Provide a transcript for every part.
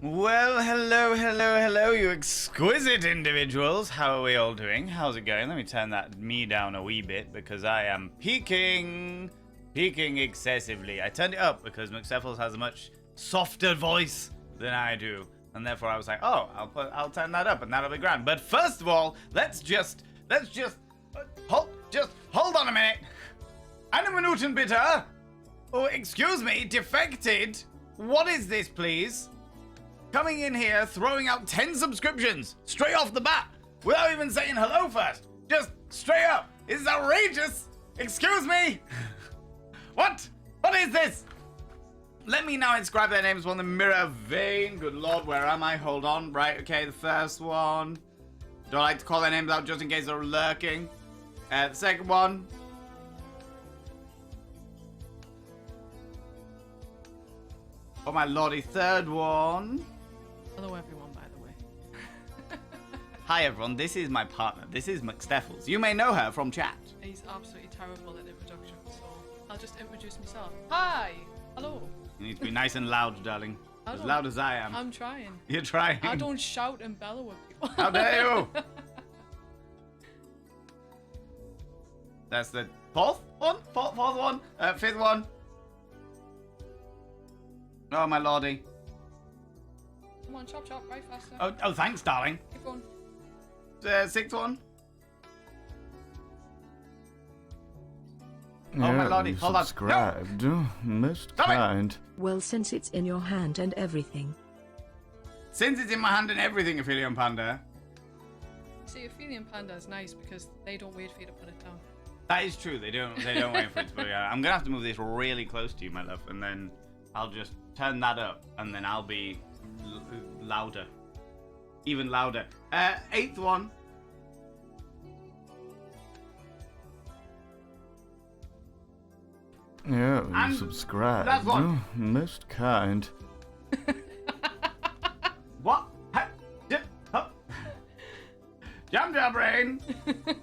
Well, hello, you exquisite individuals. How are we all doing? How's it going? Let me turn that me down a wee bit because I am peaking excessively. I turned it up because McSteffles has a much softer voice than I do, and therefore I was like, oh, I'll turn that up and that'll be grand. But first of all, let's just hold on a minute. Anna minute and bitter. Oh, excuse me, defected. What is this, please? Coming in here, throwing out 10 subscriptions straight off the bat without even saying hello first. Just straight up. This is outrageous. Excuse me. What? What is this? Let me now inscribe their names on the mirror vein. Good lord, where am I? Hold on. Right, okay, the first one. Don't like to call their names out just in case they're lurking. The second one. Oh my lordy, third one. Hello everyone, by the way. Hi everyone, this is my partner. This is McSteffles. You may know her from chat. He's absolutely terrible at introduction, so I'll just introduce myself. Hi! Hello! You need to be nice and loud, darling. As loud as I am. I'm trying. You're trying. I don't shout and bellow at people. How dare you! That's the fourth one? Fourth one? Fifth one? Oh my lordy. Come on, chop, right faster. Oh, thanks, darling. Keep going. Sixth one? Yeah, oh my lordy, hold on. Subscribed. No. Most Stop kind. Well, since it's in your hand and everything. Since it's in my hand and everything, Aphelion Panda. See, Aphelion Panda is nice because they don't wait for you to put it down. That is true. They don't wait for it to put it out. I'm gonna have to move this really close to you, my love, and then I'll just turn that up, and then I'll be louder, even louder. Eighth one. Yeah, And subscribed. that's one. Most kind. What? Jam brain.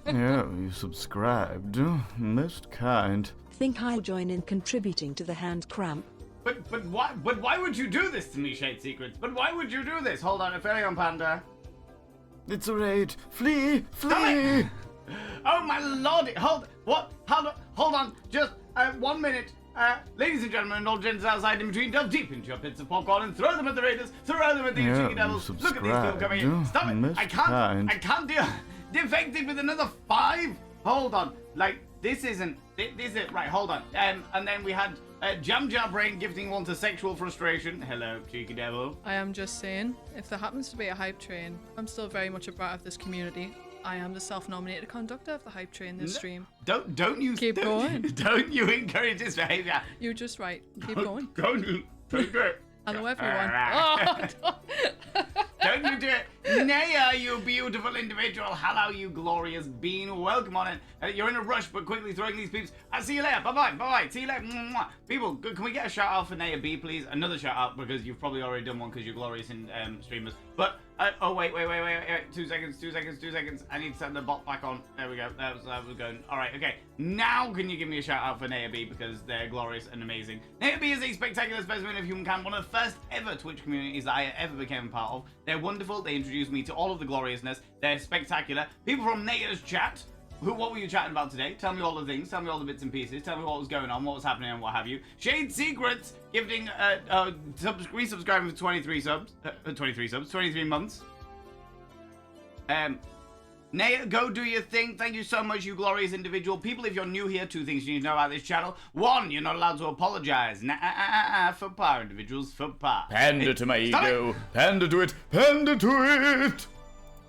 Yeah, you subscribed. Most kind. Think I'll join in contributing to the hand cramp. But why would you do this to me, Shade Secrets? But why would you do this? Hold on, Aphelion Panda. It's a raid. Flee! Flee! Oh my lordy! Hold on, just 1 minute. Ladies and gentlemen, and all gents outside in between, delve deep into your pits of popcorn and throw them at the raiders, throw them at the cheeky devils. Look at these people coming in. Stop it! I can't deal. Defected with another 5. Hold on, like this isn't. Right. Hold on. And then we had Jam Brain gifting one to sexual frustration. Hello, cheeky devil. I am just saying, if there happens to be a hype train, I'm still very much a brat of this community. I am the self-nominated conductor of the hype train this stream. Don't you keep going? Don't you encourage this behavior? You're just right. Keep going. Don't you take it? Hello everyone. Oh, Don't you do it? Naya, you beautiful individual. Hello, you glorious being. Welcome on in. You're in a rush, but quickly throwing these peeps. I'll see you later. Bye-bye. See you later. Mwah. People, can we get a shout out for Naya B, please? Another shout out because you've probably already done one because you're glorious in streamers. But, oh, wait. 2 seconds. I need to set the bot back on. There we go. That was going. All right, okay. Now can you give me a shout out for Naya B because they're glorious and amazing. Naya B is a spectacular specimen of humankind, one of the first ever Twitch communities that I ever became a part of. They're wonderful. They introduced me to all of the gloriousness. They're spectacular. People from Naya's chat. What were you chatting about today? Tell me all the things. Tell me all the bits and pieces. Tell me what was going on, what was happening, and what have you. Shade Secrets gifting, resubscribing for 23 months. Naya, go do your thing. Thank you so much, you glorious individual. People, if you're new here, 2 things you need to know about this channel. 1, you're not allowed to apologize. Faux pas, individuals, faux pas. Pander to my ego. Pander to it. Pander to it.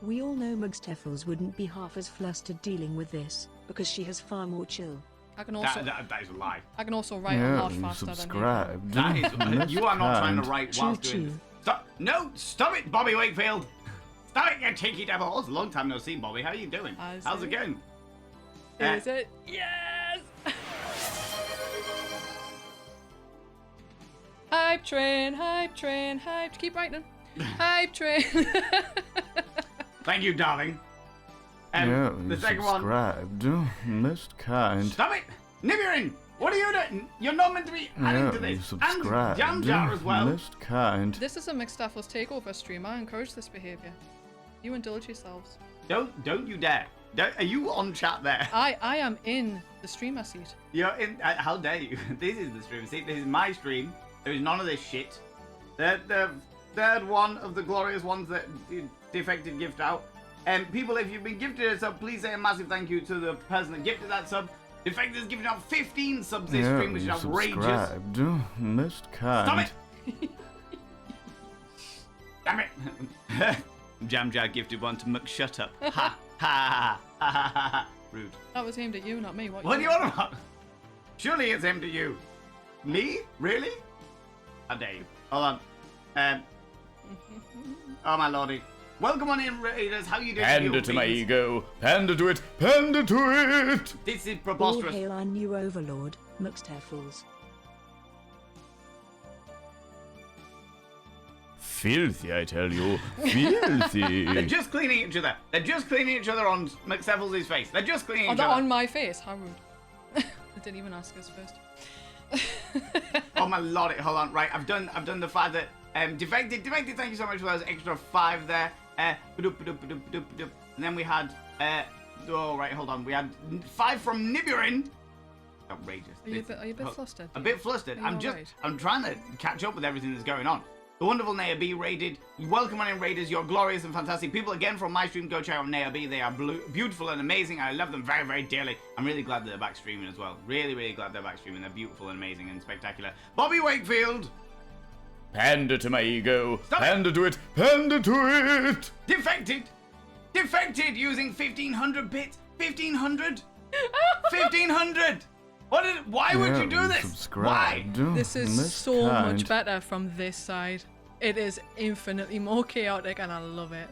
We all know McSteffles wouldn't be half as flustered dealing with this, because she has far more chill. I can also that is a lie. I can also write a Yeah, lot you faster than you. subscribed. That is, you are not trying to Most write whilst doing this. Stop! No, stop it, Bobby Wakefield. Stop it, you cheeky devil. It's a long time no see, Bobby. How are you doing? How's it going? Is it? Yes! Hype train. Keep writing. Hype train. Thank you, darling. Yeah, the you second one. subscribed. Most kind. Stop it! Nibirin! What are you doing? You're not meant to be adding Yeah, to you this. subscribed. And Jamjar as well. Most kind. This is a McSteffles takeover stream. I encourage this behaviour. You indulge yourselves. Don't you dare. Are you on chat there? I am in the streamer seat. You're in. How dare you? This is the stream. See, this is my stream. There is none of this shit. The third one of the glorious ones that defected gift out. And people, if you've been gifted a sub, please say a massive thank you to the person that gifted that sub. Defected has given out 15 subs this stream, which is outrageous. Subscribed. Most kind. Stop it! Damn it! Jamjar gifted one to McShut up. Ha ha ha ha ha ha. Rude. That was aimed at you, not me. What are you on about? Surely it's aimed at you. Me? Really? How dare you? Hold on. Oh my lordy. Welcome on in, Raiders. How you doing? Pander to my ego. Pander to it. Pander to it. This is All preposterous. hail our new overlord, McSteffles. Filthy, I tell you. Filthy. They're just cleaning each other. They're just cleaning each other on McSteffles' face. They're just cleaning each other. On my face. How rude. I didn't even ask us first. Oh my lordy. Hold on. Right, I've done the 5 that defected. Defected, thank you so much for those extra 5 there. And then we had oh right, hold on. We had 5 from Nibirin. Outrageous. Are you a bit flustered? A bit flustered. Are you alright? I'm trying to catch up with everything that's going on. The wonderful Naya B raided. Welcome on in, Raiders. You're glorious and fantastic people. Again, from my stream, go check out Naya B. They are beautiful and amazing. I love them very, very dearly. I'm really glad that they're back streaming as well. Really, really glad they're back streaming. They're beautiful and amazing and spectacular. Bobby Wakefield. Pander to my ego. Stop. Pander to it. Pander to it. Defected. Defected using 1500 bits. 1500. 1500. Why would you do this? Subscribed. Why? This is Most so kind. much better from this side. It is infinitely more chaotic and I love it.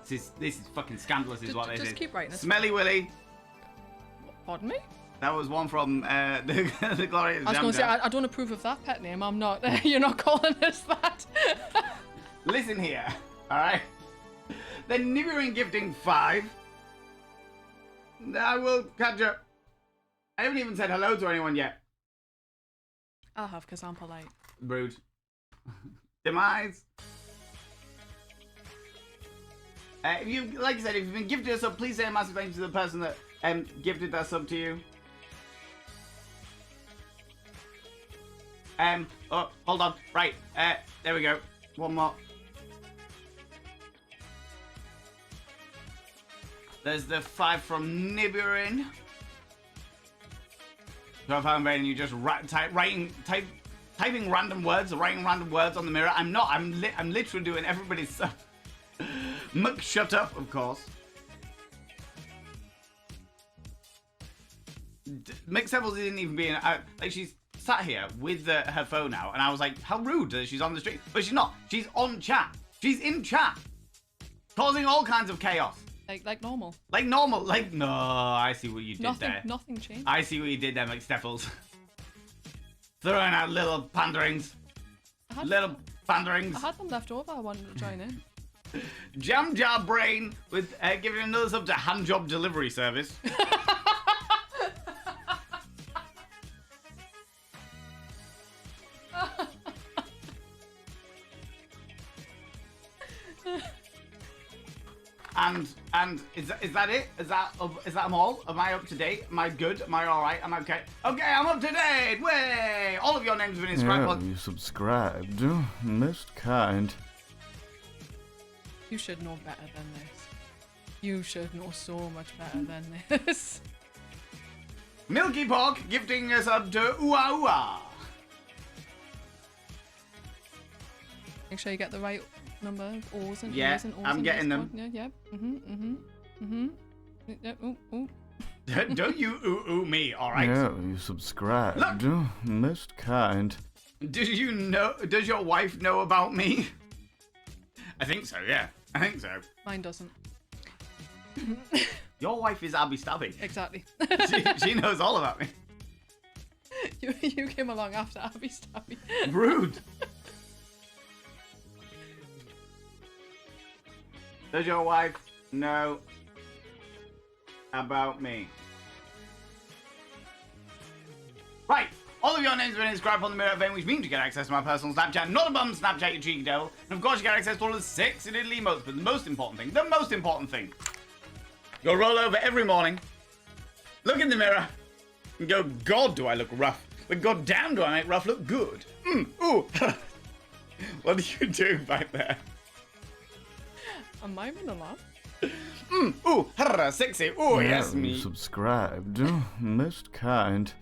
This is fucking scandalous is what this is. Just keep writing it. Smelly Willy. Pardon me? That was one from the glorious I was going to say, Jamjar. I don't approve of that pet name. I'm not. You're not calling us that. Listen here, alright? The Nibirin gifting 5. I will catch up. I haven't even said hello to anyone yet. I'll have, because I'm polite. Rude. Demise. If you, like I said, if you've been gifted a sub, please say a massive thank you to the person that gifted that sub to you. Oh, hold on. Right. There we go. One more. There's the 5 from Nibirin. So if I'm ready, you just typing random words, writing random words on the mirror. I'm not. I'm literally doing everybody's stuff. Muck, shut up, of course. McSteffles isn't even being like she's sat here with her phone out, and I was like, how rude that she's on the street, but she's not. She's on chat. She's in chat, causing all kinds of chaos. Like normal. Like normal. Like no, I see what you did there. Nothing changed. I see what you did there, McSteffles. Throwing out little panderings. Little panderings. I had them left over. I wanted to join in. Jam Jar Brain with giving another sub to Handjob Delivery Service. And is that it? Is that them all? Am I up to date? Am I good? Am I all right? Am I okay? Okay, I'm up to date. Way! All of your names have been inscribed. Yeah, you subscribed. Most kind. You should know better than this. You should know so much better than this. Milky Pork gifting a sub to Ua Ua. Make sure you get the right number of O's and Yeah, E's and O's. I'm and getting E's. them. Yeah. Yeah. Ooh. Don't you ooh me, all right? Yeah, you subscribed. Most kind. Does your wife know about me? I think so, yeah. I think so. Mine doesn't. Your wife is Abby Stabby. Exactly. She knows all about me. You came along after Abby Stabby. Rude. Does your wife know about me? Right. All of your names have been inscribed on the mirror vein, which means you get access to my personal Snapchat. Not a bum Snapchat, you cheeky devil. And of course, you get access to all of the sexy little emotes. But the most important thing, you'll roll over every morning, look in the mirror, and go, God, do I look rough. But God damn, do I make rough look good. Ooh. What are you doing back there? I'm miming a lot. Ooh, sexy. Ooh, yes, me. Subscribed. Most kind.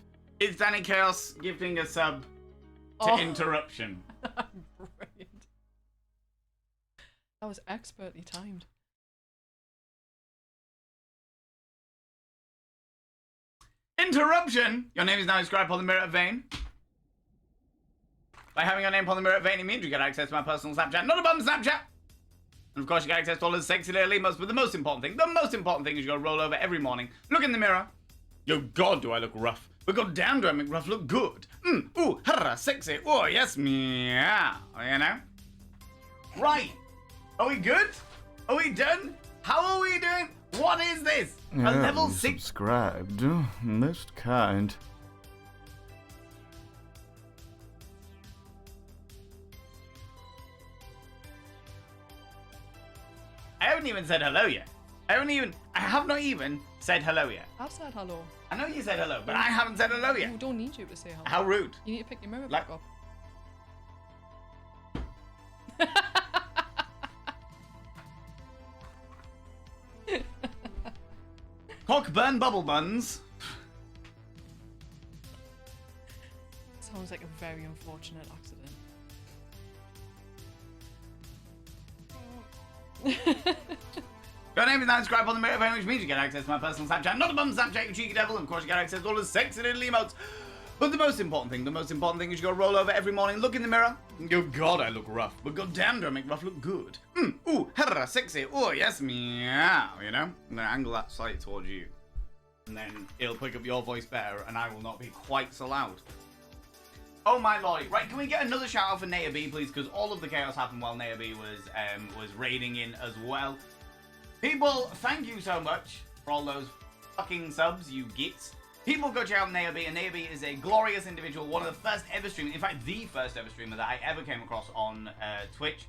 It's Danny Chaos gifting a sub to Interruption. Great. That was expertly timed. Interruption! Your name is now inscribed upon the mirror vein. By having your name upon the mirror vein, it means you get access to my personal Snapchat. Not a bum Snapchat! And of course, you get access to all the sexy little emotes. But the most important thing is you gotta roll over every morning, look in the mirror. Yo, God, do I look rough. But God damn, do I make rough look good. Ooh, sexy. Oh, yes, meow. You know? Right. Are we good? Are we done? How are we doing? What is this? A level 6? Subscribed. Most kind. I haven't even said hello yet. I have not even said hello yet. I've said hello. I know you said hello, but I haven't said hello I yet. don't need you to say hello. How rude. You need to pick your mirror Like- back up. Cockburn bubble buns. Sounds like a very unfortunate accident. Your name is now inscribed on the mirror vein, which means you get access to my personal Snapchat. Not a bum Snapchat, you cheeky devil. And of course, you get access to all the sexy little emotes. But the most important thing is you gotta roll over every morning, look in the mirror, and go, God, I look rough. But God damn, do I make rough look good. Ooh, sexy. Oh, yes, meow. You know? And then angle that slightly towards you. And then it'll pick up your voice better, and I will not be quite so loud. Oh my lordy. Right, can we get another shout out for Naya B, please? Because all of the chaos happened while Naya B was raiding in as well. People, thank you so much for all those fucking subs you get. People go check out Naya B, and Naya B is a glorious individual, one of the first ever streamers, in fact the first ever streamer that I ever came across on Twitch.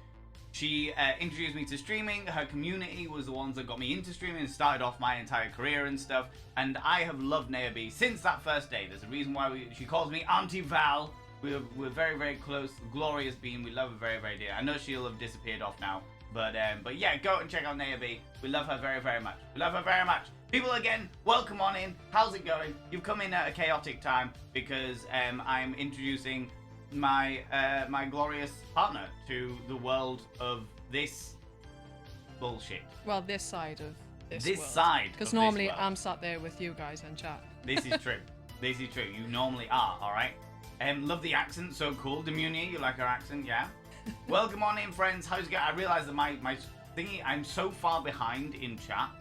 She introduced me to streaming. Her community was the ones that got me into streaming and started off my entire career and stuff. And I have loved Naya B since that first day. There's a reason why she calls me Auntie Val. We're very, very close. Glorious being. We love her very, very dear. I know she'll have disappeared off now. But yeah, go and check out Naya B. We love her very, very much. We love her very much. People, again, welcome on in. How's it going? You've come in at a chaotic time because I'm introducing my my glorious partner to the world of this bullshit. Well, this side of this This world. side. Because of normally this world. I'm sat there with you guys in chat. This is true. This is true. You normally are, alright? Love the accent, so cool. Demunia, you like her accent, yeah? Welcome on in, friends. How's it going? I realised that my thingy, I'm so far behind in chat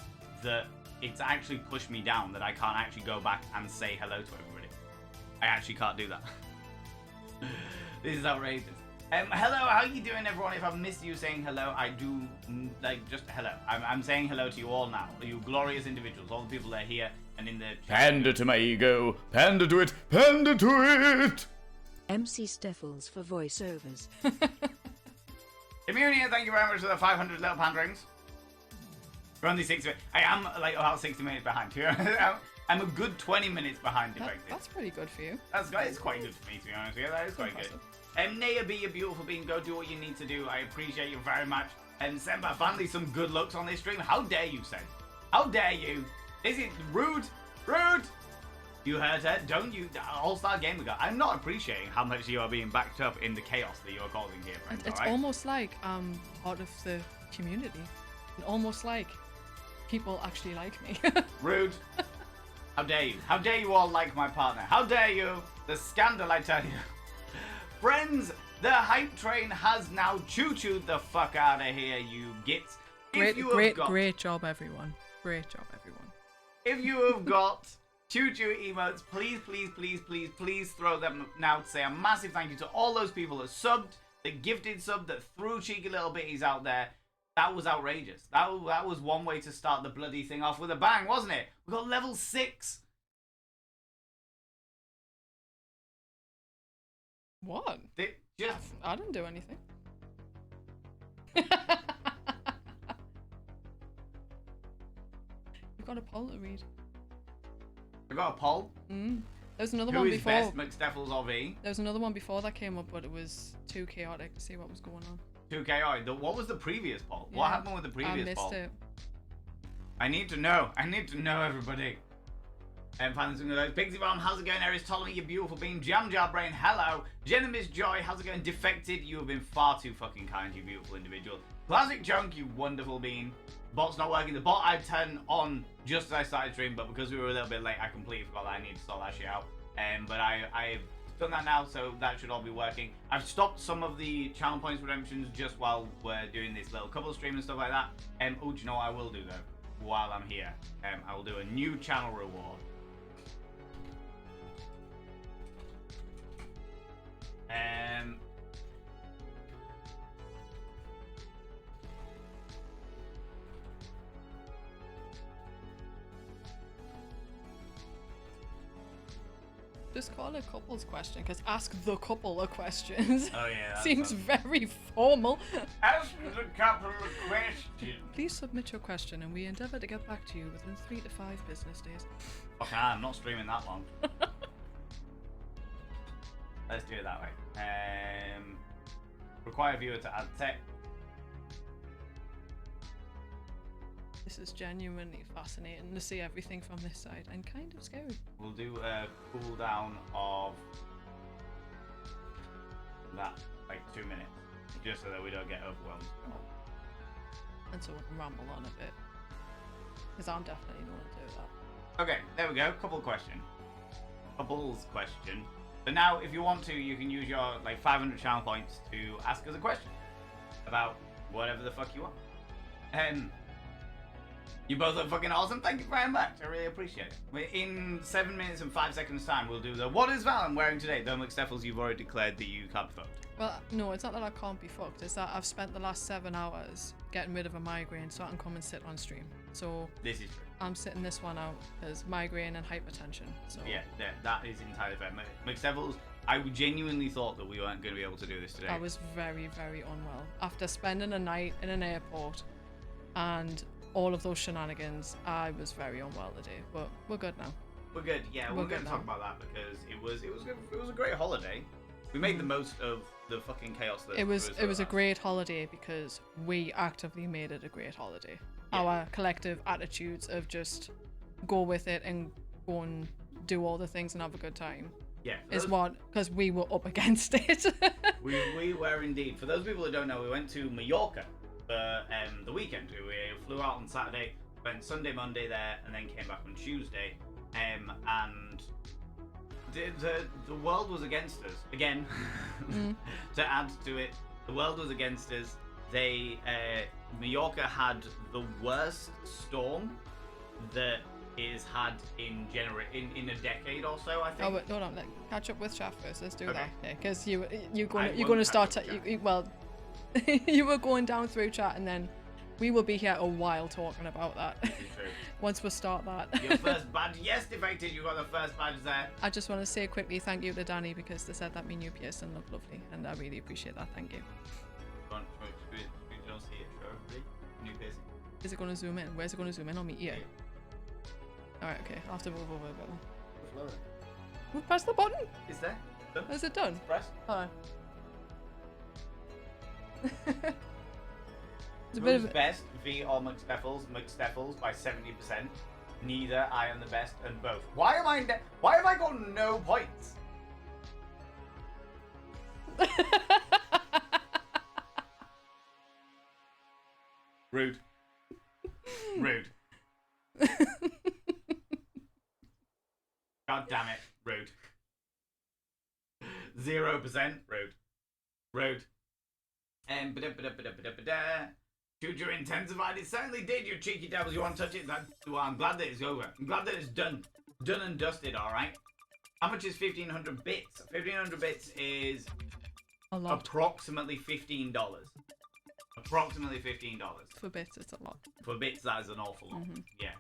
that it's actually pushed me down that I can't actually go back and say hello to everybody. I actually can't do that. This is outrageous. Hello, how you doing, everyone? If I've missed you saying hello, I do, like, just hello. I'm saying hello to you all now. You glorious individuals, all the people that are here and in the chat. Panda to my ego. Panda to it. Panda to it. McSteffles for voiceovers. Immunity, thank you very much for the 500 little panderings. We're only 6 minutes. I am like about 60 minutes behind here. I'm a good 20 minutes behind, effectively. That's pretty good for you. It's quite good for me, to be honest with you. That is quite good. Naya B, you beautiful being. Go do what you need to do. I appreciate you very much. And Semba, finally some good looks on this stream. How dare you, Sem? How dare you? Is it rude? Rude! You heard her, don't you? All-Star Gamer Girl. I'm not appreciating how much you are being backed up in the chaos that you are causing here, friends. It's alright? almost like I'm part of the community. And almost like people actually like me. Rude. How dare you? How dare you all like my partner? How dare you? The scandal, I tell you. Friends, the hype train has now choo-chooed the fuck out of here, you gits. Great job, everyone. Great job, everyone. If you have got choo-choo emotes, please throw them now to say a massive thank you to all those people that subbed, that gifted sub, that threw cheeky little bitties out there. That was outrageous. That was one way to start the bloody thing off with a bang, wasn't it? We got level 6. What? Just I didn't do anything. We've got a poll to read. we got a poll. There's another Who one is before. best McSteffles or V? There was another one before that came up, but it was too chaotic to see what was going on. 2KI. What was the previous poll? Yeah, What happened with the previous poll? I missed it. I need to know. I need to know, everybody. Finding some of those. Pixie Bomb, how's it going? Eris Ptolemy, you beautiful bean. Jam Jar Brain, hello. Jenna Miss Joy, how's it going? Defected, you have been far too fucking kind, you beautiful individual. Classic Chunk, you wonderful bean. Bot's not working. The bot I turned on just as I started stream, but because we were a little bit late, I completely forgot that I need to sort that shit out. But I've done that now, so that should all be working. I've stopped some of the channel points redemptions just while we're doing this little couple stream and stuff like that. Oh, do you know what I will do though? While I'm here, I will do a new channel reward. Just call it a couple's question, because ask the couple of questions. Oh yeah. That Seems sounds... very formal. Ask the couple of questions. Please submit your question and we endeavour to get back to you within 3 to 5 business days. Okay, I'm not streaming that long. Let's do it that way. Require viewer to add text. This is genuinely fascinating to see everything from this side and kind of scary. We'll do a cooldown of that, like 2 minutes, just so that we don't get overwhelmed. And so we can ramble on a bit. Because I'm definitely going to do that. Okay, there we go. Couple's question. So now, if you want to, you can use your like 500 channel points to ask us a question about whatever the fuck you want. You both look fucking awesome. Thank you very much. I really appreciate it. In 7 minutes and 5 seconds time, we'll do the what is Val I'm wearing today. Though McSteffles, you've already declared that you can't be fucked. Well, no, it's not that I can't be fucked. It's that I've spent the last 7 hours getting rid of a migraine so I can come and sit on stream. So This is true. I'm sitting this one out as migraine and hypertension. So Yeah, that is entirely fair. McSteffles, I genuinely thought that we weren't going to be able to do this today. I was very, very unwell. After spending a night in an airport and all of those shenanigans, I was very unwell today. But we're good now. We're good. Yeah, we're going to talk about that because it was a great holiday. We made the most of the fucking chaos that it was a great holiday because we actively made it a great holiday. Yeah. Our collective attitudes of just go with it and go and do all the things and have a good time. Yeah, Is what, because we were up against it. we were indeed. For those people who don't know, we went to Mallorca for the weekend. We flew out on Saturday, went Sunday, Monday there, and then came back on Tuesday. And the world was against us again. To add to it, the world was against us. Mallorca had the worst storm that is had in a decade or so, I think. Oh, but hold on, catch up with chat first. Let's do Okay. that, because you're going won't to start. catch up with chat. Well, you were going down through chat, and then we will be here a while talking about that. This is true. Once we start that. Your first badge, yes, Defected, you got the first badge there. I just want to say quickly thank you to Danny because they said that my new piercing looked lovely, and I really appreciate that. Thank you. We don't see it, show everybody. New piercing. Is it going to zoom in? Where's it going to zoom in on me ear? Alright, okay. I'll have to move over a bit. Lower. We've pressed the button. Is there? Done? Is it done? Press. Oh. It's a bit Who's of best, V or McSteffles? McSteffles by 70%. Neither, I am the best, and both. Why have I got no points? Rude. Rude. God damn it. Rude. 0%. Rude. Rude. Future intensified. It certainly did, you cheeky devils. You want to touch it? Well, I'm glad that it's over. I'm glad that it's done. Done and dusted, alright? How much is 1,500 bits? 1,500 bits is a lot. approximately $15. Approximately $15. For bits, it's a lot. For bits, that is an awful lot. Yeah.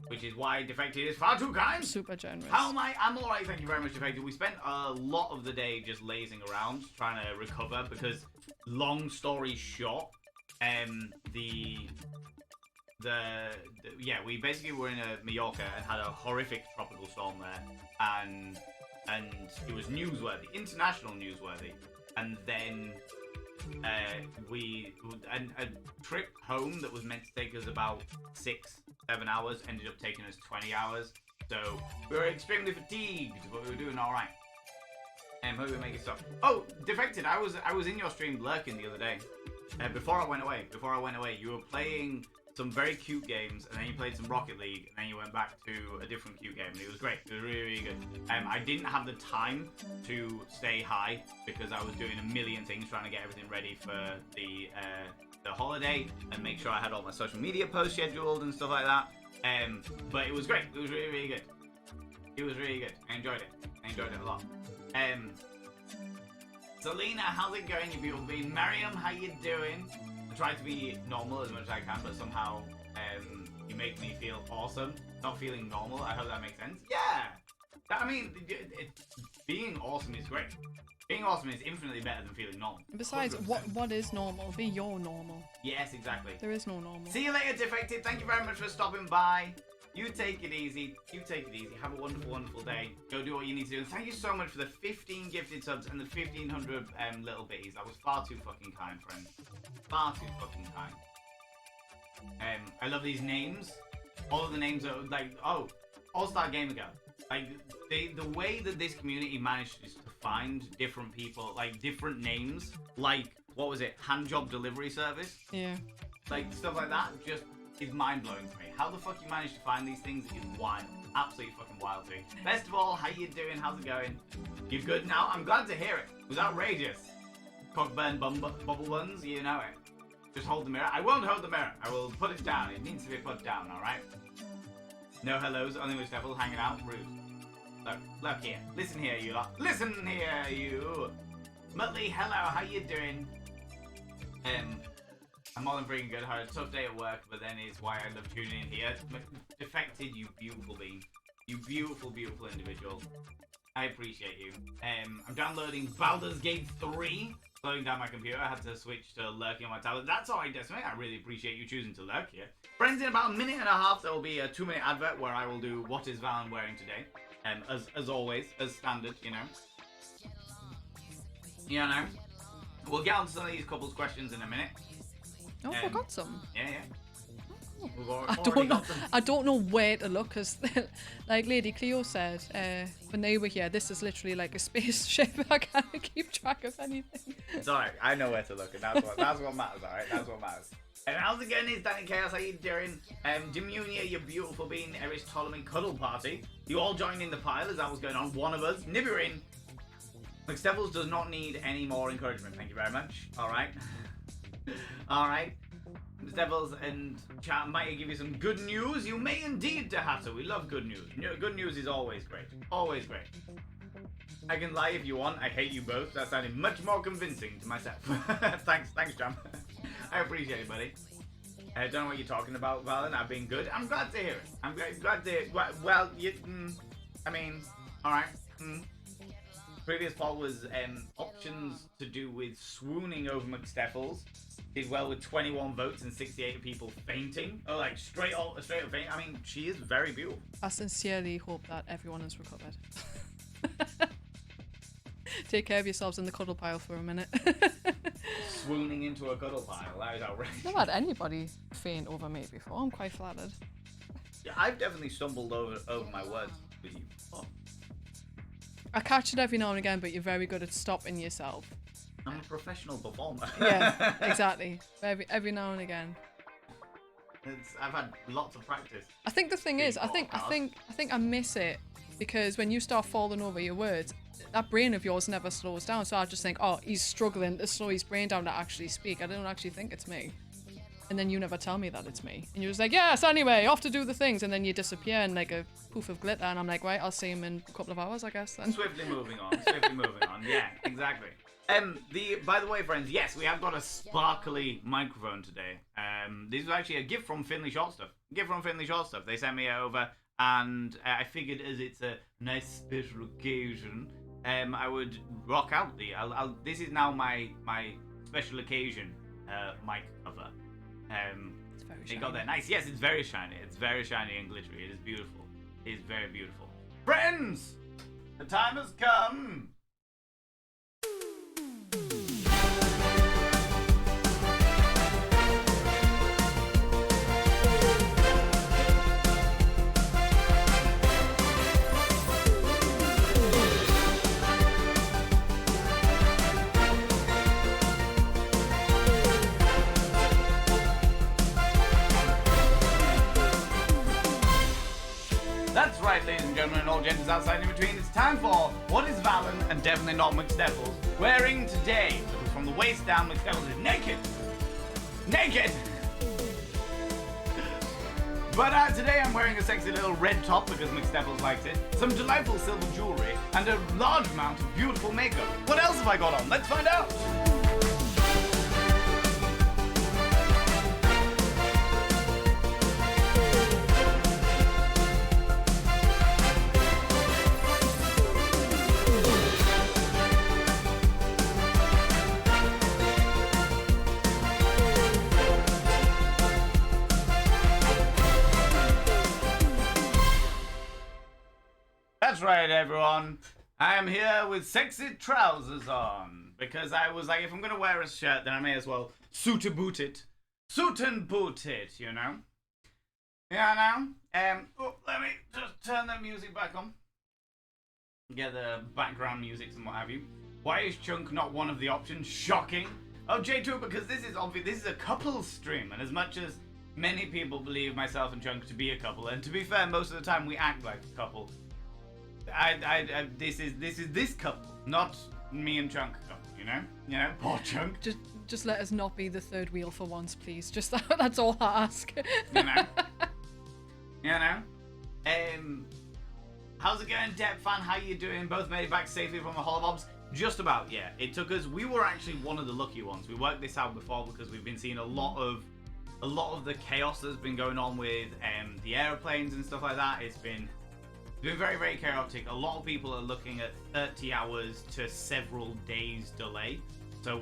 which is why Defected is far too kind. Super generous. How am I? I'm alright, thank you very much, Defected. We spent a lot of the day just lazing around, trying to recover, because long story short, we basically were in Mallorca and had a horrific tropical storm there, and it was newsworthy, international newsworthy, and then a trip home that was meant to take us about 6-7 hours ended up taking us 20 hours. So we were extremely fatigued, but we were doing all right. And hope we make it stop. Oh, Defected! I was in your stream lurking the other day. Before I went away, you were playing some very cute games, and then you played some Rocket League, and then you went back to a different cute game, and it was great. It was really, really good. I didn't have the time to stay high because I was doing a million things, trying to get everything ready for the holiday and make sure I had all my social media posts scheduled and stuff like that. But it was great. It was really, really good. It was really good. I enjoyed it. I enjoyed it a lot. Selena, how's it going, you beautiful being? Mariam, how you doing? I try to be normal as much as I can, but somehow you make me feel awesome. Not feeling normal. I hope that makes sense. Yeah! I mean, being awesome is great. Being awesome is infinitely better than feeling normal. Besides, 100%. What is normal? Be your normal. Yes, exactly. There is no normal. See you later, Defected. Thank you very much for stopping by. You take it easy. You take it easy. Have a wonderful, wonderful day. Go do what you need to do. And thank you so much for the 15 gifted subs and the 1,500 little bitties. That was far too fucking kind, friend. Far too fucking kind. I love these names. All of the names are like, oh, All-Star Gamer Girl. Like, the way that this community managed to find different people, like different names, like, what was it? Handjob delivery service? Yeah. Like, stuff like that just is mind-blowing to me. How the fuck you managed to find these things is wild. Absolutely fucking wild to me. Best of all, how you doing? How's it going? You good now? I'm glad to hear it. It was outrageous. Cockburn bubble buns, you know it. Just hold the mirror. I won't hold the mirror. I will put it down. It needs to be put down, alright? No hellos, only McSteffles hanging out. Rude. Look here. Listen here, you lot. Listen here, you. Muttley, hello. How you doing? I'm more than freaking good. I had a tough day at work, but then it's why I love tuning in here. Defected, you beautiful being. You beautiful, beautiful individual. I appreciate you. I'm downloading Baldur's Gate 3. Slowing down my computer. I had to switch to lurking on my tablet. That's alright, Decimate. I really appreciate you choosing to lurk here. Friends, in about a minute and a half, there will be a 2-minute advert where I will do what is Valen wearing today. As always, as standard, you know. You know. We'll get on to some of these couples questions in a minute. Oh, I forgot some. Yeah, yeah. Oh. I don't know where to look, because like Lady Cleo said, when they were here, this is literally like a spaceship. I can't keep track of anything. It's alright, I know where to look, and that's what matters, alright? That's what matters. And how's it going? It's Danny Chaos, how you doing? Demunia, you beautiful being, Eris Ptolemy Cuddle Party. You all joined in the pile as that was going on. One of us, Nibirin. McSteffles does not need any more encouragement, thank you very much. Alright. Alright. McSteffles and chat might give you some good news. You may indeed, Dahata. We love good news. Good news is always great. Always great. I can lie if you want. I hate you both. That sounded much more convincing to myself. Thanks, Jam. I appreciate it, buddy. I don't know what you're talking about, Valen. I've been good. I'm glad to hear it. I'm glad to hear it. Well, I mean, alright. Previous poll was options to do with swooning over McSteffles. Did well with 21 votes and 68 people fainting. Oh, like straight up faint. I mean, she is very beautiful. I sincerely hope that everyone is recovered. Take care of yourselves in the cuddle pile for a minute. Swooning into a cuddle pile. That is outrageous. I've never had anybody faint over me before. I'm quite flattered. Yeah, I've definitely stumbled over my words with you before. I catch it every now and again, but you're very good at stopping yourself. I'm a professional performer. Yeah, exactly. Every now and again. I've had lots of practice. I think the thing is, I think I miss it because when you start falling over your words, that brain of yours never slows down. So I just think, oh, he's struggling to slow his brain down to actually speak. I don't actually think it's me. And then you never tell me that it's me. And you're just like, yes, anyway, off to do the things. And then you disappear in like a poof of glitter. And I'm like, right, I'll see him in a couple of hours, I guess then. Swiftly moving on. Yeah, exactly. By the way, friends, yes, we have got a sparkly microphone today. This is actually a gift from Finley Short Stuff. They sent me it over, and I figured as it's a nice special occasion, I would rock out the. This is now my special occasion mic cover. It's very shiny. It got that nice. Yes, it's very shiny. It's very shiny and glittery. It is beautiful. It is very beautiful. Friends, the time has come. That's right, ladies and gentlemen, and all genders outside and in between. It's time for what is Valen and definitely not McSteffles wearing today. Because from the waist down, McSteffles is naked. Naked! But today I'm wearing a sexy little red top because McSteffles likes it, some delightful silver jewelry, and a large amount of beautiful makeup. What else have I got on? Let's find out! That's right, everyone. I am here with sexy trousers on because I was like, if I'm gonna wear a shirt, then I may as well suit and boot it, you know. Yeah, now. Let me just turn the music back on. Get the background music and what have you. Why is Chunk not one of the options? Shocking. Oh, J2, because this is obvious. This is a couple stream, and as much as many people believe myself and Chunk to be a couple, and to be fair, most of the time we act like a couple. This is this couple, not me and Chunk couple, you know, poor Chunk. Just let us not be the third wheel for once, please. Just that's all I ask. you know. How's it going, Dep fan? How you doing? Both made it back safely from the Holobobs. Just about, yeah. It took us. We were actually one of the lucky ones. We worked this out before because we've been seeing a lot of the chaos that's been going on with the airplanes and stuff like that. It's been very, very chaotic. A lot of people are looking at 30 hours to several days delay. So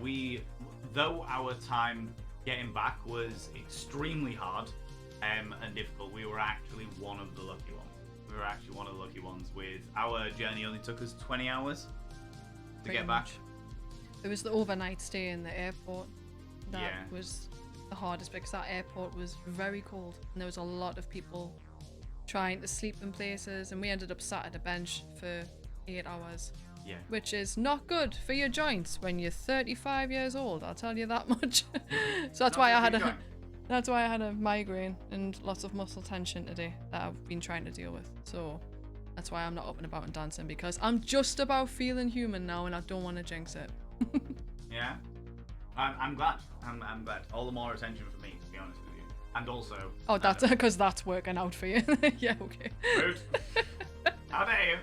though our time getting back was extremely hard and difficult, we were actually one of the lucky ones. With our journey only took us 20 hours to get back. It was the overnight stay in the airport that was the hardest because that airport was very cold and there was a lot of people trying to sleep in places, and we ended up sat at a bench for 8 hours. Yeah. Which is not good for your joints when you're 35 years old, I'll tell you that much. So that's why I had a migraine and lots of muscle tension today that I've been trying to deal with. So that's why I'm not up and about and dancing, because I'm just about feeling human now and I don't want to jinx it. Yeah. I'm glad. I'm glad. All the more attention for me, to be honest with you. And also... Oh, that's because that's working out for you. Yeah, okay. Rude. How dare you?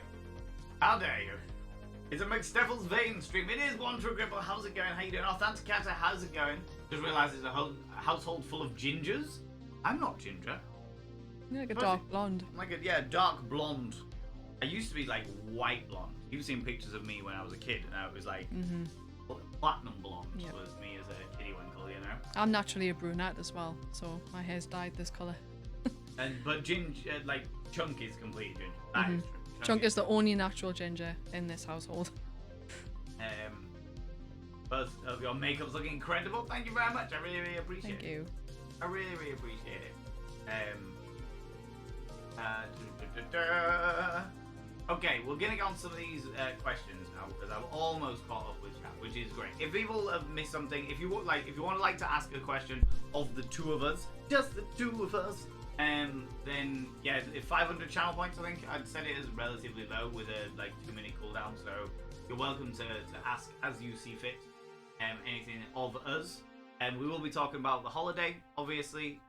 How dare you? It's a McSteffles Vein stream. It is One True Cripple. How's it going? How you doing? Authenticator, how's it going? Just realised it's a household full of gingers. I'm not ginger. You're like a dark blonde. I'm like dark blonde. I used to be like white blonde. You've seen pictures of me when I was a kid, and I was like platinum blonde was me as a kiddie winkle, you know? I'm naturally a brunette as well, so my hair's dyed this colour. But ginger, like Chunk is completely ginger. That is true. Chunk is the only natural ginger in this household. Both of your makeup's looking incredible. Thank you very much. I really, really appreciate it. Thank you. I really, really appreciate it. Okay, we're gonna get on some of these questions now because I've almost caught up with chat, which is great. If people have missed something, if you want to ask a question of the two of us, just the two of us, then yeah, if 500 channel points, I think I'd set it as relatively low with a 2-minute cooldown. So you're welcome to ask as you see fit, anything of us. And we will be talking about the holiday, obviously.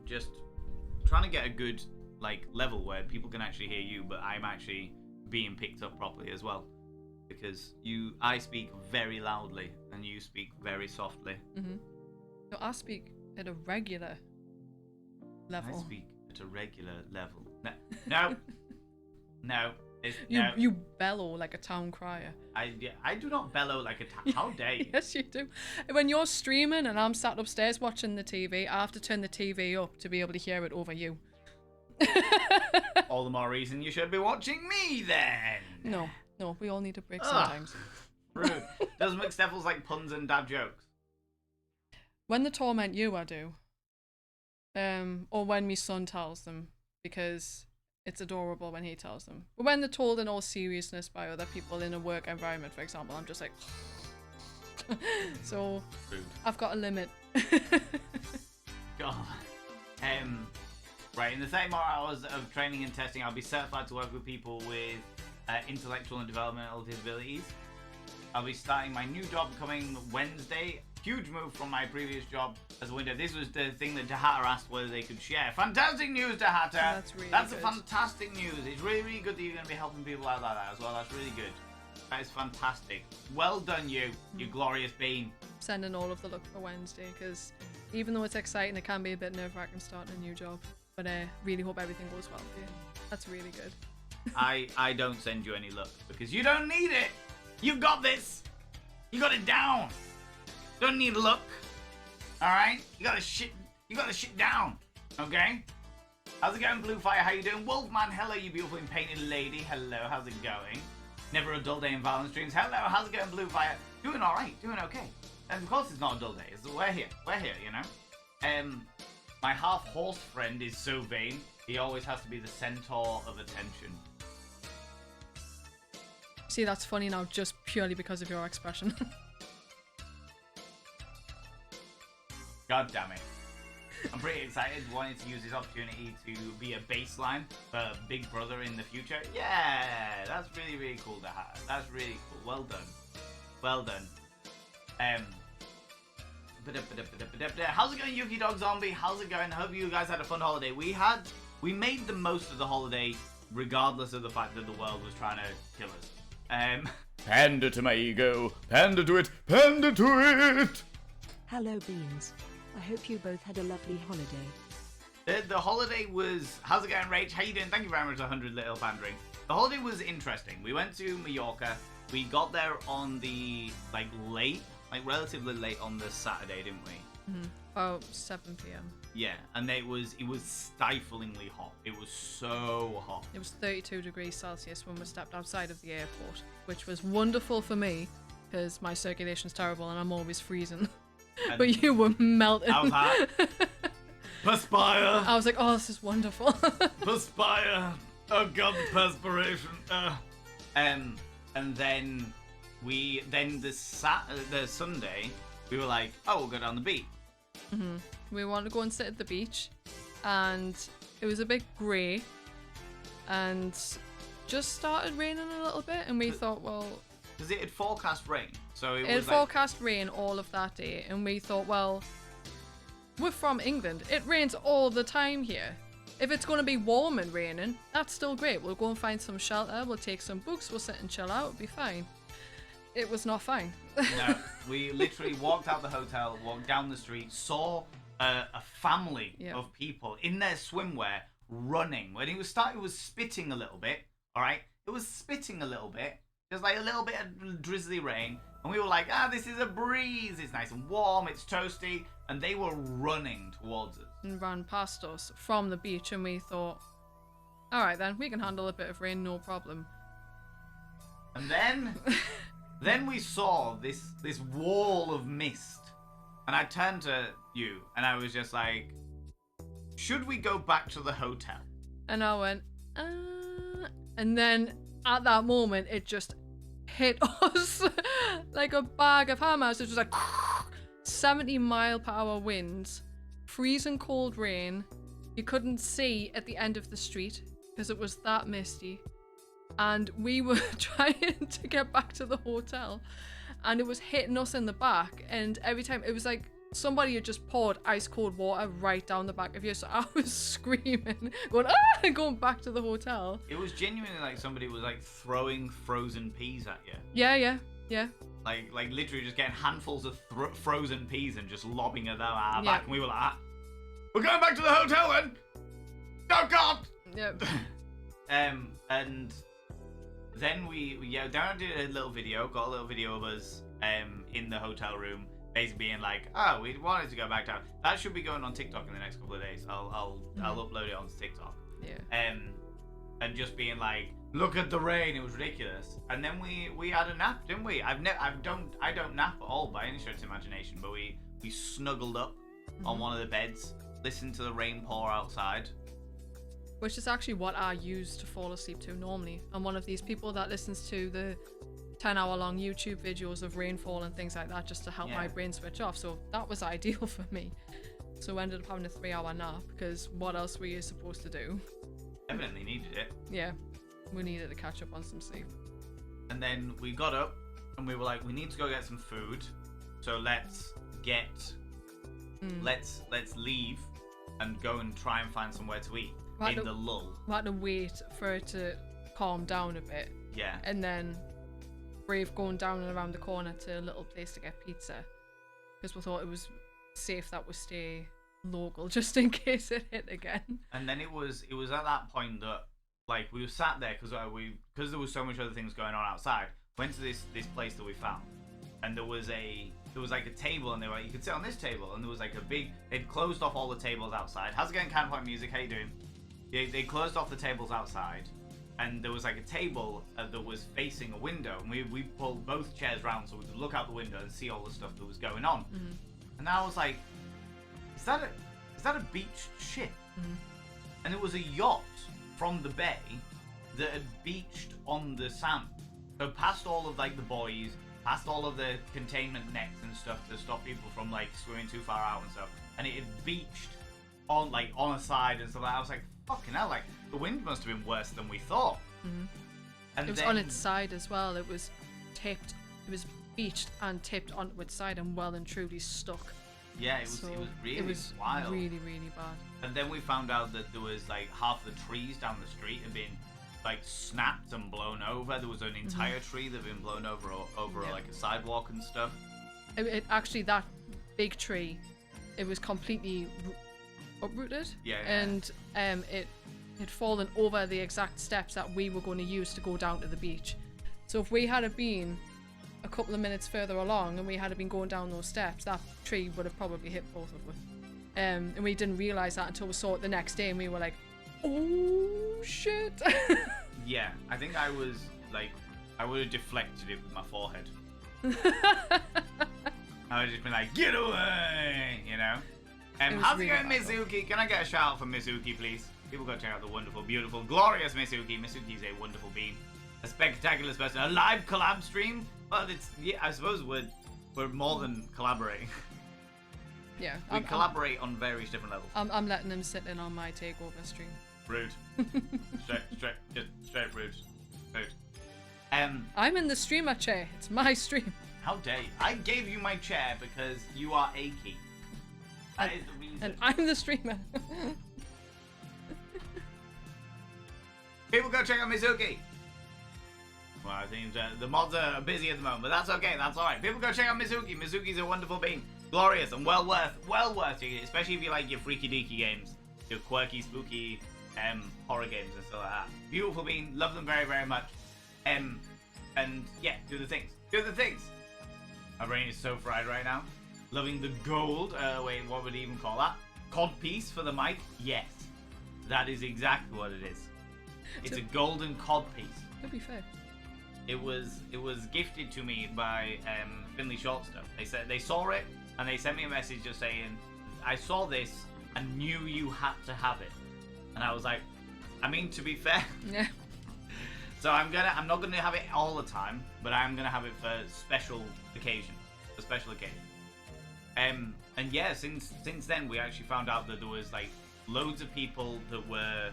Just trying to get a good level where people can actually hear you, but I'm actually being picked up properly as well. because I speak very loudly and you speak very softly. No, I speak at a regular level. I speak at a regular level. No. No. You bellow like a town crier. I do not bellow like a town. How dare you? Yes, you do. When you're streaming and I'm sat upstairs watching the TV, I have to turn the TV up to be able to hear it over you. All the more reason you should be watching me then. No, we all need a break sometimes. Rude. Does McSteffles like puns and dad jokes? When they torment you, I do. Or when my son tells them, because it's adorable when he tells them. But when they're told in all seriousness by other people in a work environment, for example, I'm just like... So, Rude. I've got a limit. God. Right, in the 30 more hours of training and testing, I'll be certified to work with people with intellectual and developmental disabilities. I'll be starting my new job coming Wednesday. Huge move from my previous job as a window. This was the thing that Dahata asked whether they could share. Fantastic news, Dahata! That's really That's good. a fantastic news. It's really, really good that you're going to be helping people out like that as well. That's really good. That is fantastic. Well done, you glorious being. Sending all of the luck for Wednesday, because even though it's exciting, it can be a bit nerve-wracking starting a new job. But I really hope everything goes well for you. That's really good. I don't send you any luck because you don't need it. You've got this. You got it down. Don't need luck. All right. You got the shit down. Okay. How's it going, Blue Fire? How you doing, Wolfman? Hello, you beautiful and painted lady. Hello. How's it going? Never a dull day in Valorant streams. Hello. How's it going, Blue Fire? Doing all right. Doing okay. And of course, it's not a dull day. We're here. We're here. You know. My half-horse friend is so vain, he always has to be the centaur of attention. See, that's funny now just purely because of your expression. God damn it. I'm pretty excited, wanting to use this opportunity to be a baseline for Big Brother in the future. Yeah, that's really, really cool to have. That's really cool. Well done. Well done. How's it going, Yuki Dog Zombie? How's it going? I hope you guys had a fun holiday. We made the most of the holiday, regardless of the fact that the world was trying to kill us. Pander to my ego. Pander to it. Pander to it. Hello, Beans. I hope you both had a lovely holiday. The holiday was... How's it going, Rach? How you doing? Thank you very much for 100 little pandering. The holiday was interesting. We went to Mallorca. We got there on the, relatively late on the Saturday, didn't we? Mm-hmm. About 7 p.m. Yeah, and it was stiflingly hot. It was so hot. It was 32 degrees Celsius when we stepped outside of the airport, which was wonderful for me because my circulation's terrible and I'm always freezing. But you were melting. I was hot. Perspire. I was like, oh, this is wonderful. Perspire. Oh god, the perspiration. And then the Sunday we were like, oh, we'll go down the beach. Mm-hmm. We wanted to go and sit at the beach, and it was a bit grey, and just started raining a little bit, and we thought, well, because it had forecast rain, so it had forecast rain all of that day, and we thought, well, we're from England, it rains all the time here. If it's going to be warm and raining, that's still great. We'll go and find some shelter, we'll take some books, we'll sit and chill out, it'll be fine. It was not fine. No, we literally walked out the hotel, walked down the street, saw a family of people in their swimwear running. When it was spitting a little bit, all right? It was spitting a little bit, just like a little bit of drizzly rain. And we were like, this is a breeze. It's nice and warm, it's toasty. And they were running towards us. And ran past us from the beach, and we thought, all right then, we can handle a bit of rain, no problem. And then we saw this wall of mist, and I turned to you, and I was just like, should we go back to the hotel? And I went, and then at that moment, it just hit us like a bag of hammers. It was like 70-mile-per-hour winds, freezing cold rain. You couldn't see at the end of the street because it was that misty. And we were trying to get back to the hotel, and it was hitting us in the back, and every time it was like somebody had just poured ice cold water right down the back of you. So I was screaming, going, ah, and going back to the hotel. It was genuinely like somebody was like throwing frozen peas at you. Yeah. Like literally just getting handfuls of frozen peas and just lobbing them at our back. And we were like, we're going back to the hotel then. Oh God. Yep. And then we did a little video, got a little video of us in the hotel room, basically being like, oh, we wanted to go back down. That should be going on TikTok in the next couple of days. I'll upload it onto TikTok. Yeah. And just being like, look at the rain, it was ridiculous. And then we had a nap, didn't we? I don't nap at all by any stretch of imagination, but we snuggled up on one of the beds, listened to the rain pour outside. Which is actually what I use to fall asleep to normally. I'm one of these people that listens to the 10-hour-long YouTube videos of rainfall and things like that just to help my brain switch off. So that was ideal for me. So I ended up having a 3-hour nap because what else were you supposed to do? Evidently needed it. Yeah, we needed to catch up on some sleep. And then we got up and we were like, we need to go get some food. So let's leave and go and try and find somewhere to eat. In the lull. We had to wait for it to calm down a bit. Yeah. And then brave going down and around the corner to a little place to get pizza. Because we thought it was safe that we stay local just in case it hit again. And then it was at that point that like we were sat there because there was so much other things going on outside. Went to this place that we found. And there was like a table and they were like, you could sit on this table, and there was like they'd closed off all the tables outside. How's it going, Campfire Music? How you doing? They closed off the tables outside, and there was like a table that was facing a window, and we pulled both chairs round so we could look out the window and see all the stuff that was going on. Mm-hmm. And I was like, is that a beached ship? Mm-hmm. And it was a yacht from the bay that had beached on the sand. So past all of like the buoys, past all of the containment nets and stuff to stop people from like swimming too far out and stuff, and it had beached on a side and stuff like that. I was like, fucking hell, like the wind must have been worse than we thought. Mm-hmm. And it was on its side as well. It was tipped. It was beached and tipped onto its side and well and truly stuck. Yeah, it was really wild. Really, really bad. And then we found out that there was like half the trees down the street had been like snapped and blown over. There was an entire tree that had been blown over like a sidewalk and stuff. It actually, that big tree, it was completely uprooted. Yeah. And it had fallen over the exact steps that we were going to use to go down to the beach. So if we had been a couple of minutes further along and we had been going down those steps, that tree would have probably hit both of us. And we didn't realise that until we saw it the next day, and we were like, oh shit. Yeah, I think I was like, I would have deflected it with my forehead. I would have just been like, get away, you know? How's it going, Mizuki? Can I get a shout out for Mizuki, please? People go check out the wonderful, beautiful, glorious Mizuki. Mizuki is a wonderful being, a spectacular person. A live collab stream? Well, I suppose we're more than collaborating. Yeah, we collaborate on various different levels. I'm letting him sit in on my takeover stream. Rude. straight rude. Rude. I'm in the streamer chair. It's my stream. How dare you? I gave you my chair because you are achy. That is the reason. And I'm the streamer. People go check out Mizuki. Well, I think the mods are busy at the moment, but that's okay. That's all right. People go check out Mizuki. Mizuki's a wonderful being, glorious and well worth it, especially if you like your freaky deaky games, your quirky, spooky horror games and stuff like that. Beautiful being, love them very, very much. And yeah, do the things. Do the things. My brain is so fried right now. Loving the gold. Wait, what would you even call that? Codpiece for the mic? Yes, that is exactly what it is. It's a golden codpiece. To be fair. It was gifted to me by Finley Shortstuff. They saw it and they sent me a message just saying, I saw this and knew you had to have it. And I was like, I mean, to be fair. Yeah. So I'm not gonna have it all the time, but I'm gonna have it for special occasions. For special occasions. And yeah, since then we actually found out that there was like loads of people that were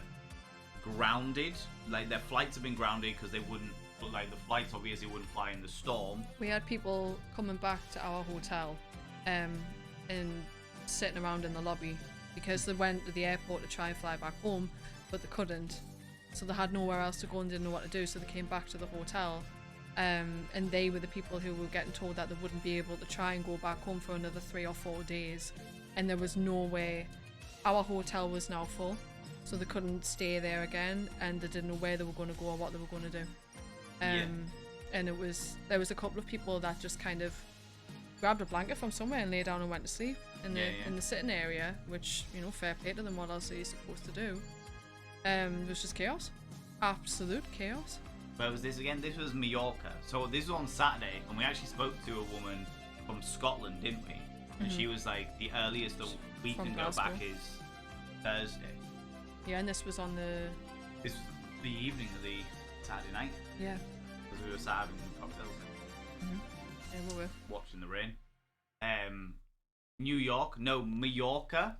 grounded. Like their flights have been grounded because they wouldn't. But like the flights obviously wouldn't fly in the storm. We had people coming back to our hotel and sitting around in the lobby because they went to the airport to try and fly back home, but they couldn't. So they had nowhere else to go and didn't know what to do, so they came back to the hotel. And they were the people who were getting told that they wouldn't be able to try and go back home for another 3 or 4 days. And there was no way. Our hotel was now full, so they couldn't stay there again, and they didn't know where they were going to go or what they were going to do. And there was a couple of people that just kind of grabbed a blanket from somewhere and lay down and went to sleep in the sitting area, which, you know, fair play to them. What else are you supposed to do? It was just chaos, absolute chaos. Where was this again? This was Mallorca. So this was on Saturday, and we actually spoke to a woman from Scotland, didn't we? And she was like, the earliest that we From can Glasgow. go back is Thursday. Yeah, and this was on the This was the evening of the Saturday night, yeah. because we were sat having cocktails, Yeah, we were. watching the rain. New York, no, Mallorca,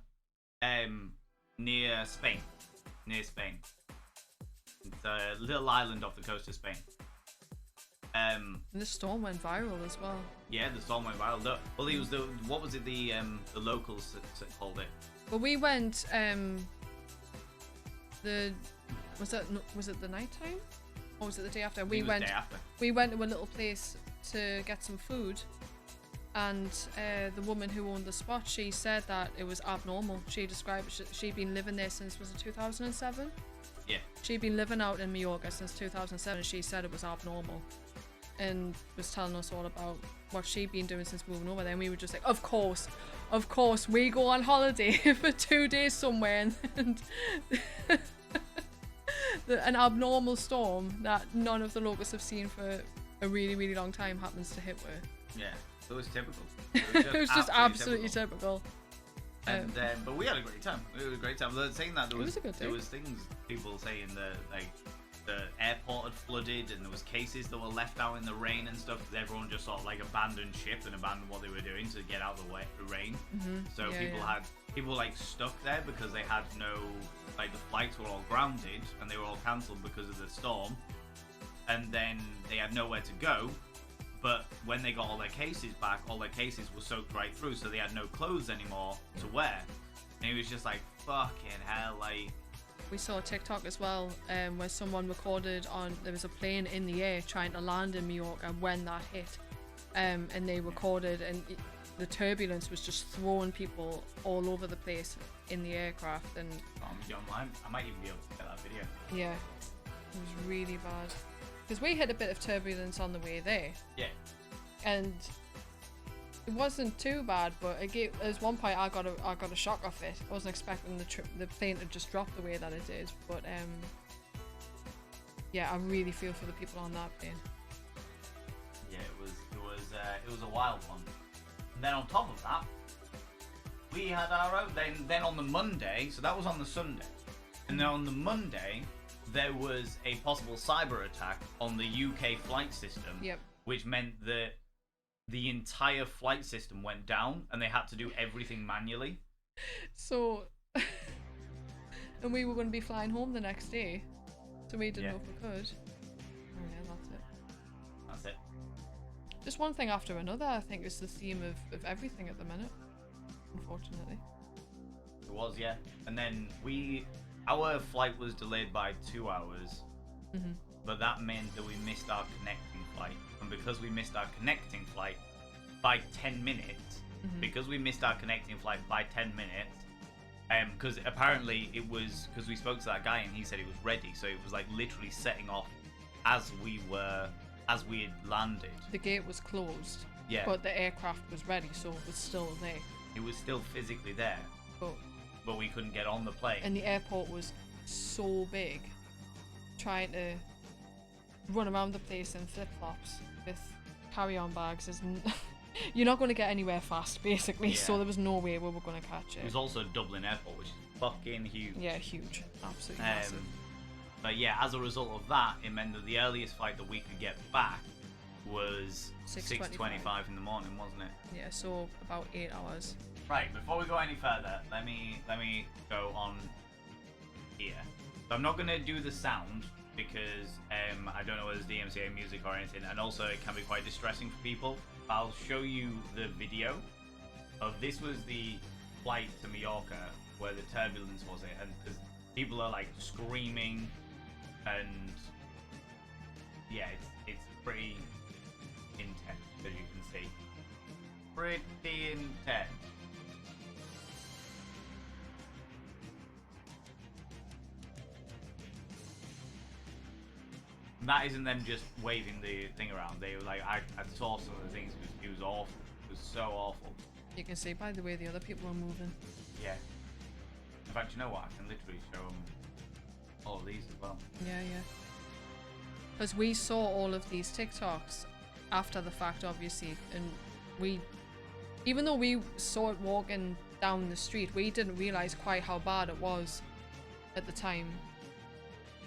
near Spain. Near Spain. It's a little island off the coast of Spain. And this storm went viral as well. Yeah, the storm went viral. Well, it was what was it? The locals called it. But we went was it the night time? Or was it the day after? It was the day after. We went to a little place to get some food, and the woman who owned the spot, she said that it was abnormal. She described she'd been living there since, was it 2007? Yeah. She'd been living out in Mallorca since 2007, and she said it was abnormal, and was telling us all about what she'd been doing since moving over there. And we were just like, of course, we go on holiday for 2 days somewhere, and an abnormal storm that none of the locals have seen for a really, really long time happens to hit her. Yeah, it was typical. It was just absolutely typical. And but we had a great time. It was a great time. Saying that there was a good day. there was things people saying that like the airport had flooded and there was cases that were left out in the rain and stuff because everyone just sort of like abandoned ship and abandoned what they were doing to get out of the rain. So people like stuck there because they had no, like, the flights were all grounded and they were all cancelled because of the storm, and then they had nowhere to go. But when they got all their cases back, all their cases were soaked right through, so they had no clothes anymore to wear. And it was just like, fucking hell, like... We saw a TikTok as well, where someone recorded there was a plane in the air trying to land in Mallorca when that hit. And they recorded, and the turbulence was just throwing people all over the place in the aircraft. And I might even be able to get that video. yeah, it was really bad. Because we hit a bit of turbulence on the way there. Yeah. And it wasn't too bad, but there's one point I got a shock off it. I wasn't expecting the plane to just drop the way that it did, but yeah, I really feel for the people on that plane. Yeah, it was a wild one. And then on top of that, we had our own. Then on the Monday, so that was on the Sunday, and then on the Monday, there was a possible cyber attack on the UK flight system. Yep. Which meant that the entire flight system went down and they had to do everything manually. So, and we were going to be flying home the next day, so we didn't know if we could. Oh yeah, that's it. That's it. Just one thing after another, I think, is the theme of everything at the minute, unfortunately. It was, yeah. And then our flight was delayed by 2 hours, but that meant that we missed our connecting flight. And because we missed our connecting flight by 10 minutes, because we apparently it was, because we spoke to that guy and he said it was ready, so it was like literally setting off as we had landed. The gate was closed, Yeah. but the aircraft was ready, so it was still there. It was still physically there, but we couldn't get on the plane. And the airport was so big, trying to run around the place in flip-flops with carry-on bags you're not going to get anywhere fast, basically. Yeah. So there was no way we were going to catch it. It was also Dublin Airport, which is fucking huge. Yeah, huge, absolutely massive. But yeah, as a result of that, it meant that the earliest flight that we could get back was 6:25 in the morning, wasn't it? Yeah, so about 8 hours. Right, before we go any further, let me go on here. So I'm not going to do the sound because I don't know whether it's DMCA music or anything, and also it can be quite distressing for people. I'll show you the video this was the flight to Mallorca where the turbulence was it, and because people are like screaming, and yeah, it's pretty intense, as you can see. Pretty intense. And that isn't them just waving the thing around. They were like, I saw some of the things. It was awful. It was so awful. You can see by the way the other people are moving. Yeah. In fact, you know what? I can literally show them all of these as well. Yeah, yeah. Because we saw all of these TikToks after the fact, obviously, and we, even though we saw it walking down the street, we didn't realize quite how bad it was at the time.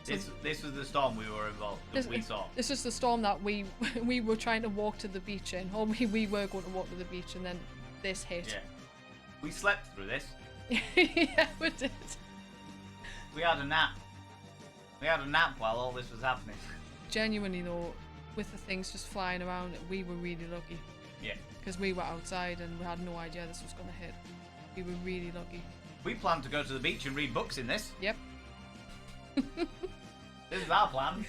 So this was the storm we were involved. We saw. This is the storm that we were trying to walk to the beach in, or we were going to walk to the beach, and then this hit. Yeah. We slept through this. Yeah, we did. We had a nap. We had a nap while all this was happening. Genuinely though, with the things just flying around, we were really lucky. Yeah. Because we were outside and we had no idea this was going to hit. We were really lucky. We planned to go to the beach and read books in this. Yep. This is our plan.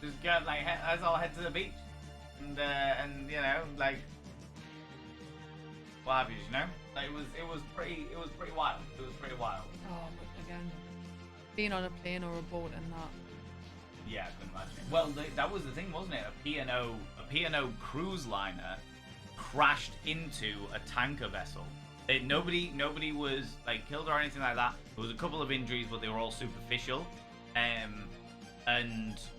Just go like let's all head to the beach, and you know like what have you, you know? Like, it was pretty wild. It was pretty wild. Oh, but again, being on a plane or a boat and that. Yeah, I can imagine. Well, that was the thing, wasn't it? A P&O cruise liner crashed into a tanker vessel. Nobody was like killed or anything like that. There was a couple of injuries, but they were all superficial.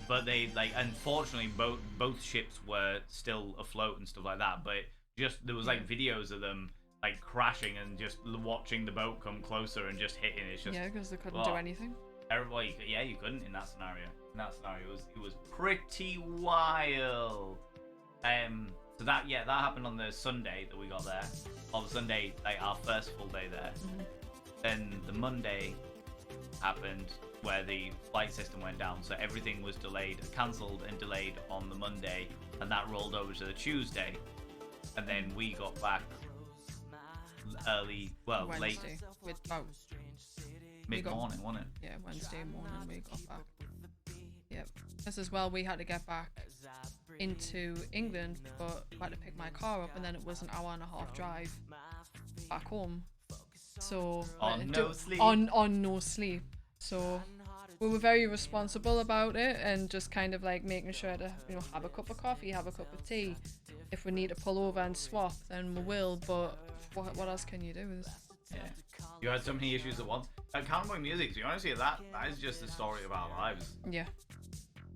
But they like unfortunately both ships were still afloat and stuff like that. But just there was like videos of them like crashing and just watching the boat come closer and just hitting. It's just Yeah, because they couldn't do anything. Well, you couldn't in that scenario. It was pretty wild. So that happened on the Sunday that we got there. On the Sunday, like our first full day there. Mm-hmm. Then the Monday happened where the flight system went down, so everything was cancelled and delayed on the Monday, and that rolled over to the Tuesday. And then we got back early, Wednesday, late, with about mid-morning, wasn't it? Yeah, Wednesday morning we got back. Yep. This as well, we had to get back into England, but I had to pick my car up, and then it was an hour and a half drive back home. So on no sleep. On no sleep. So we were very responsible about it, and just kind of like making sure to have a cup of coffee, have a cup of tea. If we need to pull over and swap, then we will. But what else can you do? Yeah. You had so many issues at once. Cowboy music, do you want to see that? That is just the story of our lives. Yeah.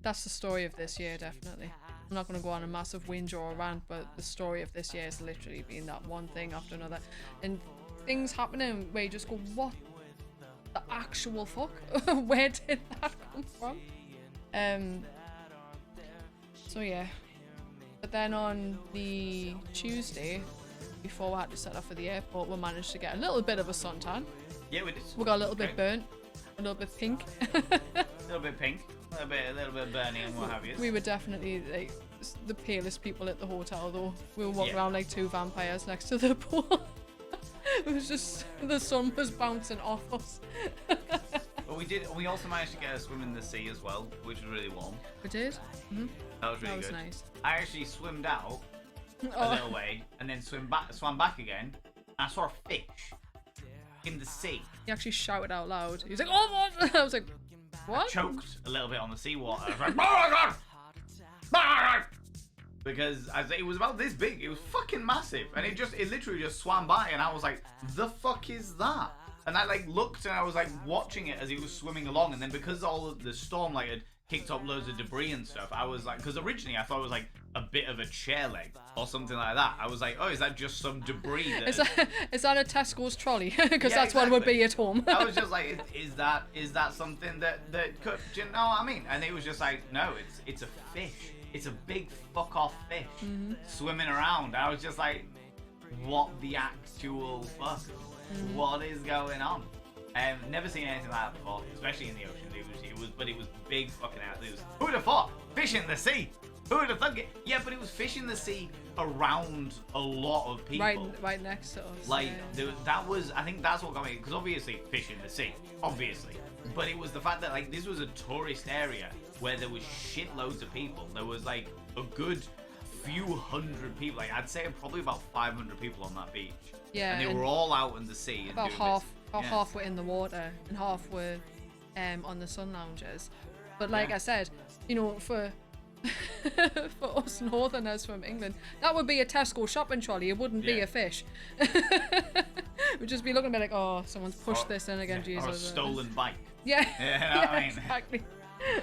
That's the story of this year, definitely. I'm not going to go on a massive whinge or a rant, but the story of this year has literally been that one thing after another. And things happening where you just go, what the actual fuck? Where did that come from? So yeah. But then on the Tuesday, before we had to set off for the airport, we managed to get a little bit of a suntan. Yeah, we did. We got a little bit burnt, a little bit pink. A little bit pink, a little bit burning and what have you. We were definitely like the palest people at the hotel, though. We were walking around like two vampires next to the pool. It was just the sun was bouncing off us. But we also managed to get a swim in the sea as well, which was really warm. We did. Mm-hmm. That was really good. good. Nice. I actually swimmed out a little way and then swam back again. And I saw a fish in the sea. He actually shouted out loud. He was like, "Oh what?" I was like, "What?" I choked a little bit on the seawater. I was like, "Oh my God!" Because it was about this big. It was fucking massive, and it literally just swam by, and I was like, "The fuck is that?" And I like looked, and I was like watching it as it was swimming along, and then because all of the storm like had kicked up loads of debris and stuff, I was like, because originally I thought it was like a bit of a chair leg or something like that. I was like, oh, is that just some debris? Is that a Tesco's trolley? Because that's exactly. what would be at home. I was just like, is that something that could? Do you know what I mean? And it was just like, no, it's a fish. It's a big fuck off fish swimming around. I was just like, what the actual fuck? What is going on? Never seen anything like that before, especially in the ocean. It was big fucking out. Who'd have thought? Fish in the sea. Who would have thunk it? Yeah, but it was fish in the sea around a lot of people. Right next to us. Like, yeah. that was, I think that's what got me, because obviously fish in the sea, obviously. But it was the fact that, like, this was a tourist area where there was shitloads of people. There was, like, a good few hundred people. Like, I'd say probably about 500 people on that beach. Yeah. And they were all out in the sea. About and half were in the water and half were on the sun lounges. But like I said, you know, for us northerners from England, that would be a Tesco shopping trolley. It wouldn't be a fish. We'd just be looking at me like, oh, someone's pushed this in again, Jesus. Or a stolen bike. Yeah. You know what I mean? Exactly.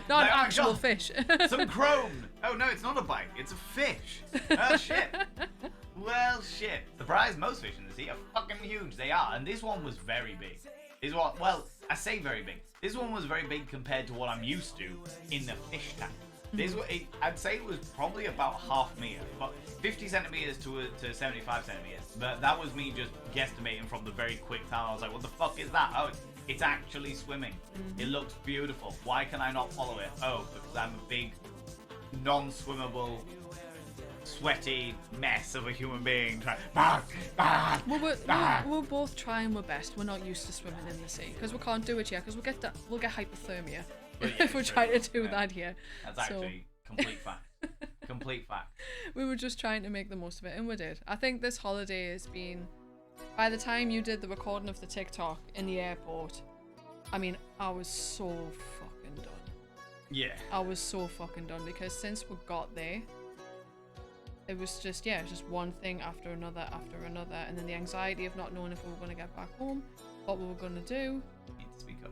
Not an actual fish. Some chrome. Oh no, it's not a bike. It's a fish. Oh shit. Well, shit. Surprise, most fish in the sea are fucking huge. They are. And this one was very big. This one, well, I say very big. This one was very big compared to what I'm used to in the fish tank. This one, I'd say it was probably about half meter, about 50 centimeters to 75 centimeters. But that was me just guesstimating from the very quick time. I was like, what the fuck is that? Oh, it's actually swimming. It looks beautiful. Why can I not follow it? Oh, because I'm a big, non-swimmable, sweaty mess of a human being trying. We're both trying our best. We're not used to swimming in the sea because we can't do it yet. Because we'll get hypothermia if we try to do that here. That's actually complete fact. Complete fact. We were just trying to make the most of it, and we did. I think this holiday has been. By the time you did the recording of the TikTok in the airport, I mean, I was so fucking done. Yeah. I was so fucking done because since we got there. It was just, it was just one thing after another, and then the anxiety of not knowing if we were going to get back home, what we were going to do. You need to speak up.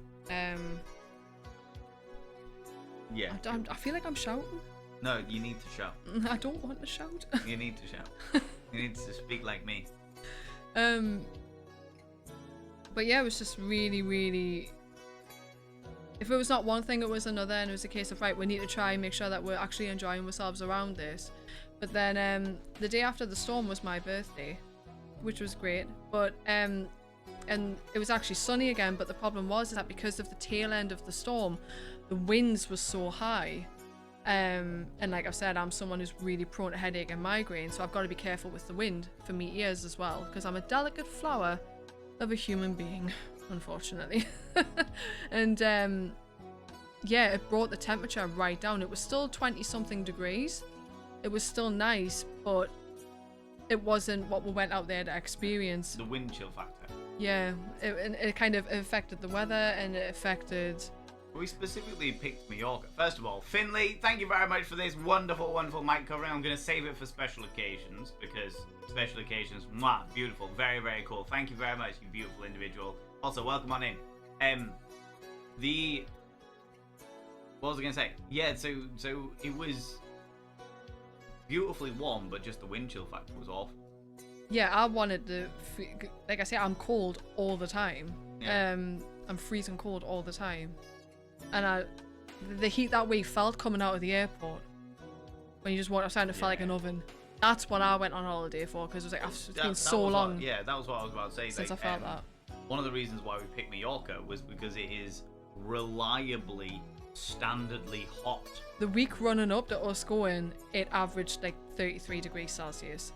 Yeah. I feel like I'm shouting. No, you need to shout. I don't want to shout. You need to shout. You need to speak like me. But yeah, it was just really, really. If it was not one thing, it was another, and it was a case of, right, we need to try and make sure that we're actually enjoying ourselves around this. But then the day after the storm was my birthday, which was great. But and it was actually sunny again. But the problem was that because of the tail end of the storm, the winds were so high. And like I've said, I'm someone who's really prone to headache and migraine, so I've got to be careful with the wind for me ears as well, because I'm a delicate flower of a human being, unfortunately. And it brought the temperature right down. It was still 20-something degrees. It was still nice, but it wasn't what we went out there to experience. The wind chill factor. Yeah, it kind of affected the weather, and it affected... We specifically picked Mallorca. First of all, Finley, thank you very much for this wonderful, wonderful mic covering. I'm going to save it for special occasions, because special occasions, mwah, beautiful, very, very cool. Thank you very much, you beautiful individual. Also, welcome on in. What was I going to say? Yeah, so it was... beautifully warm, but just the wind chill factor was awful. Yeah, I wanted to, like I say, I'm cold all the time. Yeah. I'm freezing cold all the time, and the heat that we felt coming out of the airport when you just walked outside, it felt like an oven. That's what I went on holiday for, because it was like it's been so long. That was what I was about to say. Since I felt that. One of the reasons why we picked Mallorca was because it is reliably, standardly hot. The week running up to us going, it averaged like 33 degrees Celsius,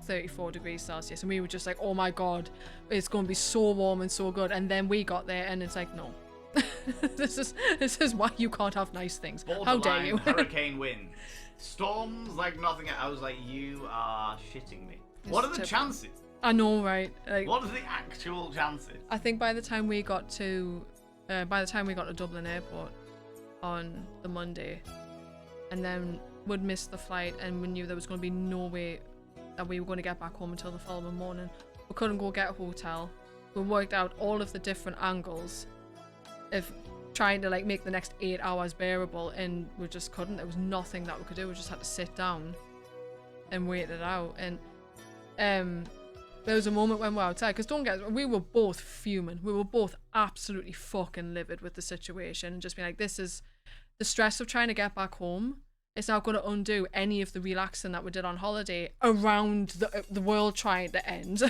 34 degrees Celsius, and we were just like, oh my god, it's going to be so warm and so good. And then we got there, and it's like, no, this is why you can't have nice things. How dare you? Hurricane winds, storms like nothing. I was like, you are shitting me. What are the chances? I know, right? Like, what are the actual chances? I think by the time we got to Dublin Airport on the Monday, and then we'd missed the flight, and we knew there was going to be no way that we were going to get back home until the following morning. We couldn't go get a hotel. We worked out all of the different angles of trying to like make the next 8 hours bearable, and we just couldn't. There was nothing that we could do. We just had to sit down and wait it out. And there was a moment when we were outside, because don't get us, we were both fuming. We were both absolutely fucking livid with the situation, and just being like, this is the stress of trying to get back home. It's not going to undo any of the relaxing that we did on holiday around the world trying to end.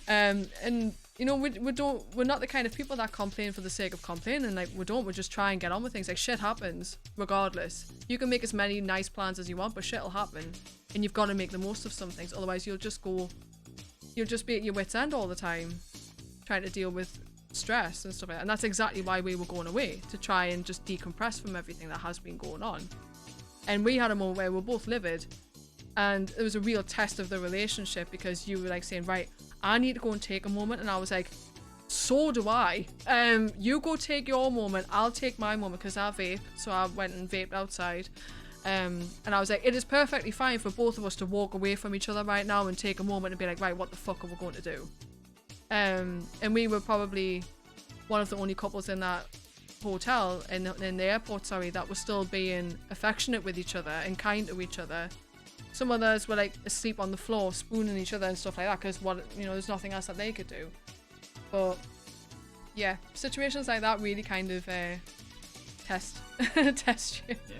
And you know, we're not the kind of people that complain for the sake of complaining. Like, we just try and get on with things. Like, shit happens regardless. You can make as many nice plans as you want, but shit'll happen, and you've got to make the most of some things. Otherwise, you'll just be at your wit's end all the time, trying to deal with stress and stuff like that. And that's exactly why we were going away, to try and just decompress from everything that has been going on. And we had a moment where we were both livid, and it was a real test of the relationship, because you were like saying, right, I need to go and take a moment, and I was like, so do I. You go take your moment, I'll take my moment, because I vape. So I went and vaped outside, and I was like, it is perfectly fine for both of us to walk away from each other right now and take a moment and be like, right, what the fuck are we going to do? And we were probably one of the only couples in that hotel, in the airport, sorry, that were still being affectionate with each other and kind to each other. Some others were like asleep on the floor, spooning each other and stuff like that, because there's nothing else that they could do. But yeah, situations like that really kind of test you. Yeah.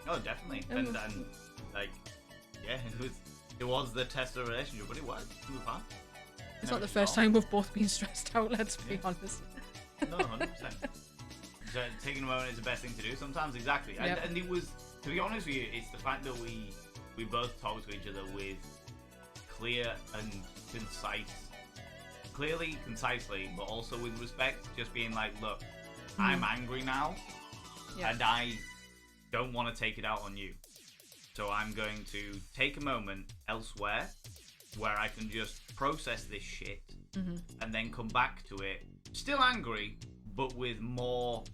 Oh, definitely. And like, yeah, it was the test of a relationship, but it was fun. It's not the first time we've both been stressed out, let's be honest. No, 100%. So taking a moment is the best thing to do sometimes, exactly. Yep. And it was, to be honest with you, it's the fact that we both talk to each other with clear and concisely, but also with respect, just being like, look, I'm angry now, and I don't want to take it out on you. So I'm going to take a moment elsewhere where I can just process this shit and then come back to it, still angry, but with more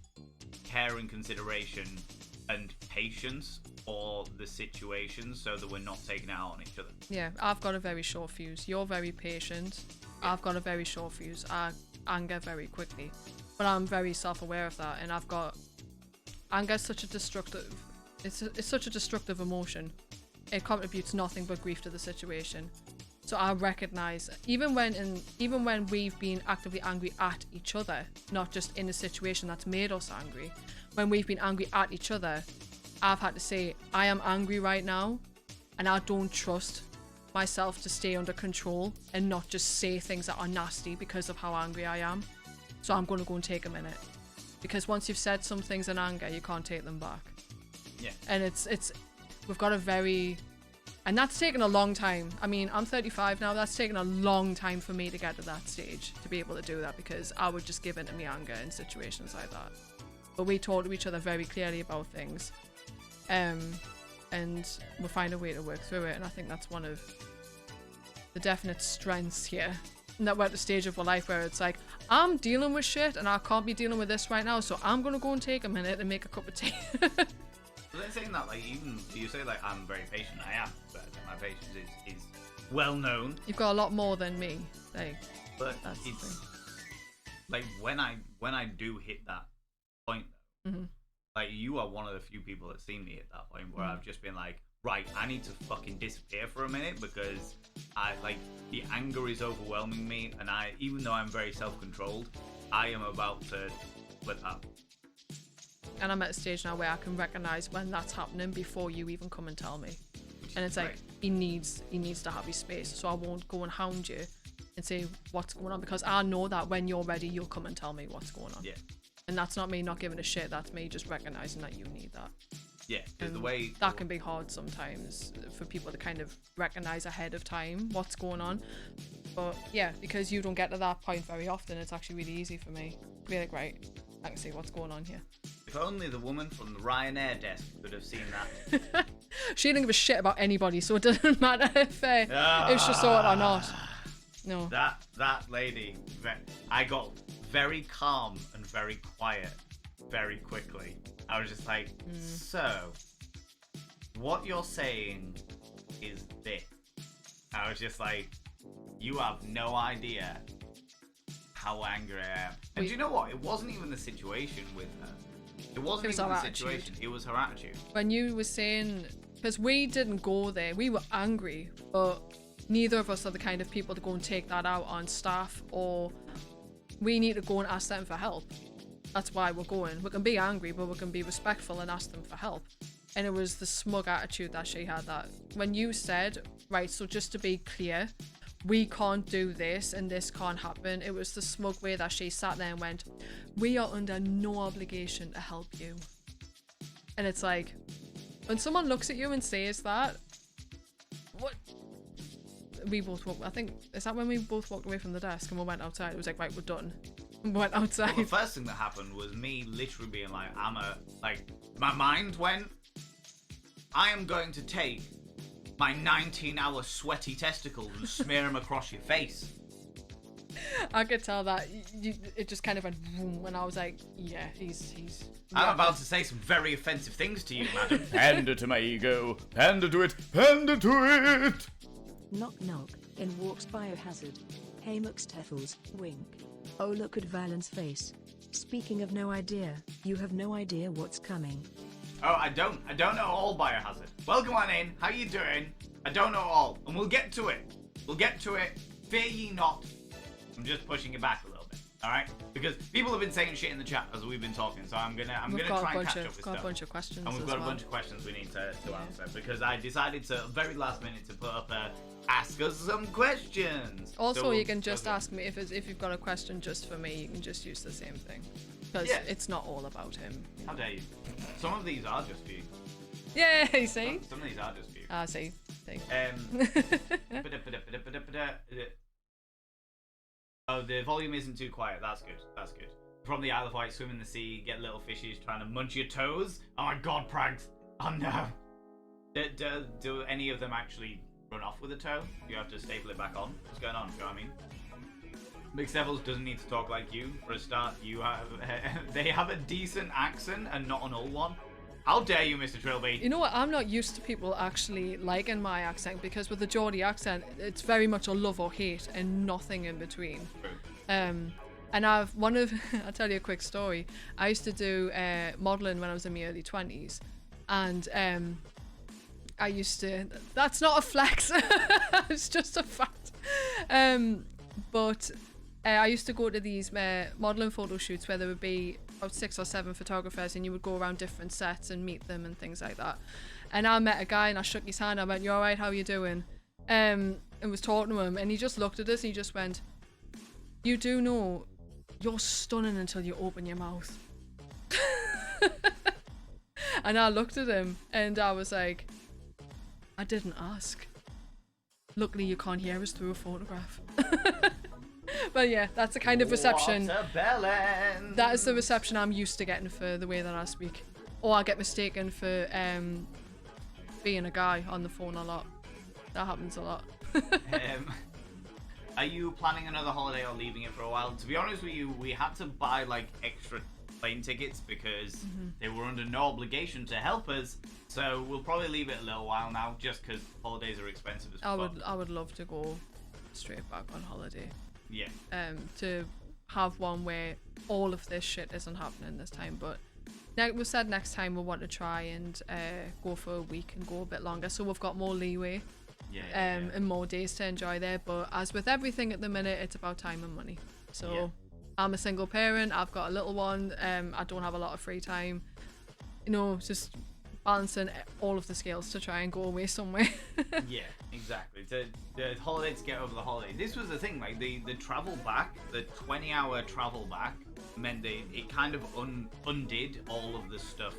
care and consideration and patience for the situation, so that we're not taking it out on each other. Yeah, I've got a very short fuse. You're very patient. Yeah. I've got a very short fuse. I anger very quickly, but I'm very self-aware of that. And I've got anger is such a destructive. It's such a destructive emotion. It contributes nothing but grief to the situation. So I recognize, even when we've been actively angry at each other, not just in a situation that's made us angry, when we've been angry at each other, I've had to say, I am angry right now, and I don't trust myself to stay under control and not just say things that are nasty because of how angry I am. So I'm going to go and take a minute, because once you've said some things in anger, you can't take them back. Yeah. And we've got a very, and that's taken a long time. I mean, I'm 35 now. That's taken a long time for me to get to that stage, to be able to do that, because I would just give in to my anger in situations like that. But we talk to each other very clearly about things. And we'll find a way to work through it, and I think that's one of the definite strengths here. And that we're at the stage of our life where it's like, I'm dealing with shit and I can't be dealing with this right now, so I'm gonna go and take a minute and make a cup of tea. But then saying that, like, even you say like I'm very patient, I am, but my patience is well known. You've got a lot more than me, like. But it's like when I do hit that point, like, you are one of the few people that see me at that point where I've just been like, right, I need to fucking disappear for a minute, because the anger is overwhelming me, and even though I'm very self-controlled, I am about to flip out. And I'm at a stage now where I can recognize when that's happening before you even come and tell me. And it's like, he needs to have his space, so I won't go and hound you and say what's going on, because I know that when you're ready, you'll come and tell me what's going on. Yeah. And that's not me not giving a shit, that's me just recognizing that you need that. Yeah, because the way that can be hard sometimes for people to kind of recognize ahead of time what's going on. But yeah, because you don't get to that point very often, it's actually really easy for me to be like, right, I can see what's going on here. If only the woman from the Ryanair desk could have seen that. She didn't give a shit about anybody, so it doesn't matter if she saw it or not. No. That lady, I got very calm and very quiet very quickly. I was just like, so, what you're saying is this. I was just like, you have no idea how angry I am. And do you know what? It wasn't even the situation with her. It wasn't even the situation. It was her attitude. When you were saying, because we didn't go there, we were angry, but neither of us are the kind of people to go and take that out on staff, or we need to go and ask them for help. That's why we're going. We can be angry, but we can be respectful and ask them for help. And it was the smug attitude that she had, that when you said, right, so just to be clear, we can't do this and this can't happen. It was the smug way that she sat there and went, we are under no obligation to help you. And it's like, when someone looks at you and says that, what? We both walked, I think, is that when we both walked away from the desk and we went outside? It was like, right, we're done. And we went outside. Well, the first thing that happened was me literally being like, my mind went, I am going to take my 19-hour sweaty testicles and smear them across your face. I could tell that it just kind of went vroom, and I was like, yeah, he's I'm about to say some very offensive things to you, madam. Pander to my ego. Pander to it. Pander to it. Knock knock, in walks Biohazard. Hey McSteffles, wink. Oh look at Valen's face. Speaking of no idea, you have no idea what's coming. Oh, I don't know all Biohazard. Welcome on in, how you doing? I don't know all, and we'll get to it. We'll get to it, fear ye not. I'm just pushing it back a little bit, alright? Because people have been saying shit in the chat as we've been talking, so I'm gonna try and catch up with stuff. We've got a bunch of questions. And we've got a bunch of questions we need to answer, because I decided to, very last minute, to put up a ask us some questions. Also, so you can just ask me if you've got a question just for me. You can just use the same thing, because it's not all about him. How dare you? Some of these are just for you. Yeah, you see. Some of these are just for you. Ah, see. Oh, the volume isn't too quiet. That's good. That's good. From the Isle of Wight, swim in the sea, get little fishes trying to munch your toes. Oh my god, Prags. Oh no. Do any of them actually run off with a toe? You have to staple it back on. What's going on? Do you know what I mean? McSteffles doesn't need to talk like you. For a start, you have they have a decent accent and not an old one. How dare you, Mr. Trilby? You know what? I'm not used to people actually liking my accent, because with the Geordie accent, it's very much a love or hate and nothing in between. True. And I'll tell you a quick story. I used to do modelling when I was in my early 20s, and I used to. That's not a flex. It's just a fact. But I used to go to these modelling photo shoots where there would be about 6 or 7 photographers, and you would go around different sets and meet them and things like that. And I met a guy and I shook his hand. I went, "You all right? How you doing?" And was talking to him, and he just looked at us and he just went, "You do know you're stunning until you open your mouth." And I looked at him and I was like, I didn't ask. Luckily you can't hear us through a photograph. But yeah, that's the kind of reception. That is the reception I'm used to getting for the way that I speak. Or I get mistaken for being a guy on the phone a lot. That happens a lot. Are you planning another holiday or leaving it for a while? To be honest with you, we had to buy like extra plane tickets because they were under no obligation to help us. So we'll probably leave it a little while now, just because holidays are expensive as fuck. I would love to go straight back on holiday. Yeah. To have one where all of this shit isn't happening this time, but we said next time we want to try and go for a week and go a bit longer, so we've got more leeway. And more days to enjoy there. But as with everything at the minute, it's about time and money. So I'm a single parent, I've got a little one, I don't have a lot of free time, you know, just balancing all of the scales to try and go away somewhere. Yeah, exactly. The holiday to get over the holiday. This was the thing, like the travel back, the 20-hour travel back meant it kind of undid all of the stuff,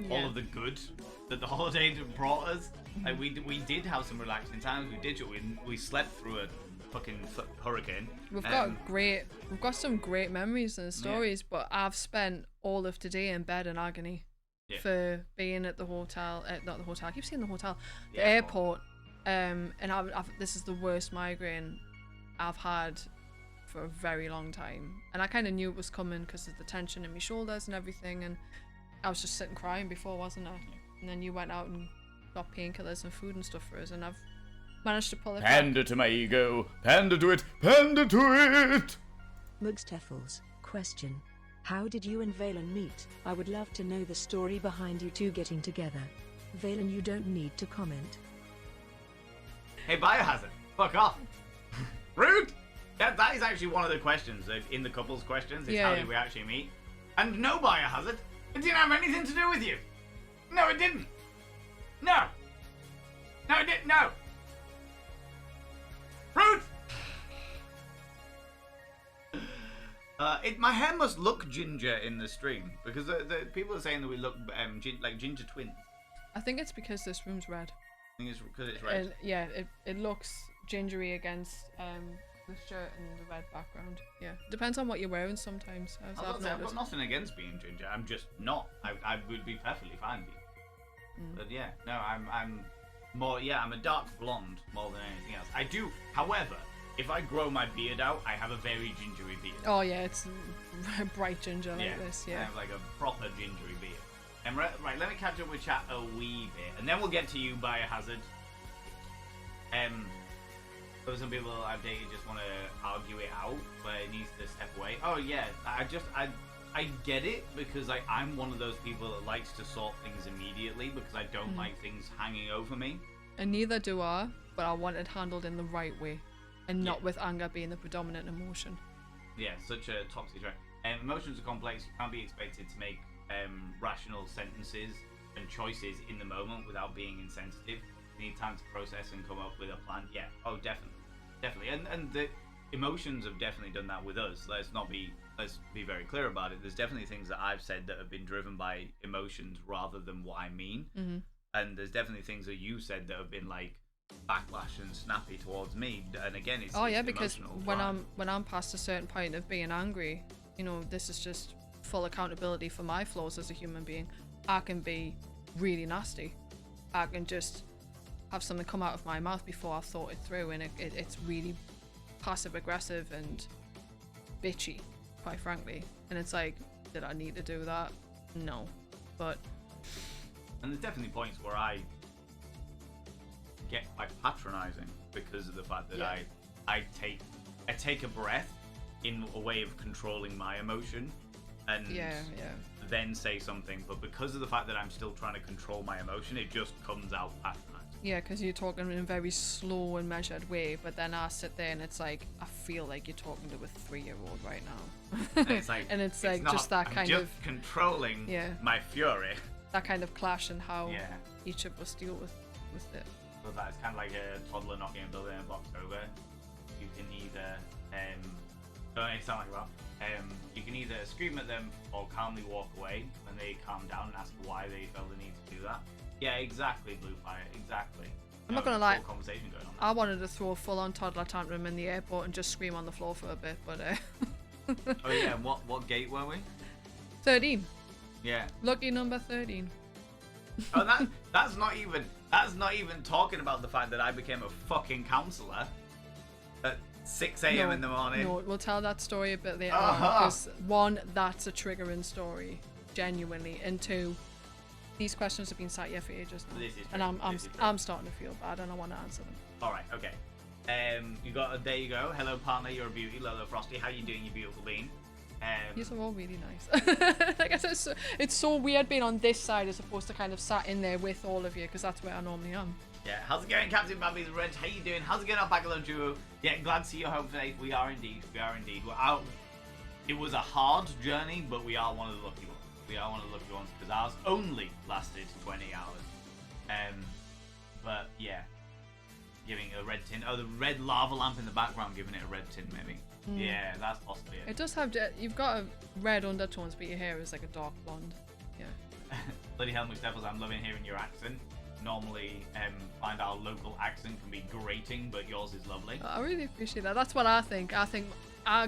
all of the good that the holiday brought us. Like we did have some relaxing times. We slept through a fucking hurricane. We've got some great memories and stories, but I've spent all of today in bed in agony for being at the hotel. Not the hotel. I keep saying the hotel. The airport. And this is the worst migraine I've had for a very long time. And I kind of knew it was coming because of the tension in my shoulders and everything. And I was just sitting crying before, wasn't I? And then you went out and got painkillers and food and stuff for us, and I've managed to pull it Pander back. to my ego. Pander to it. Pander to it. McSteffles, question. How did you and Valen meet? I would love to know the story behind you two getting together. Valen, you don't need to comment. Hey, Biohazard, fuck off. Rude! That is actually one of the questions in the couple's questions, is how did we actually meet? And no, Biohazard, it didn't have anything to do with you. No, it didn't. No. No, it didn't. No. Rude! My hair must look ginger in the stream because the people are saying that we look like ginger twins. I think it's because this room's red. I think it's because it's red. And yeah, it looks gingery against the shirt and the red background. Yeah, depends on what you're wearing sometimes. I've got nothing against being ginger. I'm just not. I would be perfectly fine being. But yeah, no, I'm more. Yeah, I'm a dark blonde more than anything else. I do, however. If I grow my beard out, I have a very gingery beard. Oh yeah, it's bright ginger like this. Yeah, I have like a proper gingery beard. And right, let me catch up with chat a wee bit, and then we'll get to you, Biohazard. So some people I've dated just want to argue it out, but it needs to step away. Oh yeah, I get it because like I'm one of those people that likes to sort things immediately because I don't like things hanging over me. And neither do I, but I want it handled in the right way. And not with anger being the predominant emotion. Yeah, such a toxic trait. Emotions are complex. You can't be expected to make rational sentences and choices in the moment without being insensitive. You need time to process and come up with a plan. Yeah, oh, definitely. And the emotions have definitely done that with us. Let's be very clear about it. There's definitely things that I've said that have been driven by emotions rather than what I mean. And there's definitely things that you said that have been like backlash and snappy towards me, and again it's because when I'm past a certain point of being angry, you know, this is just full accountability for my flaws as a human being. I can be really nasty. I can just have something come out of my mouth before I've thought it through, and it's really passive aggressive and bitchy, quite frankly. And it's like, did I need to do that? No. And there's definitely points where I get quite patronizing because of the fact that I take a breath in a way of controlling my emotion and then say something, but because of the fact that I'm still trying to control my emotion, it just comes out patronizing. Yeah, because you're talking in a very slow and measured way, but then I sit there and it's like, I feel like you're talking to a 3-year-old right now. And it's like just that kind of controlling my fury. That kind of clash and how each of us deal with it. So that it's kind of like a toddler knocking a building and box over. You can either don't sound like that. You can either scream at them or calmly walk away when they calm down and ask why they felt the need to do that. Yeah, exactly, Bluefire, exactly. I'm not gonna lie. Conversation going on. I wanted to throw a full-on toddler tantrum in the airport and just scream on the floor for a bit, but Oh yeah, what gate were we? 13. Yeah. Lucky number 13. Oh, that's not even talking about the fact that I became a fucking counselor at 6 a.m. in the morning. No, we'll tell that story a bit later on, because one, that's a triggering story, genuinely, and two, these questions have been sat here for ages now, and I'm starting to feel bad, and I want to answer them. All right, okay. There you go. Hello, partner. You're a beauty, Lolo Frosty. How you doing, you beautiful bean? These are all really nice. Like I said, it's so weird being on this side as opposed to kind of sat in there with all of you, because that's where I normally am. Yeah, how's it going, Captain Babby's Red? How you doing? How's it going, Alpaca Duo? Yeah, glad to see your home today. We are indeed. We're out. It was a hard journey, but we are one of the lucky ones. We are one of the lucky ones because ours only lasted 20 hours. But yeah, giving a red tint. Oh, the red lava lamp in the background, giving it a red tint, maybe. Yeah, that's possibly it. It does have. You've got a red undertones, but your hair is like a dark blonde. Yeah. Bloody hell, McSteffles, I'm loving hearing your accent. Normally, find our local accent can be grating, but yours is lovely. I really appreciate that. That's what I think. I think I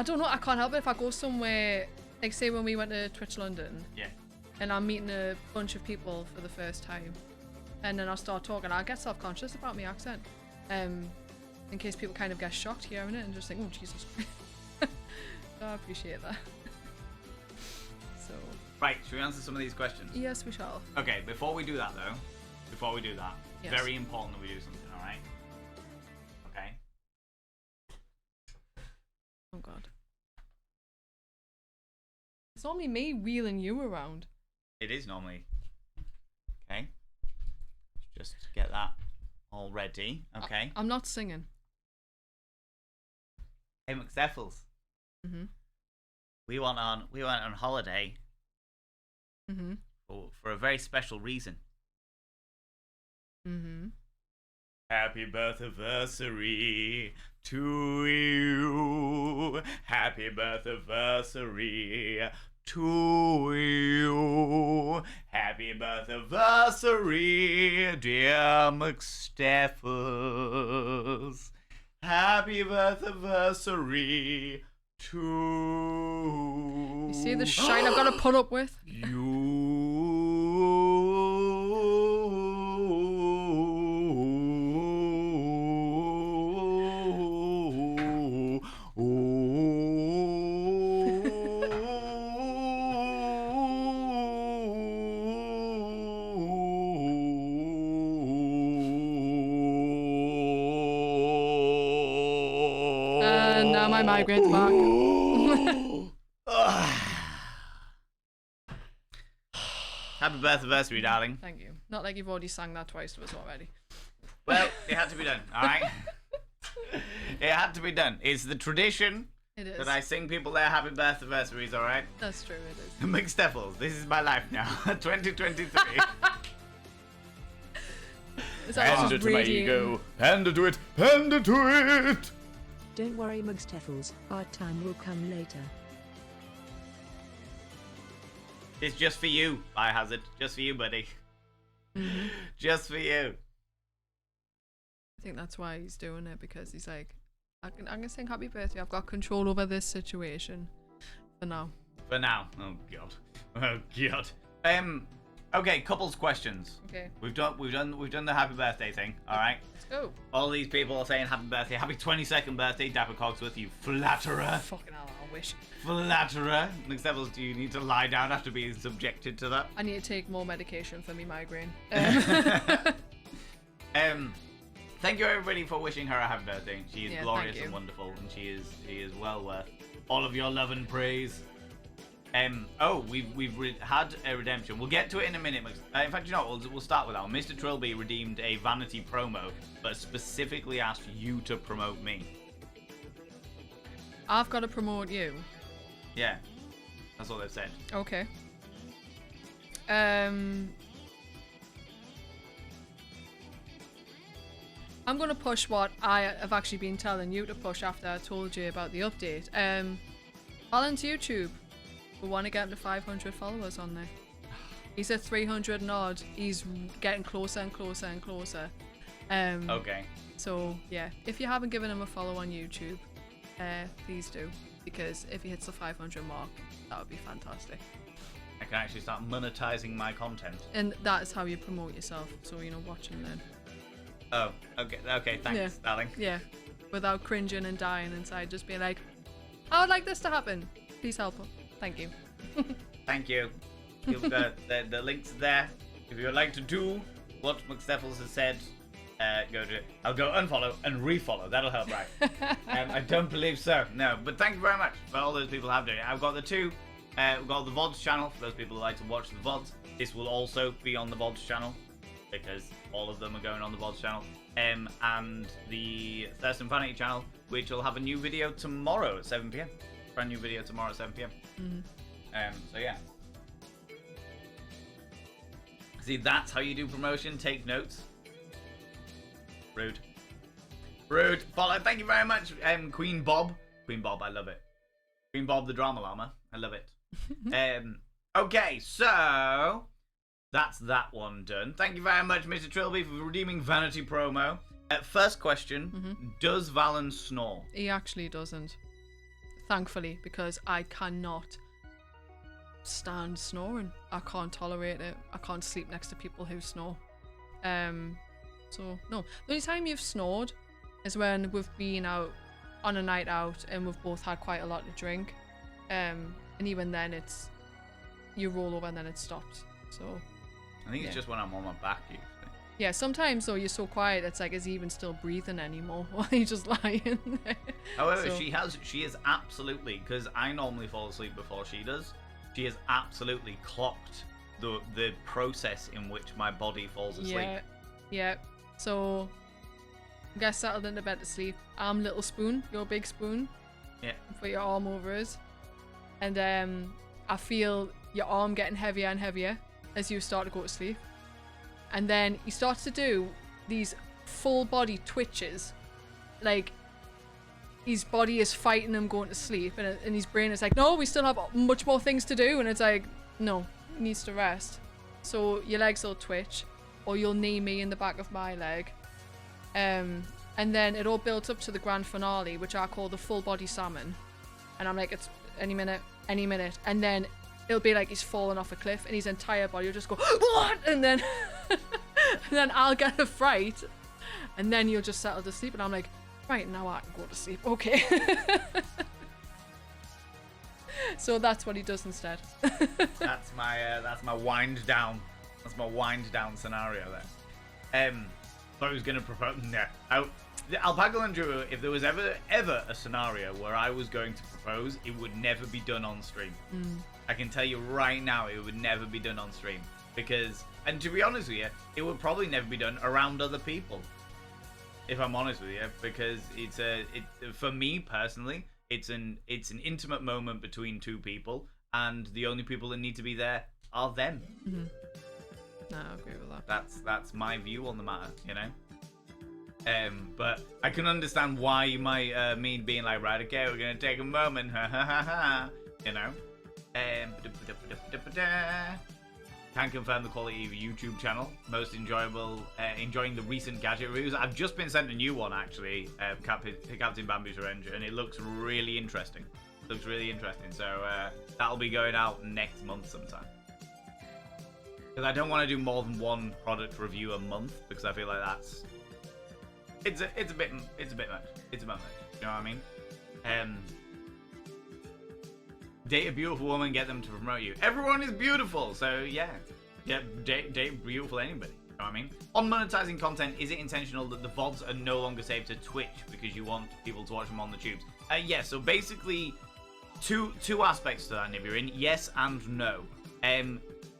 don't know. I can't help it if I go somewhere. Like say when we went to Twitch London. Yeah. And I'm meeting a bunch of people for the first time, and then I start talking. I get self-conscious about my accent. In case people kind of get shocked hearing it and just think, oh, Jesus Christ. So I appreciate that. So. Right, should we answer some of these questions? Yes, we shall. Okay, before we do that, though, yes. Very important that we do something, alright? Okay? Oh, God. It's normally me wheeling you around. It is normally. Okay. Just get that all ready. Okay. I'm not singing. Hey, McSteffles. Mm-hmm. We went on holiday. Mm-hmm. For a very special reason. Mm-hmm. Happy birthday, to you. Happy birthday to you. Happy birthday, dear McSteffles. Happy birthday to You see the shine I've got to put up with? And now my migraine's back. Happy birthday, darling. Thank you. Not like you've already sang that twice to us already. Well, it had to be done, alright? It had to be done. It's the tradition It is. that I sing people their happy birthdays, alright? That's true, it is. McSteffles, this is my life now. 2023. Is that Pander just to my radiating? ego. Pander to it. Pander to it. Don't worry, McSteffles, our time will come later. It's just for you, Biohazard. Just for you, buddy. Just for you. I think that's why he's doing it, because he's like, I can sing happy birthday. I've got control over this situation for now. For now. Oh god. Oh god. Okay, couples questions. Okay, We've done the happy birthday thing, alright? let's go. All these people are saying happy birthday, happy 22nd birthday, Dapper Cogsworth, you flatterer. Fucking hell, I wish. Flatterer. McSteffles, do you need to lie down after being subjected to that? I need to take more medication for me migraine. Thank you everybody for wishing her a happy birthday. She is Yeah, glorious thank and you. wonderful, and she is well worth all of your love and praise. We've had a redemption. We'll get to it in a minute. In fact, you know what? We'll start with that one. Mr. Trilby redeemed a vanity promo, but specifically asked you to promote me. I've got to promote you. Yeah, that's what they've said. Okay. I'm gonna push what I have actually been telling you to push after I told you about the update. Alan's YouTube. We want to get him to 500 followers on there. He's at 300 and odd. He's getting closer and closer and closer. Okay. So yeah, if you haven't given him a follow on YouTube, please do, because if he hits the 500 mark, that would be fantastic. I can actually start monetizing my content. And that is how you promote yourself. So watch and learn. Oh, okay. Okay, thanks, darling. Yeah, without cringing and dying inside, just being like, I would like this to happen. Please help. Thank you. Thank you. You've got the links there. If you would like to do what McSteffles has said, go to it. I'll go unfollow and refollow. That'll help, right? I don't believe so. No, but thank you very much for all those people who have done it. I've got the two. We've got the VODs channel for those people who like to watch the VODs. This will also be on the VODs channel, because all of them are going on the VODs channel. And the Thurston Vanity channel, which will have a new video tomorrow at 7 PM. Brand new video tomorrow at 7 PM. So yeah. See, that's how you do promotion. Take notes. Rude. Rude. Follow. Thank you very much, Queen Bob. Queen Bob, I love it. Queen Bob the Drama Llama. I love it. Okay, so that's that one done. Thank you very much, Mr. Trilby, for redeeming Vanity Promo. First question, does Valen snore? He actually doesn't. Thankfully, because I cannot stand snoring. I can't tolerate it. I can't sleep next to people who snore. So no. The only time you've snored is when we've been out on a night out and we've both had quite a lot to drink. And even then it's you roll over and then it stops. So I think it's just when I'm on my back usually. yeah, sometimes though you're so quiet it's like, is he even still breathing anymore? Or are you just lying there? However, So- she is absolutely, because I normally fall asleep before she does, she has absolutely clocked the process in which my body falls asleep. Yeah. So I guess settled into bed to sleep. I'm little spoon, your big spoon. Yeah. Put your arm over us. And I feel your arm getting heavier and heavier as you start to go to sleep. And then he starts to do these full body twitches. Like his body is fighting him going to sleep, and his brain is like, no, we still have much more things to do, and it's like, no, he needs to rest. So your legs will twitch, or you'll knee me in the back of my leg, and then it all builds up to the grand finale, which I call the full body salmon, and I'm like, it's any minute, and then it'll be like he's fallen off a cliff, and his entire body will just go, what? And then and then I'll get a fright, and then you'll just settle to sleep, and I'm like, right, now I can go to sleep. Okay. So that's what he does instead. That's my wind down. That's my wind down scenario there. So I was gonna propose. No, Alpaca and Drew. If there was ever a scenario where I was going to propose, it would never be done on stream. I can tell you right now, it would never be done on stream because, and to be honest with you, it would probably never be done around other people. If I'm honest with you, because for me personally, it's an intimate moment between two people, and the only people that need to be there are them. Mm-hmm. No, I agree with that. That's my view on the matter, you know. But I can understand why you might mean being like, right, okay, we're gonna take a moment, ha ha ha ha, you know. Can confirm the quality of your YouTube channel. Most enjoyable, enjoying the recent gadget reviews. I've just been sent a new one actually, Captain Bambi's Revenge, and it looks really interesting. So that'll be going out next month sometime. Because I don't want to do more than one product review a month, because I feel like it's a bit much. You know what I mean? Date a beautiful woman, get them to promote you. Everyone is beautiful, so yeah. Date beautiful anybody. You know what I mean? On monetizing content, is it intentional that the VODs are no longer saved to Twitch because you want people to watch them on the tubes? Yeah, so basically two aspects to that, Nibirin. Yes and no.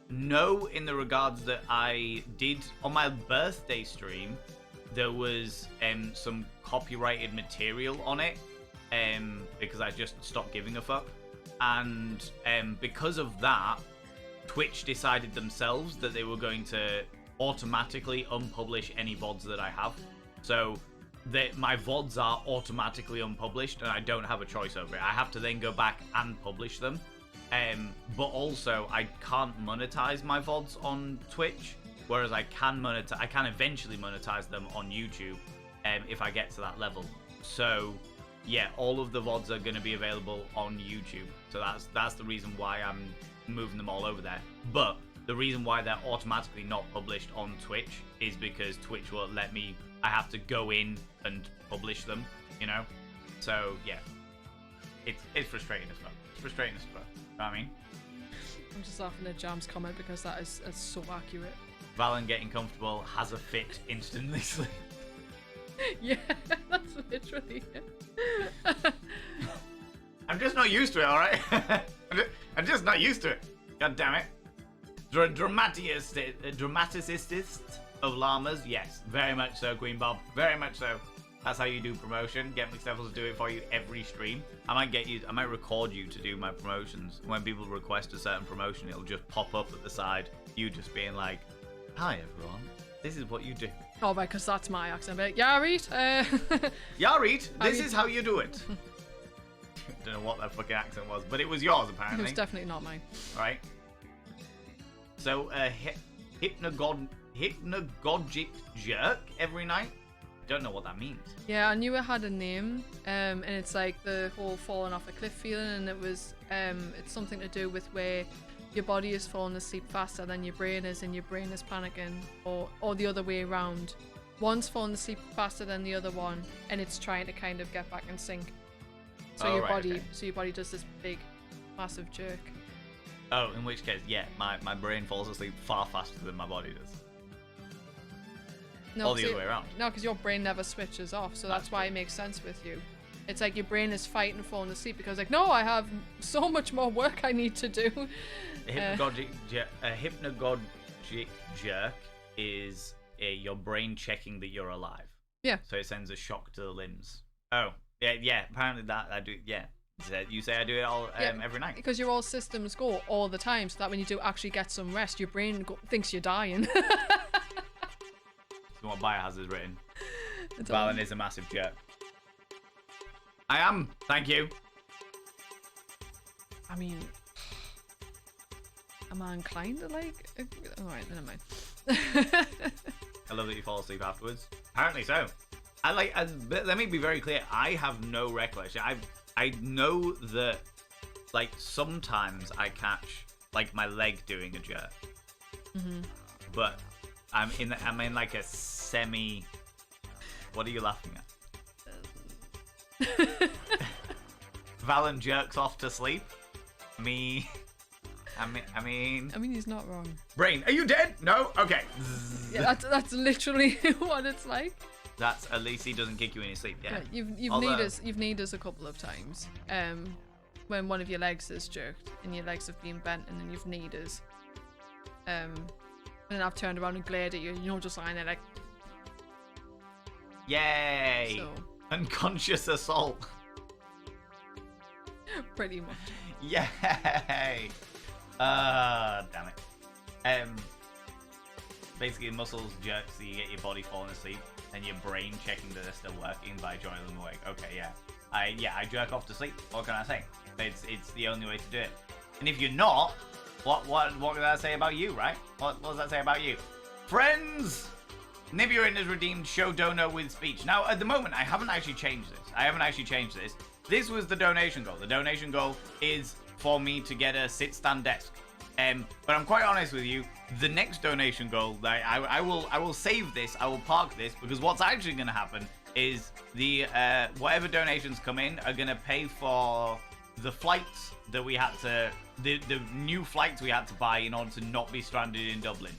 No, in the regards that I did on my birthday stream, there was some copyrighted material on it, because I just stopped giving a fuck. And because of that, Twitch decided themselves that they were going to automatically unpublish any VODs that I have. So my VODs are automatically unpublished, and I don't have a choice over it. I have to then go back and publish them. But also, I can't monetize my VODs on Twitch, whereas I can eventually monetize them on YouTube if I get to that level. So yeah, all of the VODs are going to be available on YouTube. So that's the reason why I'm moving them all over there. But the reason why they're automatically not published on Twitch is because Twitch won't let me. I have to go in and publish them, you know? So yeah, it's frustrating as well. You know what I mean? I'm just laughing at Jam's comment because that's so accurate. Valen getting comfortable has a fit instantly. Yeah, that's literally it. I'm just not used to it, alright? I'm just not used to it. God damn it. Dramaticist of llamas, yes. Very much so, Queen Bob. Very much so. That's how you do promotion. Get McSteffles to do it for you every stream. I might record you to do my promotions. When people request a certain promotion, it'll just pop up at the side. You just being like, hi everyone, this is what you do. Oh, right, because that's my accent. Like, Yarit, Yarit, this is how you do it. Don't know what that fucking accent was, but it was yours apparently. It was definitely not mine. Right. So, hypnagogic jerk every night. Don't know what that means. Yeah, I knew it had a name, and it's like the whole falling off a cliff feeling, and it was, it's something to do with where your body is falling asleep faster than your brain is, and your brain is panicking, or the other way around. One's falling asleep faster than the other one, and it's trying to kind of get back in sync. So your body does this big, massive jerk. Oh, in which case, yeah, my brain falls asleep far faster than my body does. No, or the other way around. No, because your brain never switches off, so that's why it makes sense with you. It's like your brain is fighting falling asleep because, like, no, I have so much more work I need to do. A hypnagogic jerk is your brain checking that you're alive. Yeah. So it sends a shock to the limbs. Oh, yeah. Apparently that I do. Yeah. You say I do it all every night. Because your all systems go all the time, so that when you do actually get some rest, your brain thinks you're dying. What Biohazard's written. Valen is a massive jerk. I am. Thank you. I mean, am I inclined to like? Alright, never mind. I love that you fall asleep afterwards. Apparently so. Let me be very clear. I have no recollection. I know that, like, sometimes I catch, like, my leg doing a jerk. But I'm in like a semi. What are you laughing at? Valen jerks off to sleep. I mean, he's not wrong. Brain, are you dead? No? Okay. Yeah, that's literally what it's like. That's at least he doesn't kick you in your sleep. Yeah. You've kneed us a couple of times. When one of your legs is jerked and your legs have been bent, and then you've kneed us. And then I've turned around and glared at you, and you're just lying there like. Yay! So. Unconscious assault. Pretty much. Yay! Damn it. Basically, muscles jerk so you get your body falling asleep, and your brain checking that they're still working by joining them awake. Okay, yeah. I jerk off to sleep. What can I say? It's the only way to do it. And if you're not, what can that say about you, right? What does that say about you? Friends! Nibiruin has redeemed Show Dono with speech. Now, at the moment, I haven't actually changed this. This was the donation goal. The donation goal is for me to get a sit-stand desk. But I'm quite honest with you, the next donation goal, I will save this, I will park this, because what's actually going to happen is the whatever donations come in are going to pay for the flights that we had to, the new flights we had to buy in order to not be stranded in Dublin.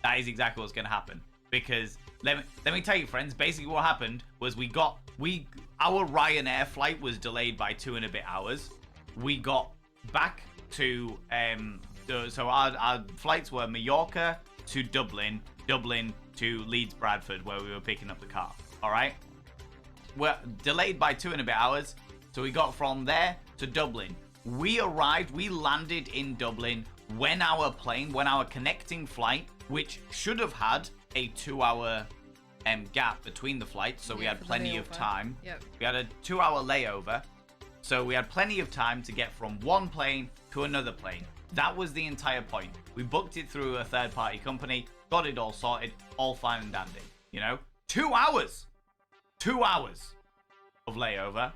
That is exactly what's going to happen. Because let me tell you, friends, basically what happened was our Ryanair flight was delayed by 2 and a bit hours. We got back to so our flights were Mallorca to Dublin to Leeds Bradford, where we were picking up the car. All right, we're delayed by 2 and a bit hours, so we got from there to Dublin. We landed in Dublin when our connecting flight, which should have had a 2-hour gap between the flights, so we had plenty of time. Yep. We had a 2-hour layover, so we had plenty of time to get from one plane to another plane. That was the entire point. We booked it through a third-party company, got it all sorted, all fine and dandy. You know, 2 hours. 2 hours of layover.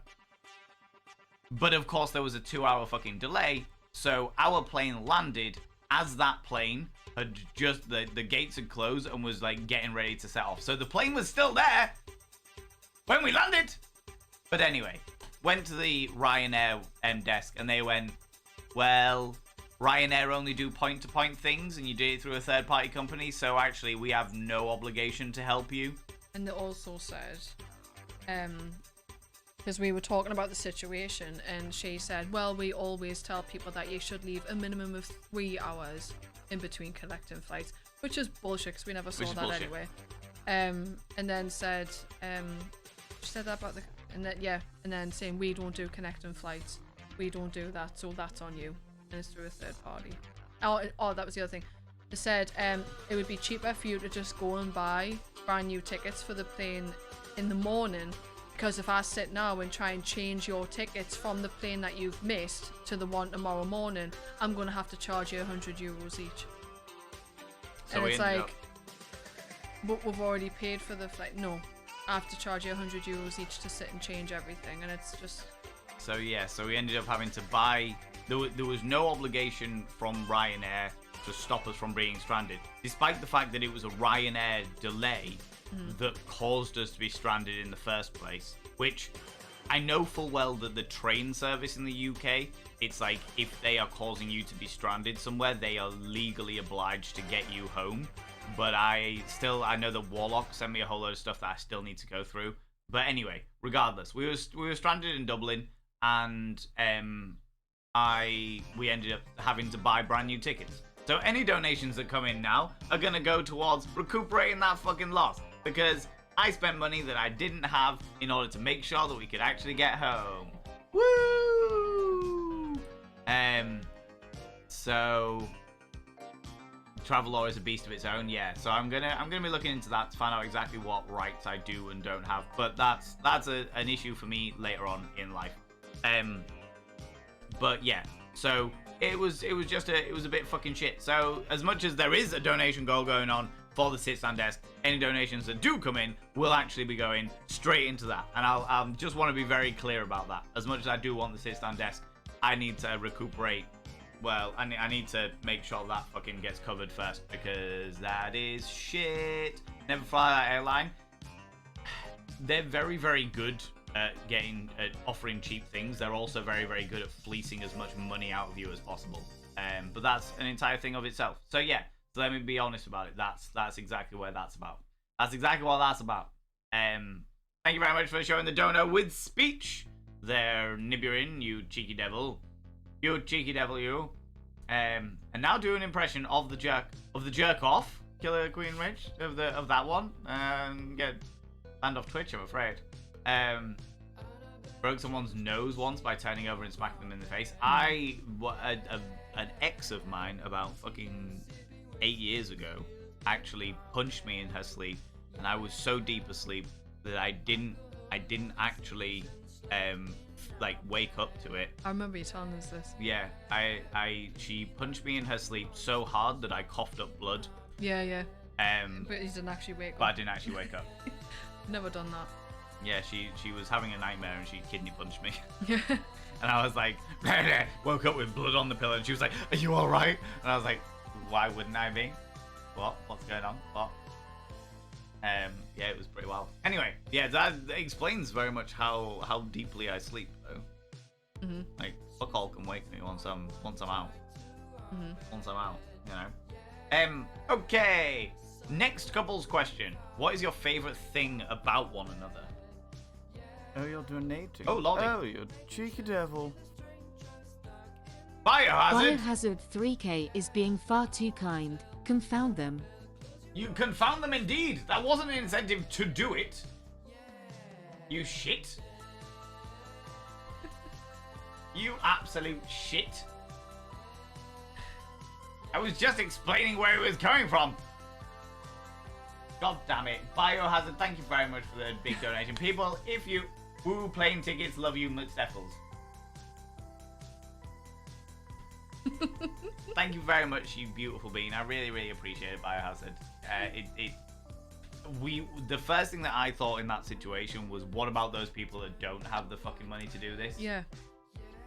But of course, there was a 2-hour fucking delay, so our plane landed as that plane had just the gates had closed and was like getting ready to set off. So the plane was still there when we landed. But anyway, went to the Ryanair desk and they went, well, Ryanair only do point-to-point things and you did it through a third-party company, so actually we have no obligation to help you. And they also said, because we were talking about the situation, and she said, well, we always tell people that you should leave a minimum of 3 hours in between connecting flights, which is bullshit because we never saw that anyway. And then said, she said that about and then saying we don't do connecting flights, we don't do that, so that's on you, and it's through a third party. Oh, that was the other thing. They said it would be cheaper for you to just go and buy brand new tickets for the plane in the morning, because if I sit now and try and change your tickets from the plane that you've missed to the one tomorrow morning, I'm going to have to charge you €100 each. So and it's like, but we've already paid for the flight. No, I have to charge you €100 each to sit and change everything, and it's just... So yeah, so we ended up having to buy... There was no obligation from Ryanair to stop us from being stranded, despite the fact that it was a Ryanair delay that caused us to be stranded in the first place, which I know full well that the train service in the UK, it's like if they are causing you to be stranded somewhere, they are legally obliged to get you home. But I know that Warlock sent me a whole load of stuff that I still need to go through. But anyway, regardless, we were stranded in Dublin, and we ended up having to buy brand new tickets. So any donations that come in now are going to go towards recuperating that fucking loss, because I spent money that I didn't have in order to make sure that we could actually get home. Woo! So travel law is a beast of its own. Yeah, so I'm gonna be looking into that to find out exactly what rights I do and don't have. But that's an issue for me later on in life. But yeah, so it was a bit fucking shit. So as much as there is a donation goal going on for the sit-stand desk, any donations that do come in will actually be going straight into that. And I'll just want to be very clear about that. As much as I do want the sit-stand desk, I need to recuperate. Well, I need to make sure that fucking gets covered first, because that is shit. Never fly that airline. They're very, very good at offering cheap things. They're also very, very good at fleecing as much money out of you as possible. But that's an entire thing of itself. So yeah, so let me be honest about it. That's exactly what that's about. That's exactly what that's about. Thank you very much for showing the dono with speech there, Nibirin, you cheeky devil. You cheeky devil, you. And now do an impression of the jerk off, Killer Queen Rich, of that one. Get banned off Twitch, I'm afraid. Broke someone's nose once by turning over and smacking them in the face. An ex of mine about fucking 8 years ago actually punched me in her sleep, and I was so deep asleep that I didn't actually like wake up to it. I remember you telling us this. Yeah, she punched me in her sleep so hard that I coughed up blood. Yeah. But you didn't actually wake up. But I didn't actually wake up. Never done that. Yeah, she was having a nightmare and she kidney punched me. Yeah. And I was like, woke up with blood on the pillow, and she was like, "Are you all right?" And I was like, "Why wouldn't I be? What's going on? What?" Yeah, it was pretty wild. Anyway, yeah, that explains very much how deeply I sleep, though. Mm-hmm. Like, fuck all can wake me once I'm out. Mm-hmm. Once I'm out, you know. Okay. Next couple's question: what is your favorite thing about one another? Oh, you're donating. Oh, lordy. Oh, you cheeky devil. Biohazard. Biohazard 3K is being far too kind. Confound them. You confound them indeed. That wasn't an incentive to do it. You shit. You absolute shit. I was just explaining where it was coming from. God damn it. Biohazard, thank you very much for the big donation. People, if you woo plane tickets, love you, McSteffles. Thank you very much, you beautiful being. I really, really appreciate it, Biohazard. The first thing that I thought in that situation was, what about those people that don't have the fucking money to do this? Yeah.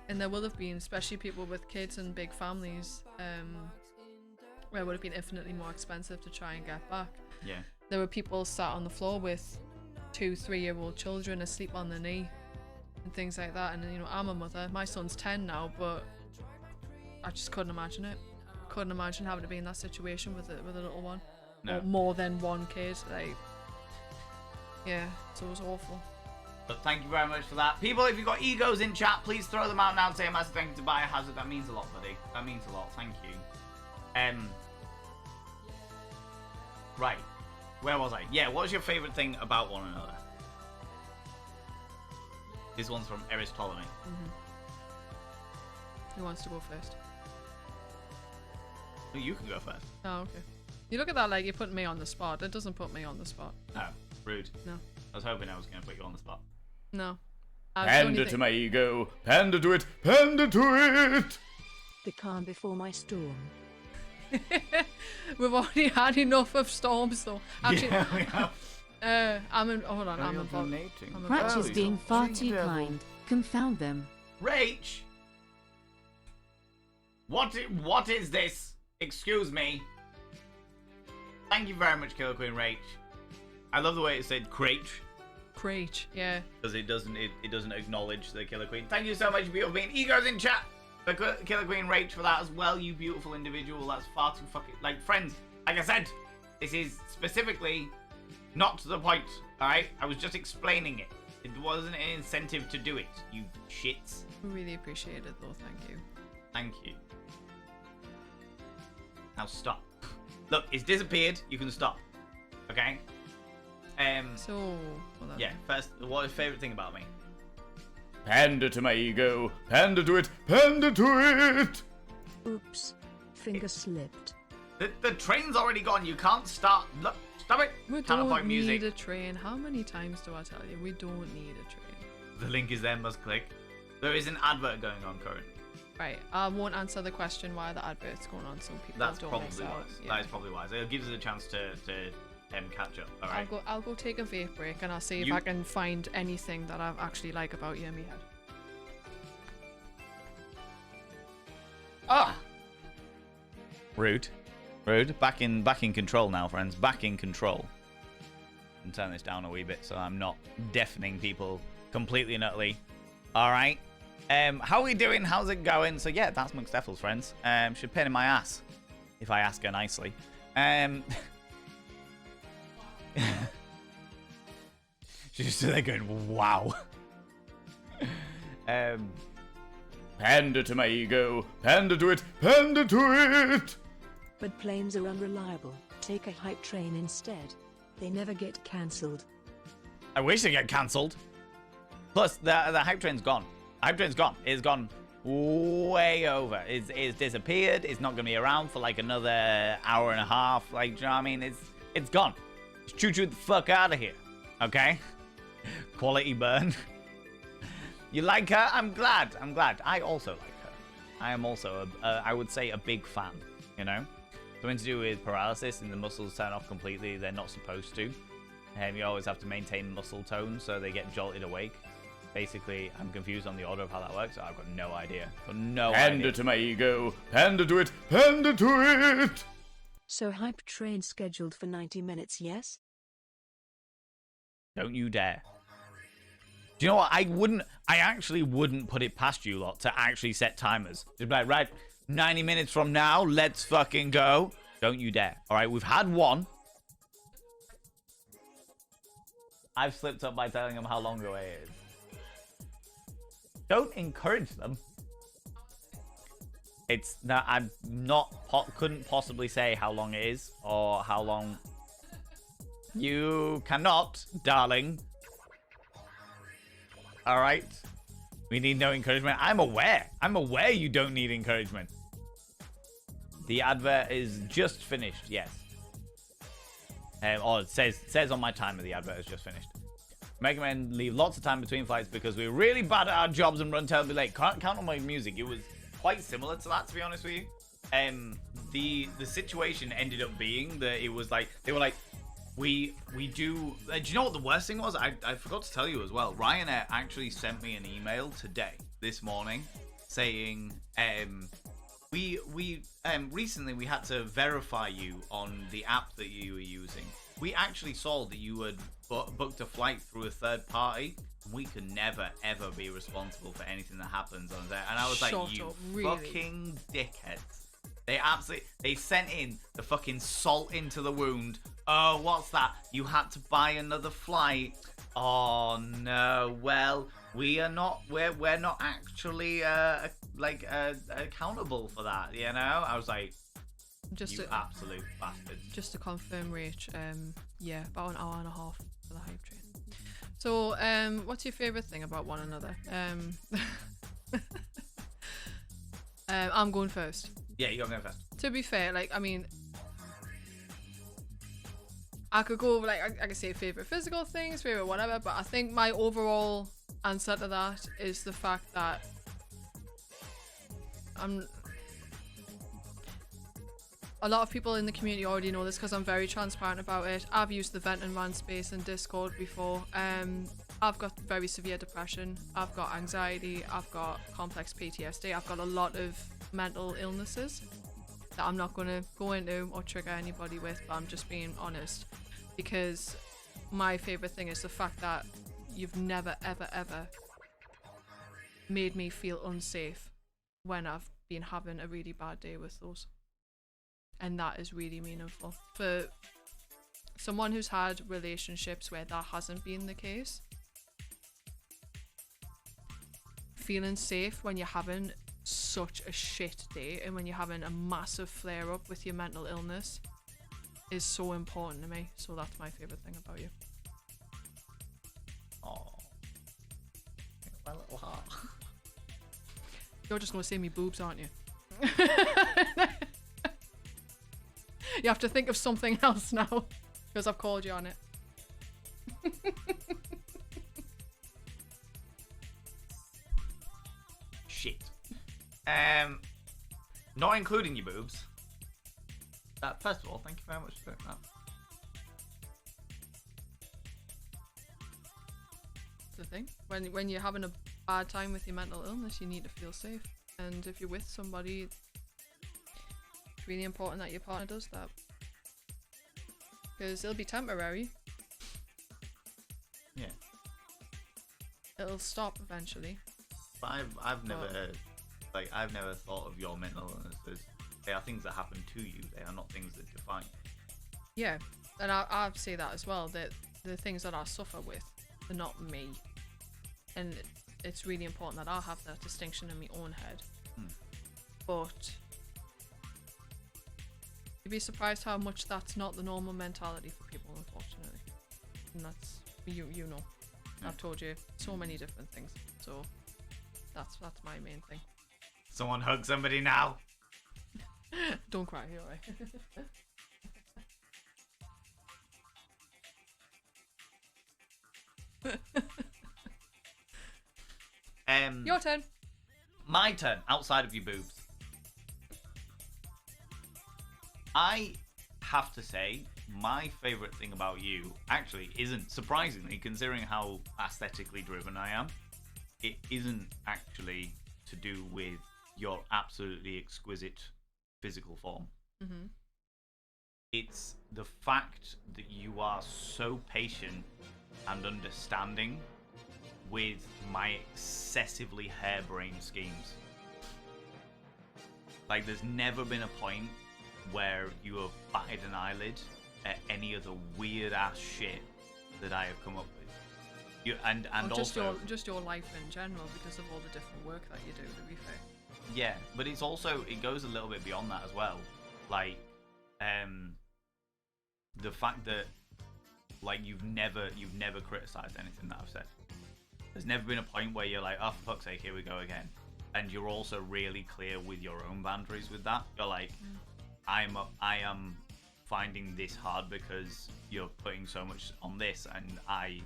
And there will have been, especially people with kids and big families, where it would have been infinitely more expensive to try and get back. Yeah. There were people sat on the floor with 2-3-year-old children asleep on their knee and things like that. And, you know, I'm a mother. My son's 10 now, but I just couldn't imagine it. Couldn't imagine having to be in that situation with a little one. No. Or more than one kid. Like, yeah, so it was awful. But thank you very much for that. People, if you've got egos in chat, please throw them out now and say a massive thank you to Biohazard. That means a lot, buddy. That means a lot. Thank you. Right. Where was I? Yeah, what's your favourite thing about one another? This one's from Eris Ptolemy. Mm-hmm. Who wants to go first? Oh, you can go first. Oh, okay. You look at that like you're putting me on the spot. It doesn't put me on the spot. Oh, rude. No. I was hoping I was going to put you on the spot. No. Pander to my ego. Pander to it. Pander to it. The calm before my storm. We've already had enough of storms, though. Actually, Yeah, we have. Hold on, I'm involved. Donating. I'm Cratch is Oh, being you're far cheeky too devil. kind. Confound them. Rach! What is this? Excuse me. Thank you very much, Killer Queen Rach. I love the way it said Crate, Crate, yeah. because it doesn't acknowledge the Killer Queen. Thank you so much, beautiful being. Egos in chat for Killer Queen Rach for that as well, you beautiful individual. That's far too fucking, like, friends. Like I said, this is specifically not to the point. All right, I was just explaining it. It wasn't an incentive to do it. You shits. We really appreciate it, though. Thank you. Thank you. Now stop. Look, it's disappeared. You can stop. Okay. So, hold on. Yeah. First, what is your favorite thing about me? Pander to my ego. Pander to it. Pander to it. Oops. Finger slipped. The train's already gone. You can't start. Look, stop it. We Cannot play don't music. need a train. How many times do I tell you? We don't need a train. The link is there. Must click. There is an advert going on currently. Right. I won't answer the question why the advert's going on, so people That's don't probably miss wise. out. Yeah. That is probably wise. It gives us a chance to catch up. All right. I'll go take a vape break and I'll see if You- I can find anything that I actually like about you in my head. Ah. Rude. Back in control now, friends. Back in control. I'm turn this down a wee bit so I'm not deafening people completely and utterly. All right. How are we doing? How's it going? So yeah, that's McSteffles, friends. She's a pain in my ass, if I ask her nicely. She's just there going, wow. Pander to my ego. Pander to it. Pander to it. But planes are unreliable. Take a hype train instead. They never get cancelled. I wish they get cancelled. Plus, the hype train's gone. Hype train's gone. It's gone way over. It's disappeared. It's not going to be around for like another hour and a half. Like, do you know what I mean? It's gone. Just choo-choo the fuck out of here. Okay? Quality burn. You like her? I'm glad. I also like her. I am also, I would say, a big fan. You know? Something to do with paralysis and the muscles turn off completely. They're not supposed to. And you always have to maintain muscle tone so they get jolted awake. Basically, I'm confused on the order of how that works. So I've got no idea. Pander to my ego. Pander to it. Pander to it. So hype train scheduled for 90 minutes, yes? Don't you dare. Do you know what? I actually wouldn't put it past you lot to actually set timers. Just be like, right, 90 minutes from now, let's fucking go. Don't you dare. All right, we've had one. I've slipped up by telling them how long away it is. Don't encourage them. It's not, I'm not, couldn't possibly say how long it is or how long. You cannot, darling. All right. We need no encouragement. I'm aware you don't need encouragement. The advert is just finished, yes. Or it says on my timer the advert is just finished. Mega Men leave lots of time between flights because we're really bad at our jobs and run terribly late. Can't count on my music. It was quite similar to that, to be honest with you. The situation ended up being that it was like, they were like, we do you know what the worst thing was? I forgot to tell you as well. Ryanair actually sent me an email today, this morning, saying we recently we had to verify you on the app that you were using. We actually saw that you had booked a flight through a third party. We could never ever be responsible for anything that happens on there. And I was like, you fucking dickheads. They sent in the fucking salt into the wound. Oh, what's that? You had to buy another flight. Oh no. Well, we're not actually accountable for that, you know? I was like, absolute bastards. Just to confirm, Rach, yeah, about an hour and a half for the hype train. So, what's your favourite thing about one another? I'm going first. Yeah, you gotta go first. To be fair, like, I mean, I could go, like, I could say favourite physical things, favourite whatever, but I think my overall answer to that is the fact that a lot of people in the community already know this because I'm very transparent about it. I've used the vent and rant space in Discord before. I've got very severe depression. I've got anxiety. I've got complex PTSD. I've got a lot of mental illnesses that I'm not going to go into or trigger anybody with, but I'm just being honest, because my favourite thing is the fact that you've never, ever, ever made me feel unsafe when I've been having a really bad day with those. And that is really meaningful. For someone who's had relationships where that hasn't been the case, feeling safe when you're having such a shit day and when you're having a massive flare up with your mental illness is so important to me. So that's my favourite thing about you. Oh, my little heart. You're just going to say me boobs, aren't you? You have to think of something else now because I've called you on it. Shit. Not including your boobs. First of all, thank you very much for that. The thing when you're having a bad time with your mental illness, you need to feel safe, and if you're with somebody, it's really important that your partner does that, because it'll be temporary. Yeah. It'll stop eventually. But I've never I've never thought of your mental illness as they are things that happen to you. They are not things that define you. Yeah, and I say that as well, that the things that I suffer with are not me, and it's really important that I have that distinction in my own head. But you'd be surprised how much that's not the normal mentality for people, unfortunately. And that's you know. Yeah. I've told you so many different things, so that's my main thing. Someone hug somebody now. Don't cry, you're right. Your turn. My turn. Outside of your boobs, I have to say my favorite thing about you actually isn't, surprisingly, considering how aesthetically driven I am, it isn't actually to do with your absolutely exquisite physical form. Mm-hmm. It's the fact that you are so patient and understanding with my excessively harebrained schemes. Like, there's never been a point where you have batted an eyelid at any of the weird ass shit that I have come up with. You and also just your life in general, because of all the different work that you do, to be fair. Yeah, but it's also, it goes a little bit beyond that as well. Like, the fact that, like, you've never criticized anything that I've said. There's never been a point where you're like, oh, for fuck's sake, here we go again. And you're also really clear with your own boundaries with that. You're like, I am finding this hard because you're putting so much on this, and I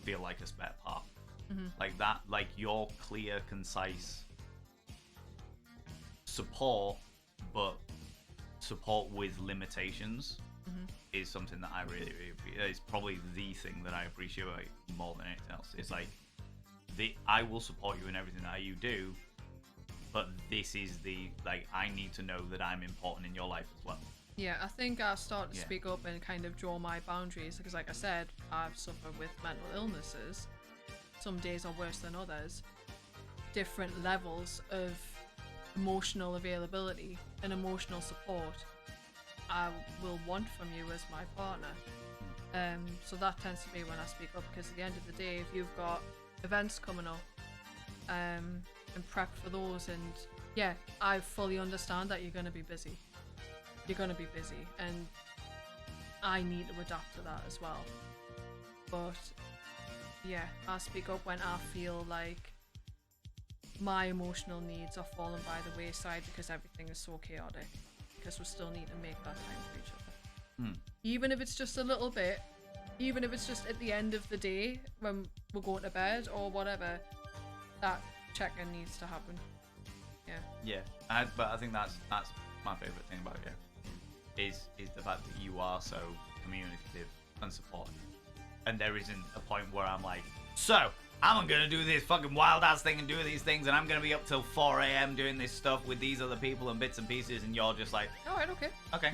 feel like a spare part. Mm-hmm. Like that, like your clear, concise support, but support with limitations, is something that I really appreciate. It's probably the thing that I appreciate more than anything else. It's like, I will support you in everything that you do, but this is like, I need to know that I'm important in your life as well. Yeah, I think I've started to speak up and kind of draw my boundaries, because like I said, I've suffered with mental illnesses. Some days are worse than others. Different levels of emotional availability and emotional support I will want from you as my partner. So that tends to be when I speak up, because at the end of the day, if you've got events coming up and prep for those, and yeah, I fully understand that you're going to be busy. You're going to be busy, and I need to adapt to that as well. But yeah, I speak up when I feel like my emotional needs are falling by the wayside because everything is so chaotic, because we still need to make that time for each other. Even if it's just a little bit, even if it's just at the end of the day when we're going to bed or whatever, that check-in needs to happen. But I think that's my favorite thing about you, is the fact that you are so communicative and supportive, and there isn't a point where I'm like, so I'm gonna do this fucking wild ass thing and do these things, and I'm gonna be up till 4 a.m. doing this stuff with these other people and bits and pieces, and you're just like, Alright, okay.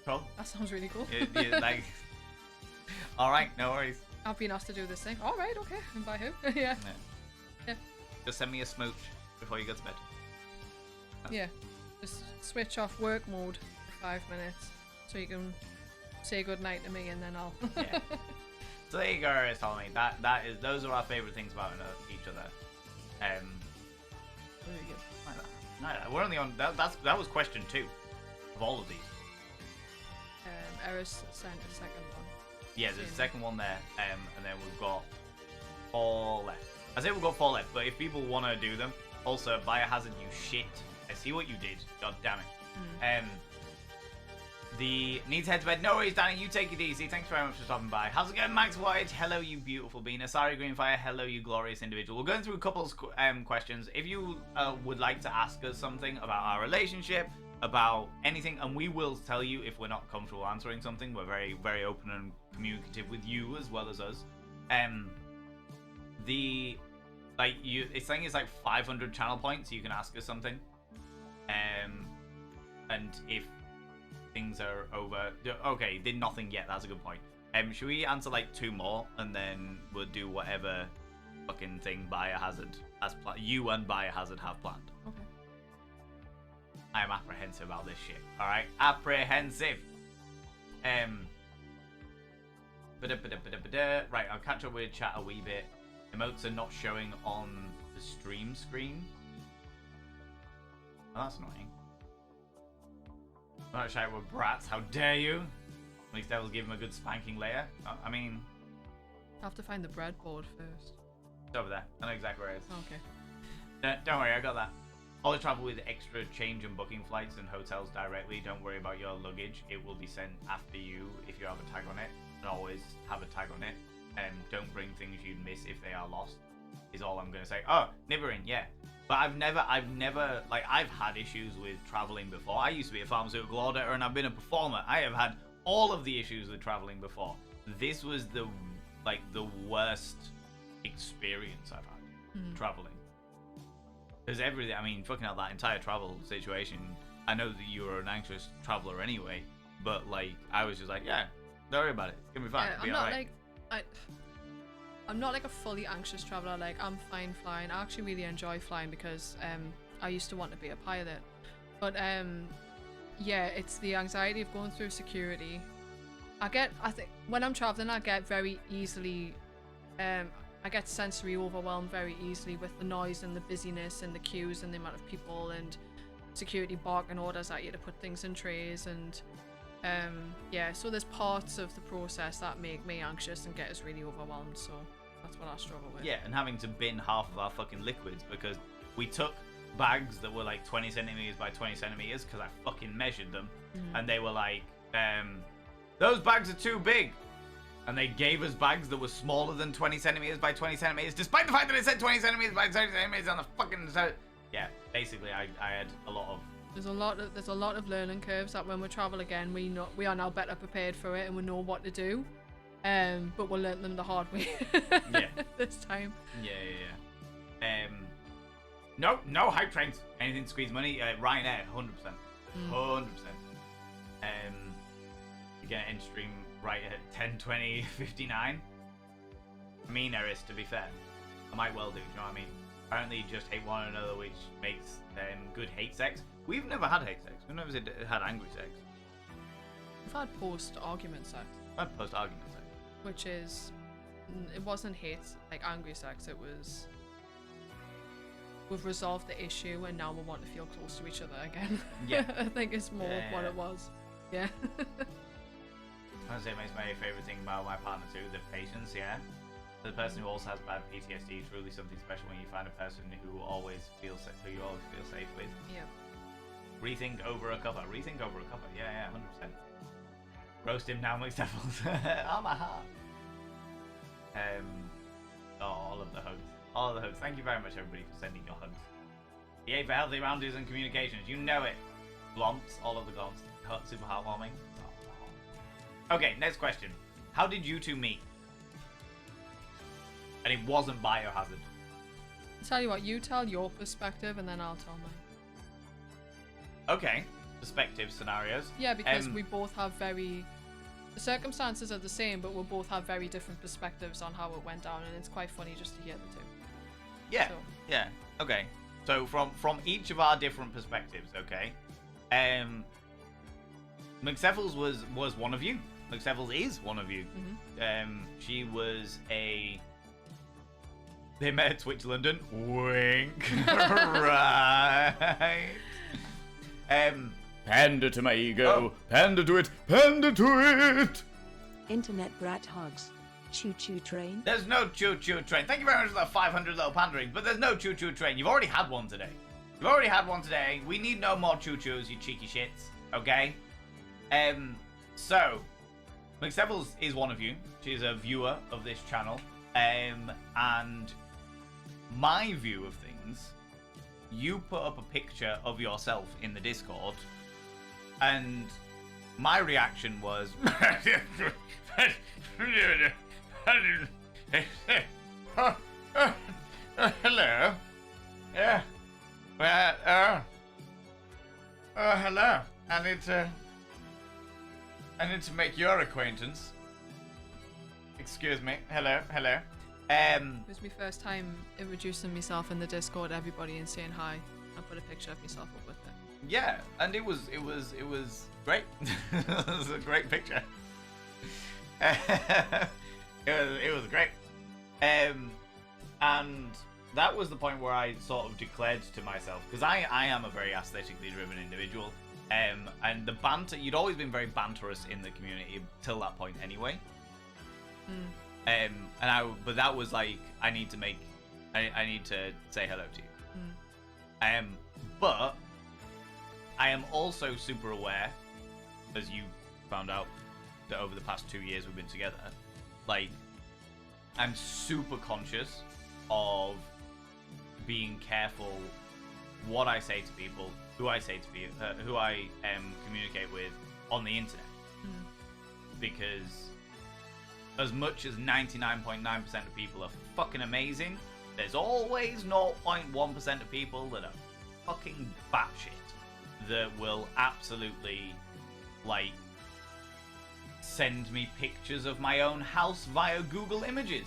Cool. That sounds really cool. You're like, alright, no worries. I've been asked to do this thing. Alright, okay. And by who? Yeah. Just send me a smooch before you go to bed. Yeah. Just switch off work mode for 5 minutes so you can say goodnight to me, and then I'll... Yeah. So there you go, Tommy. Those are our favourite things about each other. Like that. We're only on... That was question 2 of all of these. Eris sent a second one. Yeah, there's a second one there, and then we've got 4 left. I say we've got 4 left, but if people want to do them, also, Biohazard, you shit. I see what you did. God damn it. The needs head to bed. No worries, Danny. You take it easy. Thanks very much for stopping by. How's it going, Max White? Hello, you beautiful bean. Asari Greenfire. Hello, you glorious individual. We're going through a couple of questions. If you would like to ask us something about our relationship, about anything, and we will tell you if we're not comfortable answering something. We're very, very open and communicative with you as well as us. It's saying it's like 500 channel points. You can ask us something. And if things are over, okay, did nothing yet. That's a good point. Should we answer like 2 more, and then we'll do whatever fucking thing Biohazard has you and Biohazard have planned. Okay. I am apprehensive about this shit. All right, apprehensive. Right, I'll catch up with chat a wee bit. Emotes are not showing on the stream screen. Oh, that's annoying. I'm not shouting with brats. How dare you? McSteffles give him a good spanking later. I mean, I have to find the breadboard first. it's over there. I know exactly where it is. Okay. Don't worry, I got that. Always travel with extra change and booking flights and hotels directly. Don't worry about your luggage. It will be sent after you if you have a tag on it. And always have a tag on it. And don't bring things you'd miss if they are lost. Is all I'm gonna say. Oh, Nibbering, yeah. But I've never, like, I've had issues with traveling before. I used to be a pharmaceutical auditor and I've been a performer. I have had all of the issues with traveling before. This was the worst experience I've had traveling. Because everything, I mean, fucking hell, that entire travel situation, I know that you were an anxious traveler anyway, but, like, I was just like, yeah, don't worry about it. It's gonna be fine. Yeah, It'll be alright. I'm not like a fully anxious traveler. Like, I'm fine flying. I actually really enjoy flying because I used to want to be a pilot. But yeah, it's the anxiety of going through security. I think when I'm traveling, I get very easily, I get sensory overwhelmed very easily with the noise and the busyness and the queues and the amount of people and security barking orders at you to put things in trays and yeah, so there's parts of the process that make me anxious and get us really overwhelmed, so that's what I struggle with. Yeah, and having to bin half of our fucking liquids because we took bags that were like 20 centimeters by 20 centimeters because I fucking measured them, and they were like, those bags are too big. And they gave us bags that were smaller than 20 centimeters by 20 centimeters, despite the fact that it said 20 centimeters by 20 centimeters on the fucking... Yeah, basically, I had a lot of... There's a lot of learning curves that when we travel again, we are now better prepared for it and we know what to do. But we'll learn them the hard way. Yeah. This time. Yeah. No hype trains. Anything to squeeze money. Ryanair, 100%. 100%. You're gonna end stream right at 10:20:59. Meaner-ist, to be fair. I might well do. Do you know what I mean? Apparently, just hate one another, which makes good hate sex. We've never had hate sex. We've never had angry sex. We've had post-argument sex. We've had post-argument sex. Which is, it wasn't hate, like angry sex. It was, we've resolved the issue and now we want to feel close to each other again. Yeah. I think it's more what it was. Yeah. Honestly, it makes my favourite thing about my partner too, the patience, yeah. The person who also has bad PTSD is really something special when you find a person who you always feel safe with. Yeah. Rethink over a cuppa. Rethink over a cuppa. Yeah, 100%. Roast him now, McSteffles. Oh, my heart. All of the hugs. All of the hugs. Thank you very much, everybody, for sending your hugs. EA for healthy boundaries and communications. You know it. Glomps. All of the glomps. Super heartwarming. Okay, next question. How did you two meet? And it wasn't Biohazard. Tell you what, you tell your perspective and then I'll tell mine. Okay. Perspective scenarios. Yeah, because we both have the circumstances are the same, but we'll both have very different perspectives on how it went down, and it's quite funny just to hear the two. Yeah, yeah. Okay. So from each of our different perspectives, okay? McSteffles was one of you. McSteffles is one of you. She was they met at Twitch London. Wink. Right. Pander to my ego. Pander to it. Pander to it. Internet brat hugs. Choo choo train. There's no choo-choo train. Thank you very much for that 500 little pandering, but there's no choo-choo train. You've already had one today. We need no more choo-choos, you cheeky shits. Okay? So, McSteffles is one of you. She's a viewer of this channel. And my view of things, you put up a picture of yourself in the Discord, and my reaction was, hello. Yeah. Hello. I need to make your acquaintance. Excuse me. Hello. It was my first time introducing myself in the Discord to everybody and saying hi. I put a picture of myself up with it. Yeah, and it was great. It was a great picture. it was great. And that was the point where I sort of declared to myself, because I am a very aesthetically driven individual, and the banter, you'd always been very banterous in the community till that point anyway. But that was like, I need to say hello to you. But I am also super aware, as you found out, that over the past 2 years we've been together, like, I'm super conscious of being careful what I say to people, who I say to people, who I communicate with on the internet. Because as much as 99.9% of people are fucking amazing, there's always 0.1% of people that are fucking batshit that will absolutely, like, send me pictures of my own house via Google Images.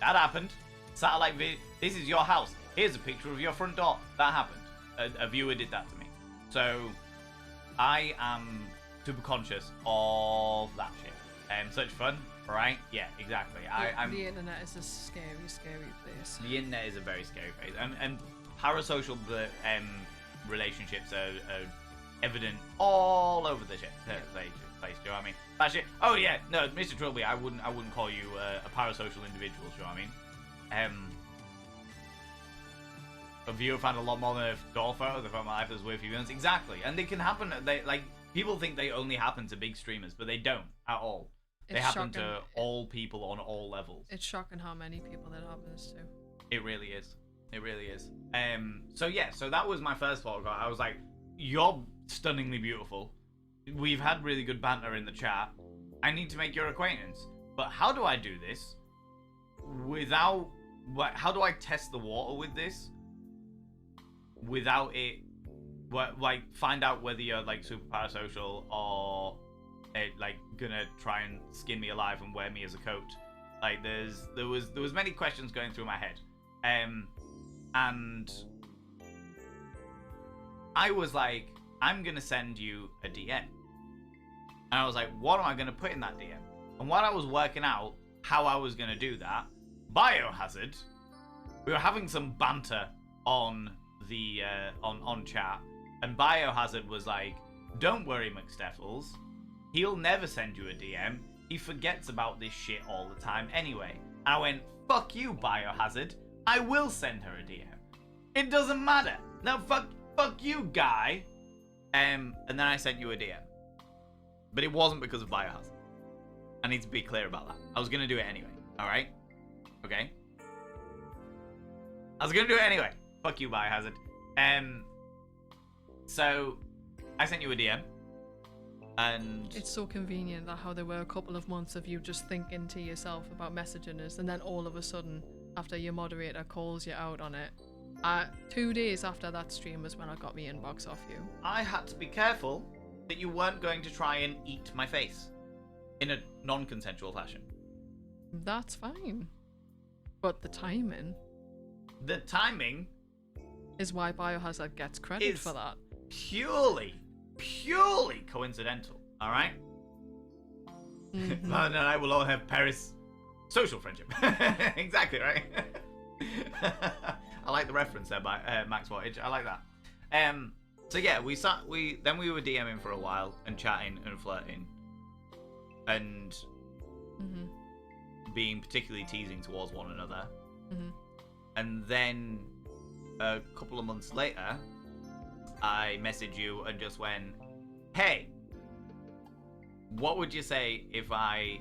That happened. Satellite video. This is your house. Here's a picture of your front door. That happened. A viewer did that to me. So I am super conscious of that shit. Such fun, right? Yeah, exactly. The internet is a scary, scary place. The internet is a very scary place, and parasocial relationships are evident all over the shit place. Do you know what I mean? That shit. Oh yeah, no, Mr. Trilby, I wouldn't call you a parasocial individual. Do you know what I mean? A viewer found a lot more than a door photo. They found my life as weird few minutes. Exactly, and they can happen. They like people think they only happen to big streamers, but they don't at all. They happen to all people on all levels. It's shocking how many people that happens to. It really is. It really is. So yeah, so that was my first photograph. I was like, you're stunningly beautiful. We've had really good banter in the chat. I need to make your acquaintance. But how do I do this without... How do I test the water with this without it... Like, find out whether you're, like, super parasocial or... like gonna try and skin me alive and wear me as a coat. Like there was many questions going through my head, and I was like, I'm gonna send you a DM, and I was like, what am I gonna put in that DM? And while I was working out how I was gonna do that, Biohazard, we were having some banter on the on chat, and Biohazard was like, don't worry, McSteffles. He'll never send you a DM. He forgets about this shit all the time anyway. And I went, fuck you, Biohazard. I will send her a DM. It doesn't matter. No, fuck you, guy. And then I sent you a DM. But it wasn't because of Biohazard. I need to be clear about that. I was going to do it anyway. Alright? Okay? I was going to do it anyway. Fuck you, Biohazard. So, I sent you a DM. And it's so convenient that how there were a couple of months of you just thinking to yourself about messaging us, and then all of a sudden, after your moderator calls you out on it, 2 days after that stream was when I got my inbox off you. I had to be careful that you weren't going to try and eat my face in a non-consensual fashion. That's fine. But the timing... The timing... is why Biohazard gets credit for that. Purely coincidental, alright? And I will all have Paris social friendship. Exactly, right? I like the reference there by Max Wattage. I like that. So yeah, we were DMing for a while and chatting and flirting and being particularly teasing towards one another. And then a couple of months later, I messaged you and just went, hey, what would you say if I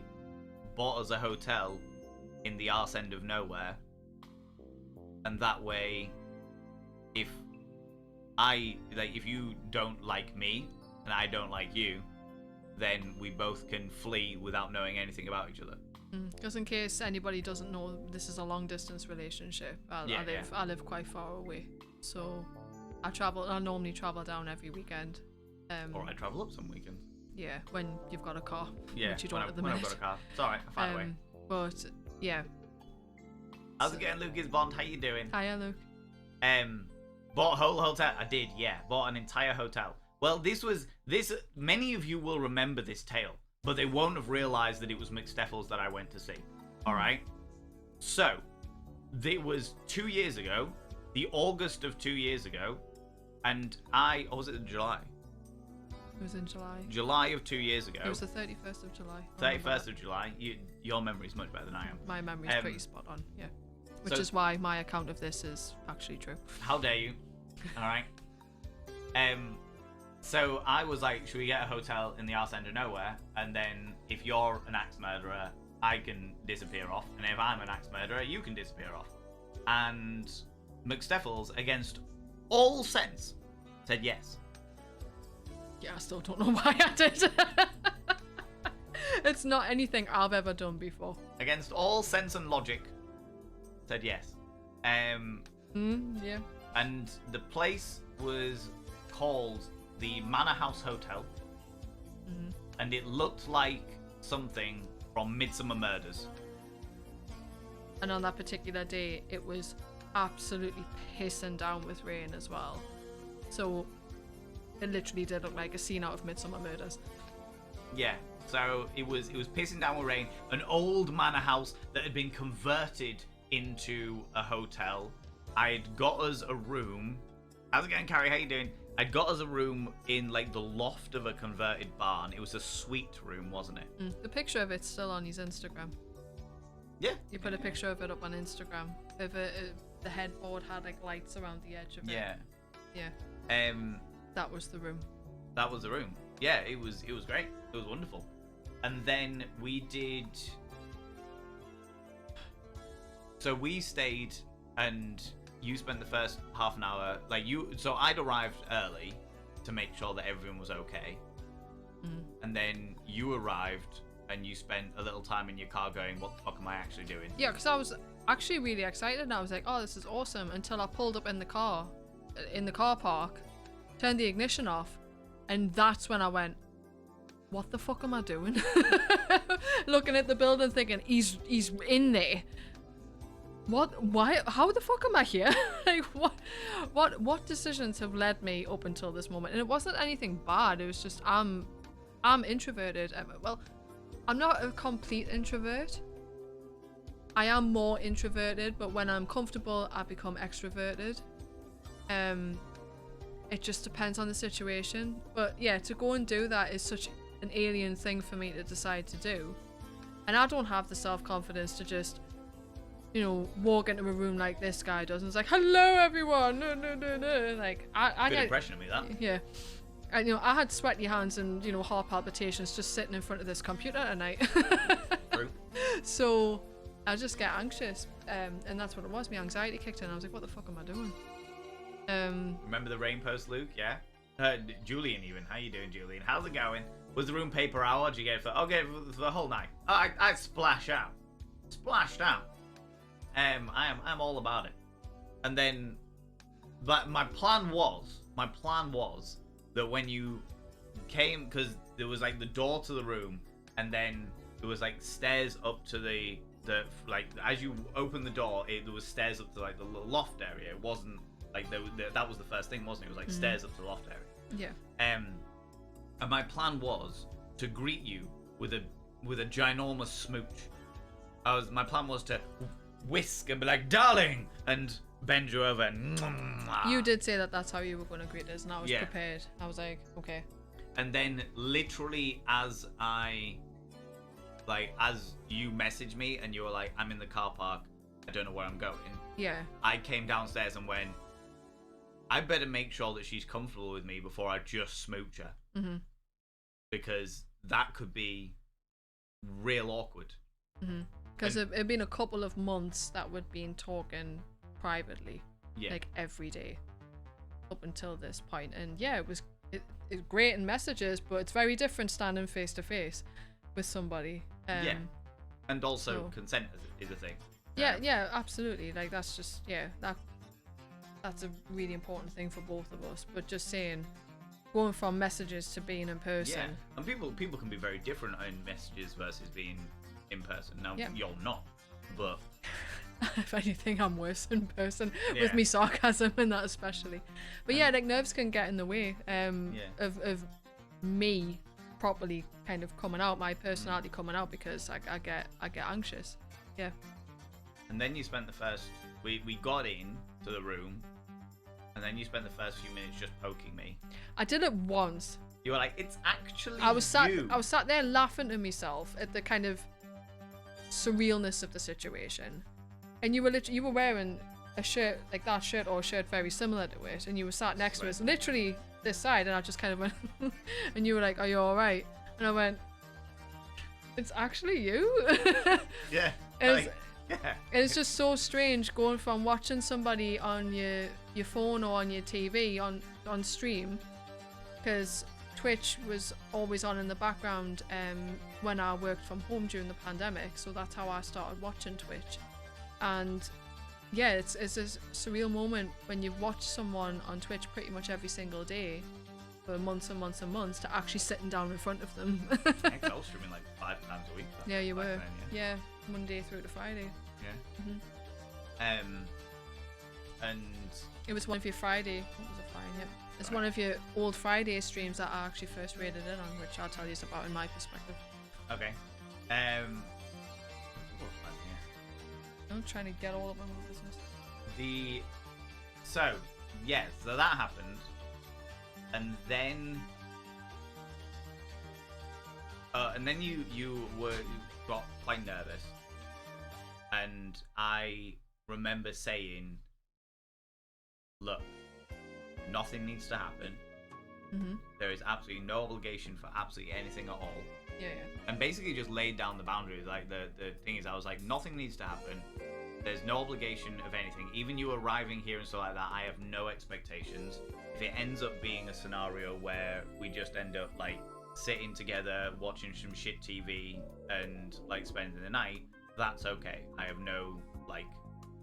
bought us a hotel in the arse end of nowhere, and that way, if you don't like me and I don't like you, then we both can flee without knowing anything about each other. Because in case anybody doesn't know, this is a long distance relationship. I live quite far away, so I normally travel down every weekend. Or I travel up some weekends. Yeah, when you've got a car. Yeah, which you don't at the when minute. I've got a car. It's alright, I find a way. But yeah. How's it going, Lucas Bond? How you doing? Hiya, Luke. Bought a whole hotel. I did, yeah. Bought an entire hotel. Well, this. Many of you will remember this tale, but they won't have realized that it was McSteffles that I went to see. All right. So, it was 2 years ago, the August of 2 years ago, and or was it July? It was in July. July of 2 years ago. It was the 31st of July. 31st of July. Your memory's much better than I am. My memory's pretty spot on, yeah. Which is why my account of this is actually true. How dare you? All right. So I was like, should we get a hotel in the arse end of nowhere? And then if you're an axe murderer, I can disappear off. And if I'm an axe murderer, you can disappear off. And McSteffles, against all sense, said yes. Yeah, I still don't know why I did. It's not anything I've ever done before. Against all sense and logic, said yes. Yeah. And the place was called the Manor House Hotel. And it looked like something from Midsummer Murders. And on that particular day, it was absolutely pissing down with rain as well. So it literally did look like a scene out of Midsummer Murders. Yeah, so it was pissing down with rain. An old manor house that had been converted into a hotel. I'd got us a room. How's it going, Carrie? How you doing? I'd got us a room in like the loft of a converted barn. It was a suite room, wasn't it? The picture of it's still on his Instagram. Yeah. You put a picture of it up on Instagram. The headboard had like lights around the edge of it. Yeah. Yeah. That was the room. That was the room. Yeah, it was great. It was wonderful. And then we did. So we stayed, and you spent the first half an hour So I'd arrived early to make sure that everyone was okay. And then you arrived and you spent a little time in your car going, what the fuck am I actually doing? Yeah, because I was actually really excited and I was like, oh, this is awesome, until I pulled up in the car park, turned the ignition off, and that's when I went, what the fuck am I doing? Looking at the building thinking, he's in there. What? Why? How the fuck am I here? Like, what decisions have led me up until this moment? And it wasn't anything bad. It was just I'm introverted. Well, I'm not a complete introvert. I am more introverted, but when I'm comfortable, I become extroverted. It just depends on the situation. But yeah, to go and do that is such an alien thing for me to decide to do, and I don't have the self-confidence to just, walk into a room like this guy does and it's like, hello everyone, no. Like I Good get impression of me, that. Yeah. And I had sweaty hands and heart palpitations just sitting in front of this computer at night. True. So I just get anxious, and that's what it was. My anxiety kicked in. I was like, what the fuck am I doing? Remember the rain post, Luke? Yeah. Julian, even. How you doing, Julian? How's it going? Was the room paper hour? Did you get it for the whole night? I splashed out. I'm all about it. And then, but my plan was that when you came, because there was like the door to the room, and then there was like stairs up to the like, as you open the door, there was stairs up to like the loft area. It wasn't like that was the first thing, wasn't it? It was like stairs up to the loft area. Yeah. And my plan was to greet you with a ginormous smooch. My plan was to whisk and be like, darling, and bend you over and you did say that that's how you were going to greet us, and I was prepared. I was like, okay. And then literally as you messaged me and you were like, I'm in the car park, I don't know where I'm going. Yeah. I came downstairs and went, I better make sure that she's comfortable with me before I just smooch her. Mm-hmm. Because that could be real awkward. Because it'd been a couple of months that we'd been talking privately, Yeah. like every day, up until this point. And yeah, it was great in messages, but it's very different standing face to face with somebody. Yeah. And also so- consent is a thing. Yeah, absolutely. Like that's just that's a really important thing for both of us. But just saying, going from messages to being in person. Yeah. And people can be very different in messages versus being in person. Now you're not, but If anything, I'm worse in person Yeah. with me sarcasm and that especially. But yeah, like nerves can get in the way of me properly kind of coming out, my personality coming out, because I get anxious. Yeah. and then you spent the first we got in to the room, and then you spent the first few minutes just poking me. I did it once. You were like, it's actually I was sat you. there laughing to myself at the kind of surrealness of the situation. And you were wearing a shirt like that shirt or a shirt very similar to it, and you were sat next to us, literally this side, and I just kind of went and you were like, "Are you all right?" And I went, "It's actually you." Yeah. It's- Like, yeah. And it's just so strange going from watching somebody on your phone or on your TV on stream, because Twitch was always on in the background when I worked from home during the pandemic, so that's how I started watching Twitch. And yeah, it's a surreal moment when you've watched someone on Twitch pretty much every single day for months and months and months to actually sitting down in front of them. Heck, I was streaming like 5 times a week. Yeah, you back were. then, Yeah, Monday through to Friday. Yeah. And It was one of your Friday. It was a Friday. Yeah. It's one of your old Friday streams that I actually first rated in on, which I'll tell you about in my perspective. okay. I'm trying to get all of my own business. So that happened, and then you got quite nervous, and I remember saying, "Look, nothing needs to happen. There is absolutely no obligation for absolutely anything at all." Yeah. And basically just laid down the boundaries. Like the thing is, I was like, nothing needs to happen. There's no obligation of anything. Even you arriving here and stuff like that, I have no expectations. If it ends up being a scenario where we just end up like sitting together, watching some shit TV and like spending the night, that's okay. I have no like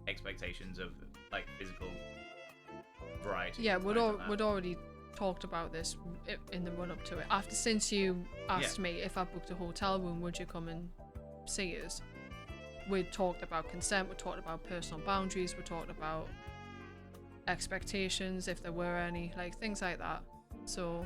expectations of like physical variety. Yeah, we'd already talked about this in the run up to it. Since you asked me if I booked a hotel room, would you come and see us? We talked about consent, we talked about personal boundaries, we talked about expectations, if there were any, like things like that. So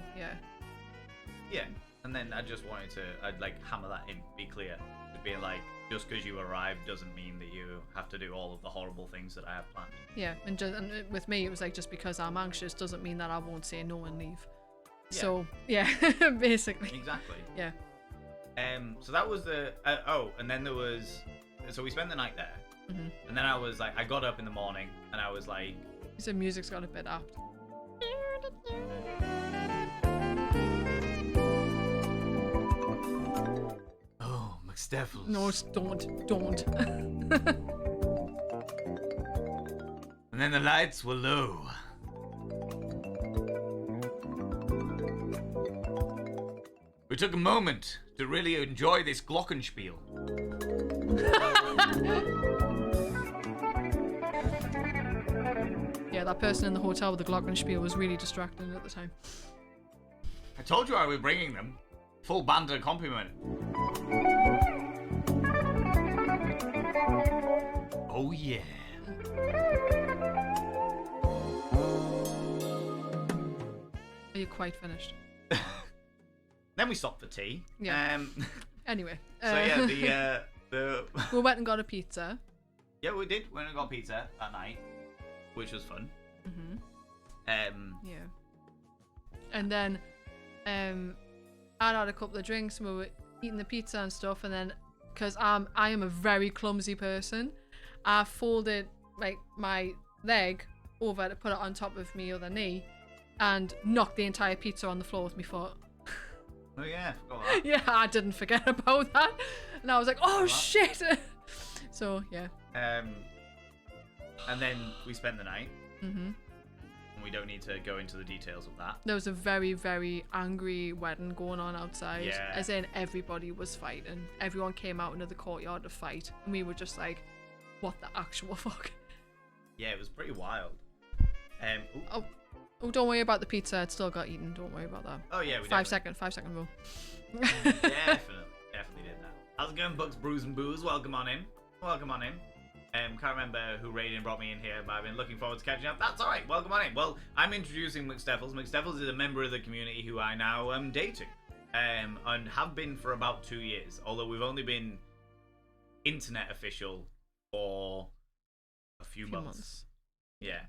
Yeah, and then I just wanted to, I'd like hammer that in, be clear, to be like, just because you arrived doesn't mean that you have to do all of the horrible things that I have planned. Yeah, and with me it was like, just because I'm anxious doesn't mean that I won't say no and leave. Yeah. So yeah, basically. Exactly. Yeah. So that was the and then there was, so we spent the night there, and then I was like, I got up in the morning and I was like, So music's got a bit apt. oh, McSteffles. No, don't. And then the lights were low. We took a moment to really enjoy this glockenspiel. Yeah, that person in the hotel with the glockenspiel was really distracting at the time. I told you I was bringing them. Full band accompaniment. Oh yeah. Are you quite finished? Then we stopped for tea. Yeah. So Anyway. yeah, the We went and got a pizza. yeah, we did. We went and got pizza that night, which was fun. Yeah. And then I'd had a couple of drinks and we were eating the pizza and stuff, and then because I am a very clumsy person, I folded like my leg over to put it on top of my other knee and knocked the entire pizza on the floor with my foot. Oh yeah, forgot that. Yeah, I didn't forget about that. And I was like, oh shit. So yeah. And then we spent the night. Mm-hmm. And we don't need to go into the details of that. There was a very, very angry wedding going on outside. Yeah. As in everybody was fighting. Everyone came out into the courtyard to fight. And we were just like, what the actual fuck? Yeah, it was pretty wild. Oh, don't worry about the pizza. It still got eaten. Don't worry about that. Oh yeah, we 5 second rule. definitely did that. How's it going, Bucks, Brews and Booze? Welcome on in. Can't remember who raided and brought me in here, but I've been looking forward to catching up. That's alright, welcome on in. Well, I'm introducing McSteffles. McSteffles is a member of the community who I now am dating. And have been for about 2 years. Although we've only been internet official for a few months. Yeah.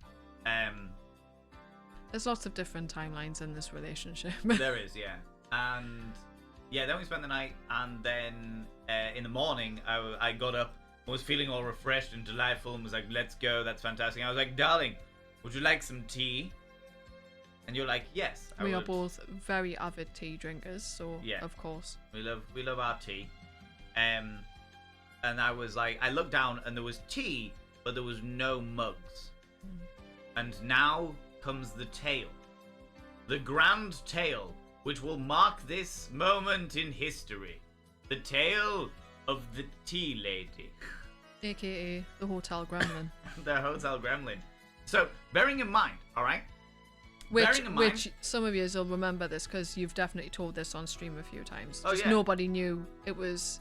There's lots of different timelines in this relationship. There is, yeah. And yeah, then we spent the night, and then in the morning I got up. I was feeling all refreshed and delightful and was like, let's go, that's fantastic. I was like, darling, would you like some tea? And you're like, yes, I We are would. both very avid tea drinkers, so Yeah. of course. We love our tea. And I was like, I looked down and there was tea, but there was no mugs. And now comes the tale. The grand tale, which will mark this moment in history. The tale of the tea lady. AKA the Hotel Gremlin. The Hotel Gremlin. So, bearing in mind, alright? Which some of you will remember this because you've definitely told this on stream a few times. Oh, Just yeah. nobody knew it was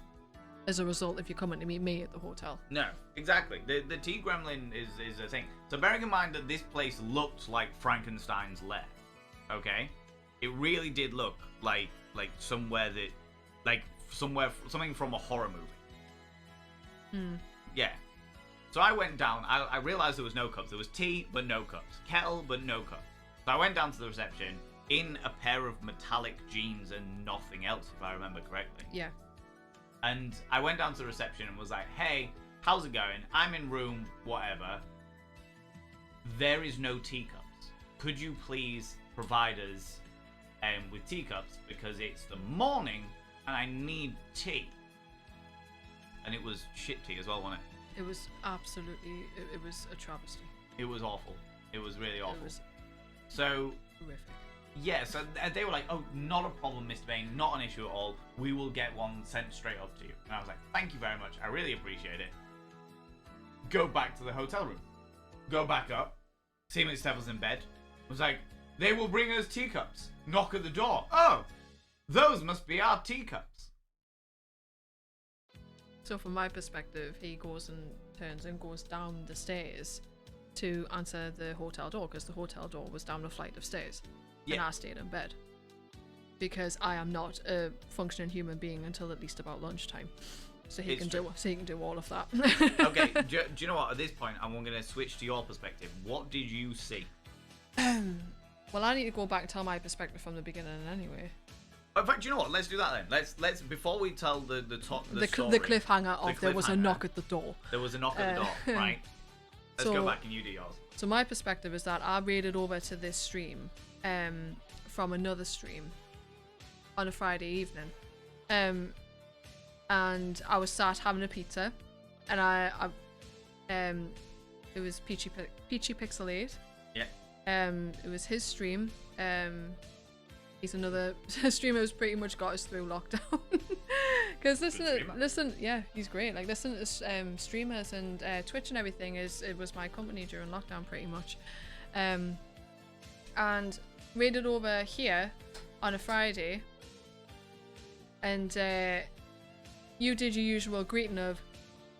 as a result of you coming to meet me at the hotel. No, exactly. The tea gremlin is a thing. So bearing in mind that this place looked like Frankenstein's lair, okay? It really did look like somewhere that, something from a horror movie. Yeah. So I went down. I realized there was no cups. There was tea, but no cups. Kettle, but no cups. So I went down to the reception in a pair of metallic jeans and nothing else, if I remember correctly. Yeah. And I went down to the reception and was like, hey, how's it going? I'm in room whatever. There is no teacups. Could you please provide us with teacups? Because it's the morning and I need tea. And it was shit tea as well, wasn't it? It was absolutely, it was a travesty. It was awful. It was really awful. It was So, horrific. yeah, so they were like, oh, not a problem, Mr. Bain, not an issue at all. We will get one sent straight up to you. And I was like, thank you very much. I really appreciate it. Go back to the hotel room. Go back up. See McSteffles in bed. Was like, they will bring us teacups. Knock at the door. Oh, those must be our teacups. So from my perspective, he goes and turns and goes down the stairs to answer the hotel door because the hotel door was down a flight of stairs. Yeah. And I stayed in bed because I am not a functioning human being until at least about lunchtime. So he can do all of that. Okay, do you know what? At this point, I'm going to switch to your perspective. What did you see? Well, I need to go back and tell my perspective from the beginning anyway. In fact, do you know what? Let's do that then. Let's before we tell the story, The cliffhanger of there was a cliffhanger. knock at the door. There was a knock at the door, right? Let's So- go back and you do yours. So my perspective is that I raided over to this stream from another stream on a Friday evening. And I was sat having a pizza and I it was Peachy Pixel 8. Yeah. It was his stream. He's another streamer who's pretty much got us through lockdown. Because listen, yeah, he's great. Like listen to streamers and Twitch and everything it was my company during lockdown pretty much. And raided over here on a Friday, and you did your usual greeting of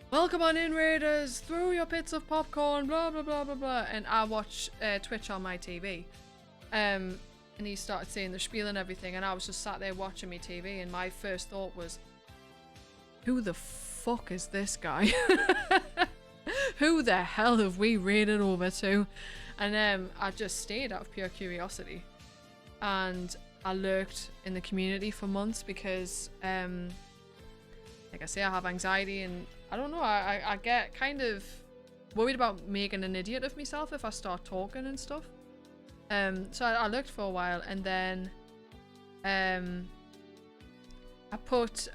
welcome on in raiders, throw your bits of popcorn, blah blah blah blah blah, and I watch Twitch on my TV. And he started saying the spiel and everything, and I was just sat there watching my TV, and my first thought was, who the fuck is this guy? Who the hell have we raided over to? And I just stayed out of pure curiosity, and I lurked in the community for months because like I say, I have anxiety, and I don't know, I get kind of worried about making an idiot of myself if I start talking and stuff. So I looked for a while, and then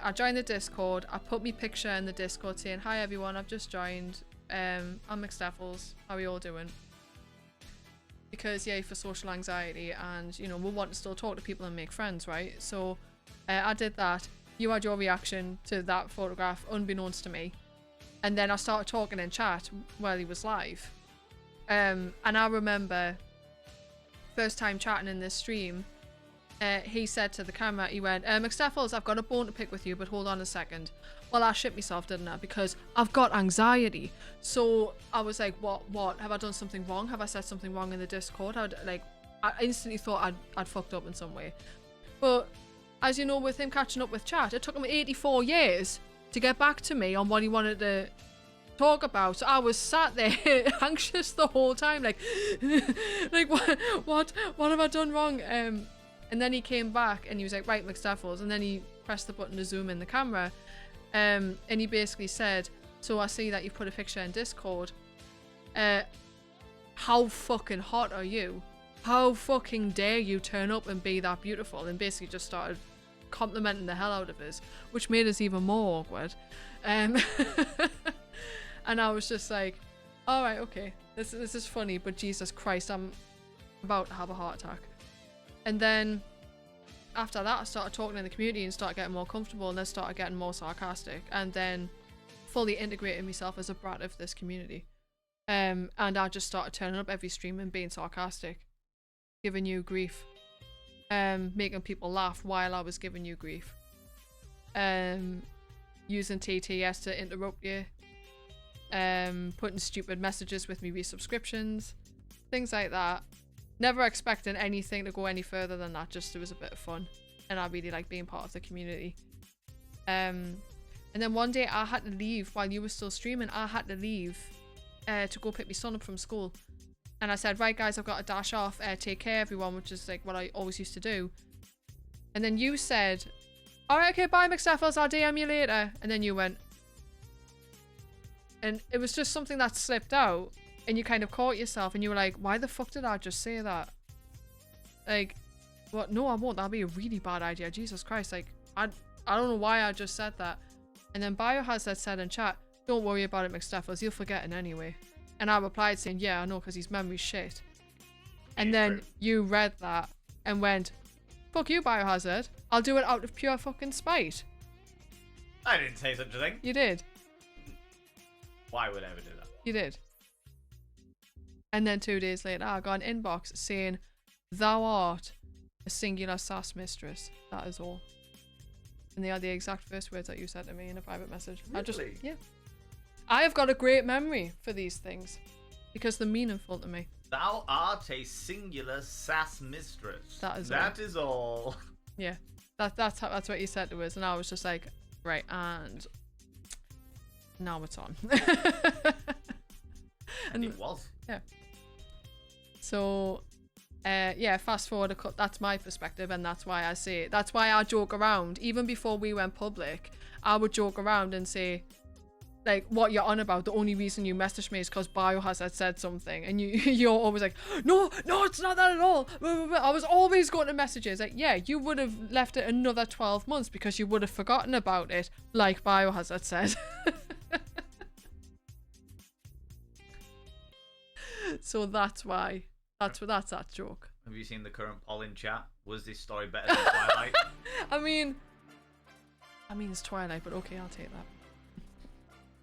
I joined the Discord. I put my picture in the Discord saying, "Hi everyone, I've just joined. I'm McSteffles. How are you all doing?" Because yeah, for social anxiety, and you know, we want to still talk to people and make friends, right? So I did that. You had your reaction to that photograph, unbeknownst to me, and then I started talking in chat while he was live. And I remember first time chatting in this stream. He said to the camera, he went, McSteffles, I've got a bone to pick with you, but hold on a second. Well, I shit myself, didn't I? Because I've got anxiety. So I was like, what? Have I done something wrong? Have I said something wrong in the Discord? I instantly thought I'd fucked up in some way. But as you know, with him catching up with chat, it took him 84 years to get back to me on what he wanted to talk about. So I was sat there anxious the whole time, like, like what have I done wrong? And then he came back and he was like, right, McSteffles. And then he pressed the button to zoom in the camera. And he basically said, so I see that you put a picture in Discord. How fucking hot are you? How fucking dare you turn up and be that beautiful? And basically just started complimenting the hell out of us, which made us even more awkward. And I was just like, all right, okay, this is funny, but Jesus Christ, I'm about to have a heart attack. And then after that, I started talking in the community and started getting more comfortable, and then started getting more sarcastic, and then fully integrated myself as a brat of this community. And I just started turning up every stream and being sarcastic, giving you grief, making people laugh while I was giving you grief, using TTS to interrupt you, putting stupid messages with me resubscriptions, things like that. Never expecting anything to go any further than that, just it was a bit of fun. And I really like being part of the community. And then one day I had to leave while you were still streaming. I had to leave to go pick my son up from school. And I said, right guys, I've got to dash off, take care everyone, which is like what I always used to do. And then you said, alright, okay, bye McSteffles, I'll DM you later. And then you went. And it was just something that slipped out. And you kind of caught yourself and you were like, why the fuck did I just say that? Like, what? No, I won't. That'll be a really bad idea. Jesus Christ. Like, I don't know why I just said that. And then Biohazard said in chat, don't worry about it, McSteffles. You'll forget it anyway. And I replied saying, yeah, I know, because his memory's shit. And then you read that and went, fuck you, Biohazard. I'll do it out of pure fucking spite. I didn't say such a thing. You did. Why would I ever do that? You did. And then 2 days later, I got an inbox saying, thou art a singular sass mistress. That is all. And they are the exact first words that you said to me in a private message. Really? Yeah. I have got a great memory for these things because they're meaningful to me. Thou art a singular sass mistress. That is That is all. Yeah. That's what you said to us. And I was just like, right, and now it's on. And it was. Yeah. So, yeah, fast forward, that's my perspective, and that's why I say it. That's why I joke around. Even before we went public, I would joke around and say, like, what you're on about, the only reason you messaged me is because Biohazard said something. And you're always like, no, it's not that at all. I was always going to messages. Like, yeah, you would have left it another 12 months because you would have forgotten about it, like Biohazard said. So that's why. That's that joke. Have you seen the current poll in chat? Was this story better than Twilight? I mean it's Twilight, but okay, I'll take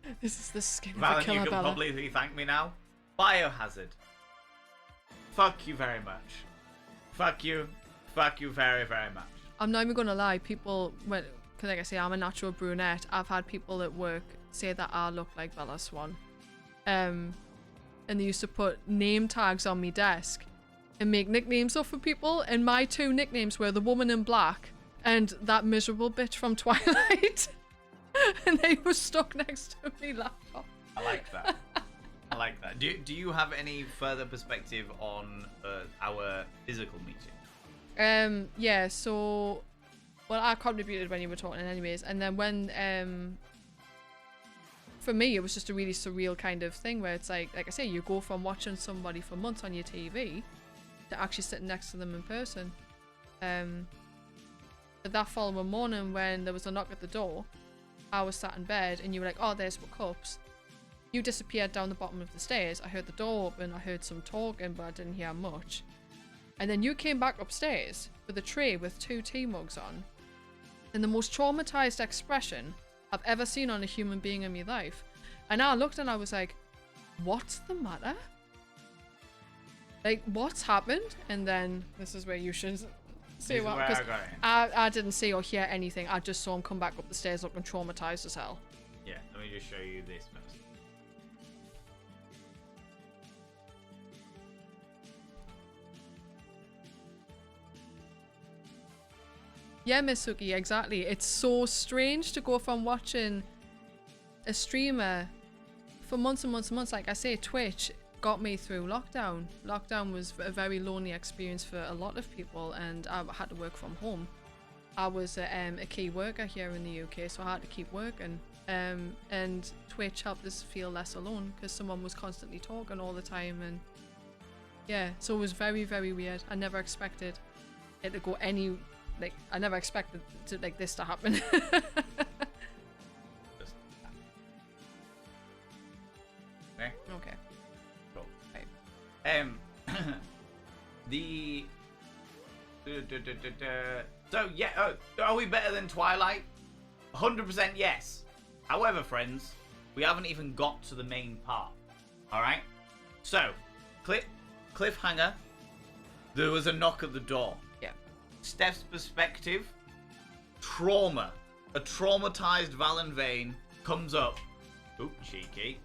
that. This is the skin of Valen, a killer you can Bella. publicly thank me now. Biohazard. Fuck you very much. Fuck you. Fuck you very, very much. I'm not even gonna lie. People, cause like I say, I'm a natural brunette. I've had people at work say that I look like Bella Swan. And they used to put name tags on my desk and make nicknames up for people. And my two nicknames were the woman in black and that miserable bitch from Twilight. And they were stuck next to me laptop. I like that. I like that. Do you have any further perspective on our physical meeting? Yeah, so, well, I contributed when you were talking anyways. And then when, for me, it was just a really surreal kind of thing where it's like I say, you go from watching somebody for months on your TV to actually sitting next to them in person. But that following morning when there was a knock at the door, I was sat in bed and you were like, oh, there's my cups. You disappeared down the bottom of the stairs. I heard the door open, I heard some talking, but I didn't hear much. And then you came back upstairs with a tray with 2 tea mugs on. And the most traumatized expression I've ever seen on a human being in my life. And I looked and I was like, what's the matter? Like, what's happened? And then this is where you should say what, because I didn't see or hear anything. I just saw him come back up the stairs looking traumatized as hell. Yeah, let me just show you this first. Yeah, Miss Suki, exactly. It's so strange to go from watching a streamer for months and months and months. Like I say, Twitch got me through lockdown. Lockdown was a very lonely experience for a lot of people, and I had to work from home. I was a key worker here in the UK, so I had to keep working. And Twitch helped us feel less alone because someone was constantly talking all the time, and yeah, so it was very, very weird. I never expected it to go any. Like, I never expected to, like, this to happen. Okay. Okay. Cool. Right. So yeah, are we better than Twilight? 100% yes. However, friends, we haven't even got to the main part. All right. So, cliffhanger. There was a knock at the door. Steph's perspective, trauma. A traumatized Valen Vane comes up, oop, cheeky,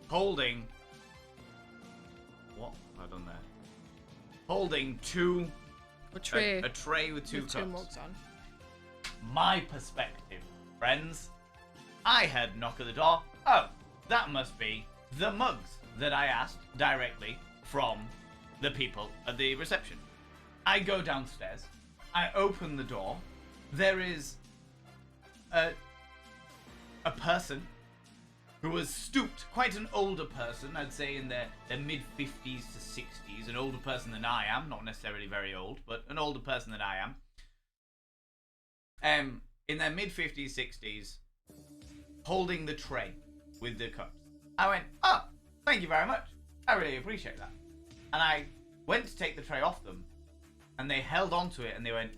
holding, what have I done there? Holding A tray. A tray with 2 with cups. 2 mugs on. My perspective, friends. I heard knock at the door. Oh, that must be the mugs that I asked directly from the people at the reception. I go downstairs. I open the door. There is a person who was stooped, quite an older person, I'd say in their mid-50s to 60s, an older person than I am, not necessarily very old, but an older person than I am. In their mid-50s, 60s, holding the tray with the cups. I went, oh, thank you very much. I really appreciate that. And I went to take the tray off them, and they held on to it and they went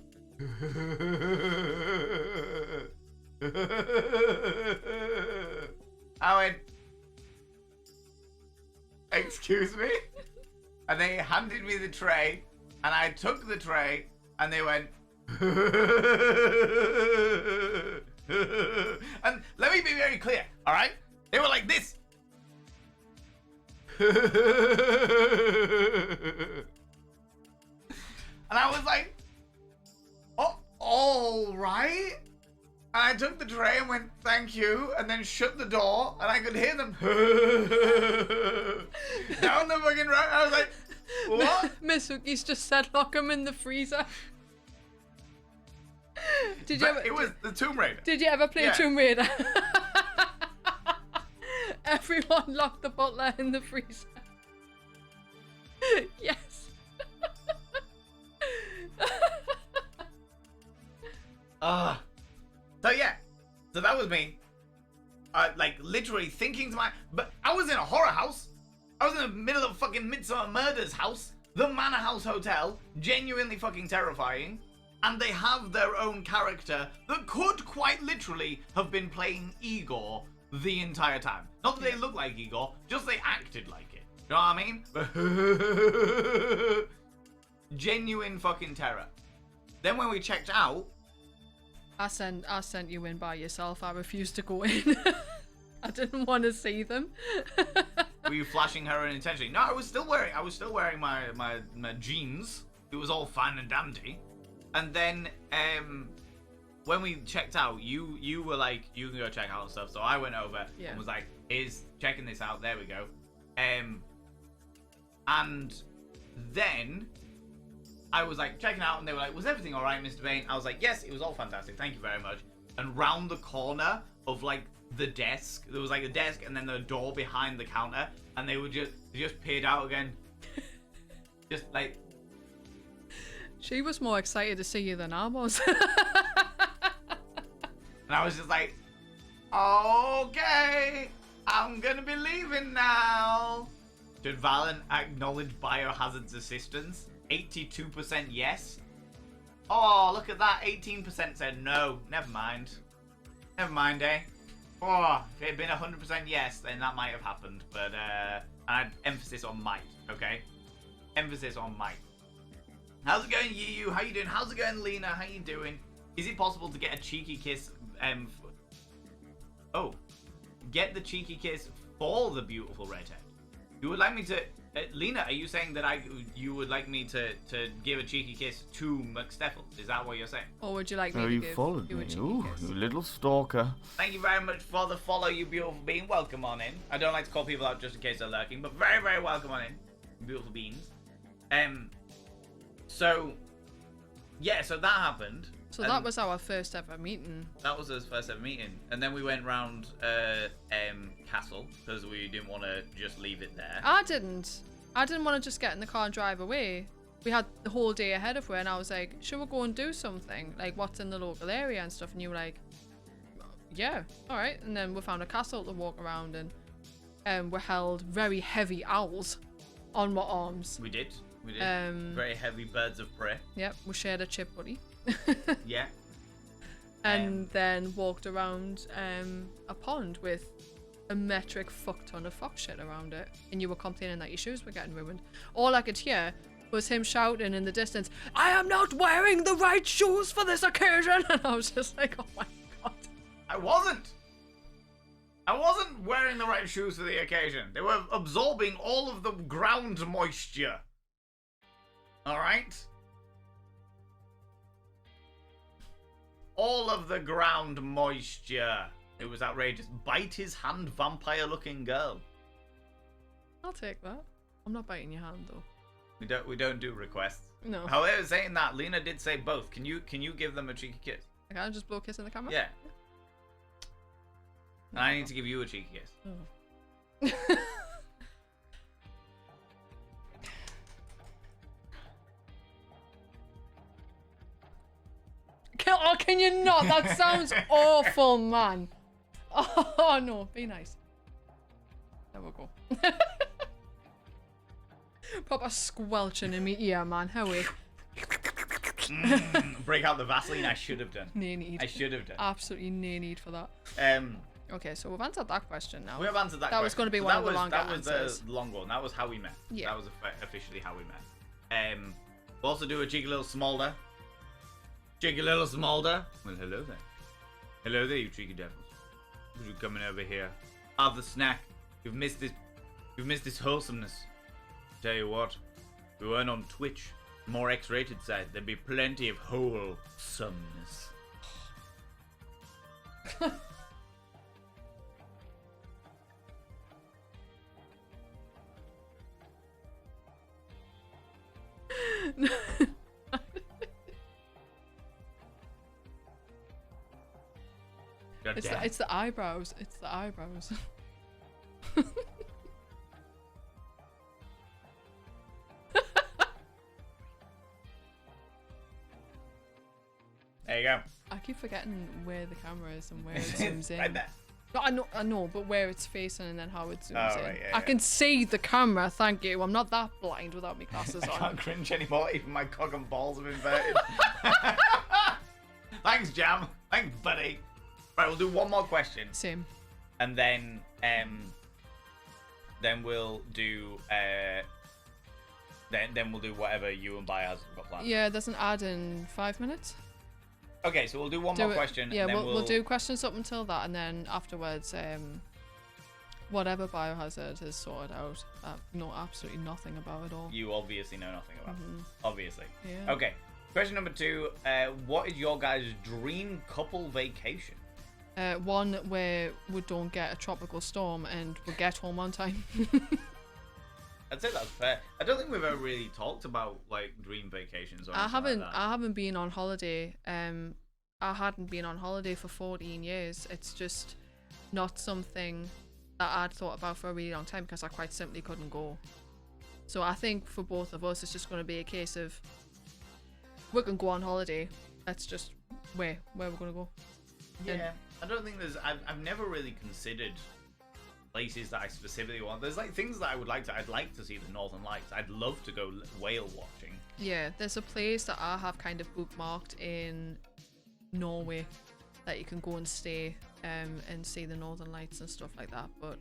I went, excuse me? And they handed me the tray and I took the tray and they went and let me be very clear, alright? They were like this. And I was like, oh, all right. And I took the tray and went, thank you, and then shut the door, and I could hear them down the fucking road. I was like, what? Miss Hookie's just said lock him in the freezer. Did you ever, it was the Tomb Raider. Did you ever play Yeah. Tomb Raider? Everyone locked the butler in the freezer. Yes. So yeah, so that was me. Like literally thinking to but I was in a horror house. I was in the middle of fucking Midsommar Murders house, the Manor House Hotel, genuinely fucking terrifying. And they have their own character that could quite literally have been playing Igor the entire time. Not that they look like Igor, just they acted like it. You know what I mean? Genuine fucking terror. Then when we checked out, I sent you in by yourself. I refused to go in. I didn't want to see them. were you flashing her unintentionally? No, I was still wearing my jeans. It was all fine and dandy. And then when we checked out, you were like, you can go check out stuff. So I went over and was like, is checking this out. There we go. And then I was like checking out, and they were like, was everything all right, Mr. Bain? I was like, yes, it was all fantastic. Thank you very much. And round the corner of like the desk, there was like a desk and then the door behind the counter, and they just peered out again. Just like. She was more excited to see you than I was. And I was just like, okay, I'm gonna be leaving now. Should Valen acknowledge Biohazard's assistance? 82% yes. Oh, look at that. 18% said no. Never mind. Never mind, eh? Oh, if it had been 100% yes, then that might have happened. But I had emphasis on might, okay? Emphasis on might. How's it going, Yu? How you doing? How's it going, Lena? How you doing? Is it possible to get a cheeky kiss? Get the cheeky kiss for the beautiful redhead. You would like me to... Lena, are you saying that you would like me to give a cheeky kiss to McSteffles? Is that what you're saying? Or would you like me Oh, to you give followed you a me. cheeky Ooh, kiss? you little stalker. Thank you very much for the follow, you beautiful being. Welcome on in. I don't like to call people out just in case they're lurking, but very, very welcome on in, beautiful beings. So that happened. So that was our first ever meeting. That was his first ever meeting, and then we went round Castle because we didn't want to just leave it there. I didn't want to just get in the car and drive away. We had the whole day ahead of her, and I was like, should we go and do something? Like, what's in the local area and stuff? And you were like, yeah, all right. And then we found a castle to walk around, and we held very heavy owls on my arms. We did. Very heavy birds of prey. Yep, we shared a chip buddy. Yeah. And then walked around a pond with a metric fuck ton of fox shit around it, and you were complaining that your shoes were getting ruined. All I could hear was him shouting in the distance, "I am not wearing the right shoes for this occasion!" And I was just like, oh my god. I wasn't wearing the right shoes for the occasion. They were absorbing all of the ground moisture. Alright? All of the ground moisture. It was outrageous. Bite his hand, vampire-looking girl. I'll take that. I'm not biting your hand though. We don't do requests. No. However, saying that, Lena did say both. Can you give them a cheeky kiss? I can't just blow kiss in the camera? Yeah. And I need to give you a cheeky kiss. Oh. Can you not? That sounds awful, man. Oh no, be nice. There we go. Proper squelching in my ear, man. How we? Break out the Vaseline. I should have done. No need. I should have done. Absolutely no need for that. Okay, so we've answered that question now. We have answered that. That was going to be one of the longer answers. That was the long one. That was how we met. Yeah. That was officially how we met. We'll also do a cheeky little smolder. Cheeky little smolder. Well, hello there. Hello there, you cheeky devils. Who's coming over here? Have the snack. You've missed this. You've missed this wholesomeness. Tell you what, if we weren't on Twitch, more X-rated side, there'd be plenty of wholesomeness. It's the eyebrows. It's the eyebrows. There you go. I keep forgetting where the camera is and where it zooms in. Right there. No, I know, but where it's facing and then how it zooms in. Right, yeah, I can see the camera, thank you. I'm not that blind without my glasses I on. can't cringe anymore. Even my cock and balls have inverted. Thanks, Jam. Thanks, buddy. Right, we'll do one more question. Same. And then we'll do then we'll do whatever you and Biohazard got planned. Yeah, there's an ad in 5 minutes. Okay, so we'll do one more question. Yeah, and then we'll do questions up until that, and then afterwards, whatever Biohazard has sorted out, I know absolutely nothing about it all. You obviously know nothing about it. Obviously. Yeah. Okay. Question number 2. What is your guys' dream couple vacation? One where we don't get a tropical storm and we get home on time. I'd say that's fair. I don't think we've ever really talked about like dream vacations or anything like that. I haven't been on holiday. I hadn't been on holiday for 14 years. It's just not something that I'd thought about for a really long time because I quite simply couldn't go. So I think for both of us, it's just going to be a case of we can go on holiday. That's just where we're going to go. Yeah, I don't think there's. I've never really considered places that I specifically want. There's like things that I would like to. I'd like to see the Northern Lights. I'd love to go whale watching. Yeah, there's a place that I have kind of bookmarked in Norway that you can go and stay and see the Northern Lights and stuff like that. But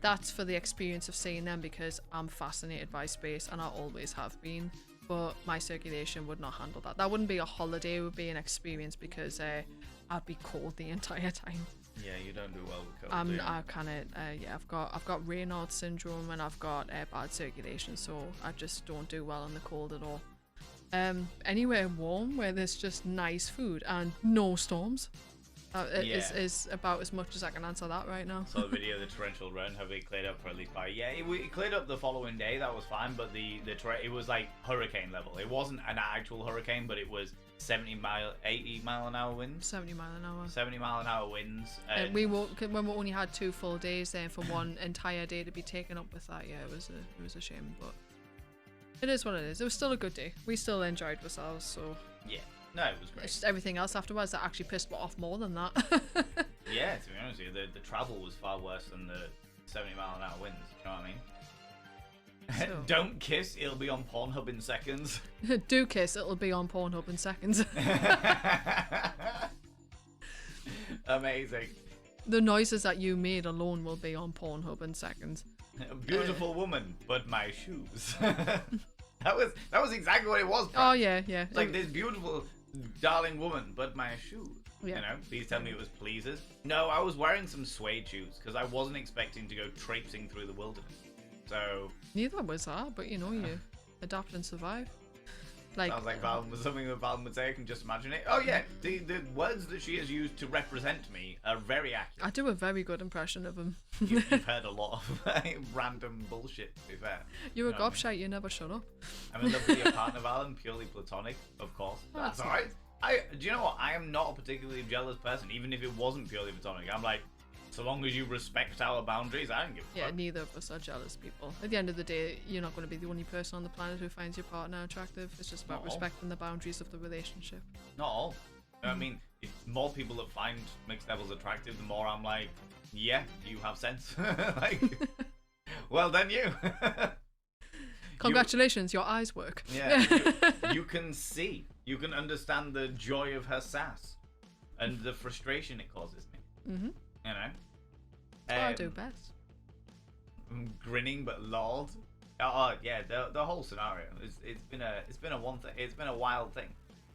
that's for the experience of seeing them because I'm fascinated by space and I always have been. But my circulation would not handle that. That wouldn't be a holiday, it would be an experience because I'd be cold the entire time. Yeah, you don't do well with cold. Do you? I kind of yeah. I've got Raynaud's syndrome and I've got bad circulation, so I just don't do well in the cold at all. Anywhere warm where there's just nice food and no storms. Is about as much as I can answer that right now. Saw the video of the torrential rain. Have it cleared up for at least by? Yeah, it cleared up the following day. That was fine, but it was like hurricane level. It wasn't an actual hurricane, but it was 80 mile an hour winds. 70 mile an hour. 70 mile an hour winds. And when we only had 2 full days then for one entire day to be taken up with that, yeah, it was a shame, but it is what it is. It was still a good day. We still enjoyed ourselves, so yeah. No, it was great. It's just everything else afterwards that actually pissed me off more than that. Yeah, to be honest with you, the travel was far worse than the 70 mile an hour winds. You know what I mean? So. Don't kiss, it'll be on Pornhub in seconds. Do kiss, it'll be on Pornhub in seconds. Amazing. The noises that you made alone will be on Pornhub in seconds. A beautiful woman, but my shoes. That was exactly what it was. Oh yeah. It's like this beautiful, darling woman, but my shoes. Yeah. You know, please tell me it was pleasers. No, I was wearing some suede shoes because I wasn't expecting to go traipsing through the wilderness. So neither was I, but you adapt and survive. Like sounds like something that Val would say. I can just imagine it. Oh yeah, the words that she has used to represent me are very accurate. I do a very good impression of him. You've heard a lot of random bullshit, to be fair. You're a gobshite, you never shut up. I'm in love with your partner, Val, and purely platonic, of course. That's alright. Do you know what? I am not a particularly jealous person, even if it wasn't purely platonic. I'm like, so long as you respect our boundaries, I don't give a fuck. Yeah, neither of us are jealous people. At the end of the day, you're not going to be the only person on the planet who finds your partner attractive. It's just about respecting the boundaries of the relationship. Not all. I mean, if more people that find McSteffles attractive, the more I'm like, yeah, you have sense. Like, well done you. Congratulations, your eyes work. Yeah, you can see. You can understand the joy of her sass and the frustration it causes me. Mm-hmm. You know? That's what I do best. Grinning but lolled. Oh yeah, the whole scenario. It's been a wild thing. It's been a wild thing.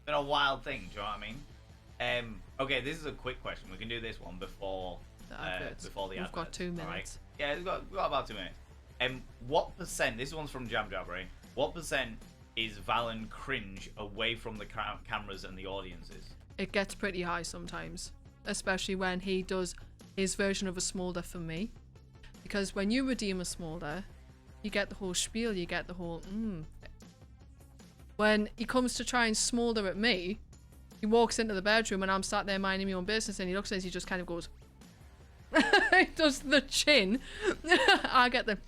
Do you know what I mean? Okay, this is a quick question. We can do this one before the adverts. We've got 2 minutes. Right? Yeah, we've got about 2 minutes. What percent? This one's from Jab Jabbery. What percent is Valen cringe away from the cameras and the audiences? It gets pretty high sometimes, especially when he does his version of a smolder for me. Because when you redeem a smolder, you get the whole spiel, you get the whole When he comes to try and smolder at me, he walks into the bedroom and I'm sat there minding my own business and he looks at us, he just kind of goes he does the chin. I get the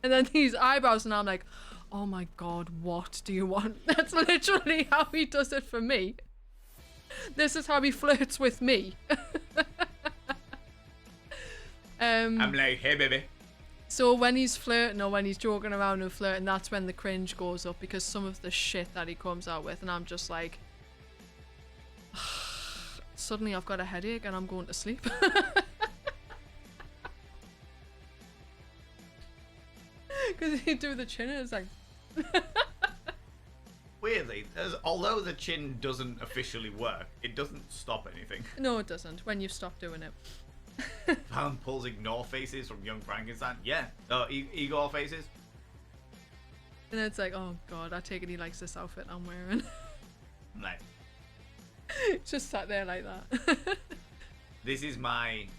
and then these eyebrows and I'm like, oh my god, what do you want? That's literally how he does it for me. This is how he flirts with me. I'm like, hey baby. So when he's flirting or when he's joking around and flirting, that's when the cringe goes up because some of the shit that he comes out with and I'm just like, suddenly I've got a headache and I'm going to sleep. Because he do the chin and it's like Weirdly, although the chin doesn't officially work, it doesn't stop anything. no, it doesn't when you stop doing it. Van pulls ignore faces from Young Frankenstein. Yeah. Igor faces. And it's like, oh god, I take it he likes this outfit I'm wearing. Like, just sat there like that. this is I'm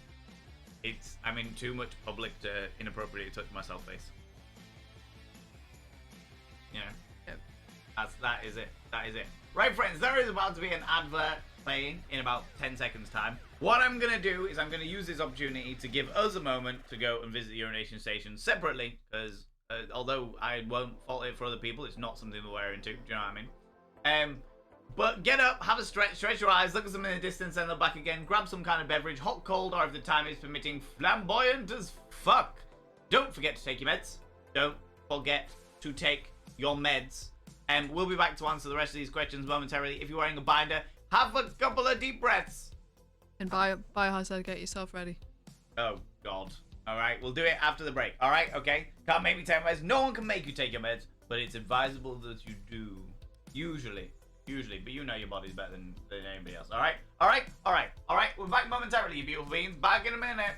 in too much public to inappropriately touch myself face. You know? Yep. That is it. Right, friends, there is about to be an advert playing in about 10 seconds time. What I'm going to do is I'm going to use this opportunity to give us a moment to go and visit the urination station separately, because although I won't fault it for other people, it's not something that we're into. Do you know what I mean? But get up, have a stretch your eyes, look at something in the distance, and look back again. Grab some kind of beverage, hot, cold, or if the time is permitting, flamboyant as fuck. Don't forget to take your meds. Don't forget to take your meds. And we'll be back to answer the rest of these questions momentarily. If you're wearing a binder, have a couple of deep breaths. And Biohazard, get yourself ready. Oh, God. All right, we'll do it after the break. All right, okay? Can't make me take meds. No one can make you take your meds, but it's advisable that you do. Usually. But you know your body's better than anybody else. All right? All right. We're back momentarily, you beautiful beings. Back in a minute.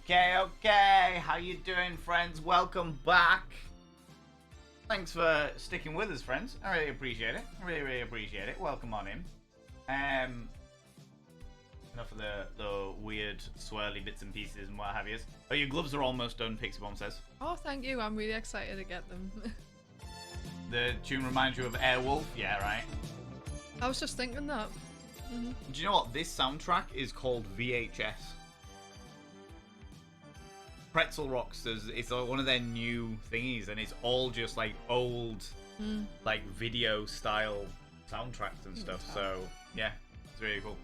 Okay. How you doing, friends? Welcome back. Thanks for sticking with us, friends. I really appreciate it. Really appreciate it. Welcome on in. Enough of the weird swirly bits and pieces and what have you. Oh, your gloves are almost done, Pixie Bomb says. Oh, thank you. I'm really excited to get them. The tune reminds you of Airwolf? Yeah, right. I was just thinking that. Do you know what? This soundtrack is called VHS. Pretzel Rocks, it's one of their new thingies, and it's all just like old, like video style soundtracks and stuff. So yeah, it's really cool.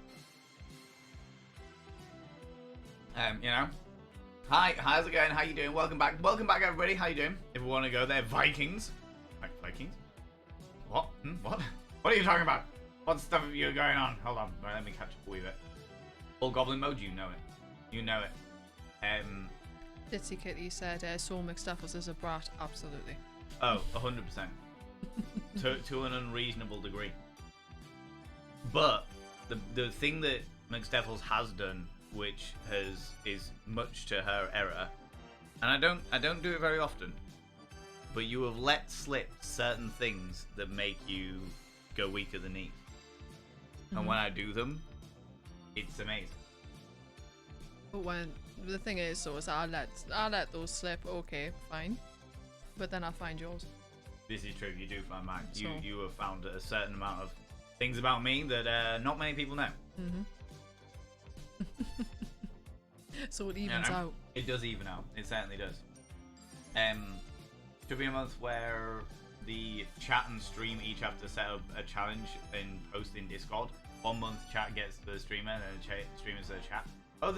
You know, Hi, how's it going? How you doing? Welcome back, everybody. How you doing? If we want to go there, Vikings. Vikings? What? What? What are you talking about? What stuff are you going on? Hold on, right, let me catch up with it. Full goblin mode, you know it. You know it. Ditsy Kitty said, Saul McSteffles is a brat. Absolutely. Oh, 100%. to an unreasonable degree. But the thing that McSteffles has done, which is much to her error, and I don't do it very often, but you have let slip certain things that make you go weak at the knees. And when I do them, it's amazing. But when the thing is, so is I let those slip. Okay, fine. But then I find yours. This is true. You do find mine. So. You have found a certain amount of things about me that not many people know. So it evens out. It does even out. It certainly does. Should be a month where the chat and stream each have to set up a challenge and post in Discord. 1 month chat gets the streamer and then the streamer's the chat. Oh,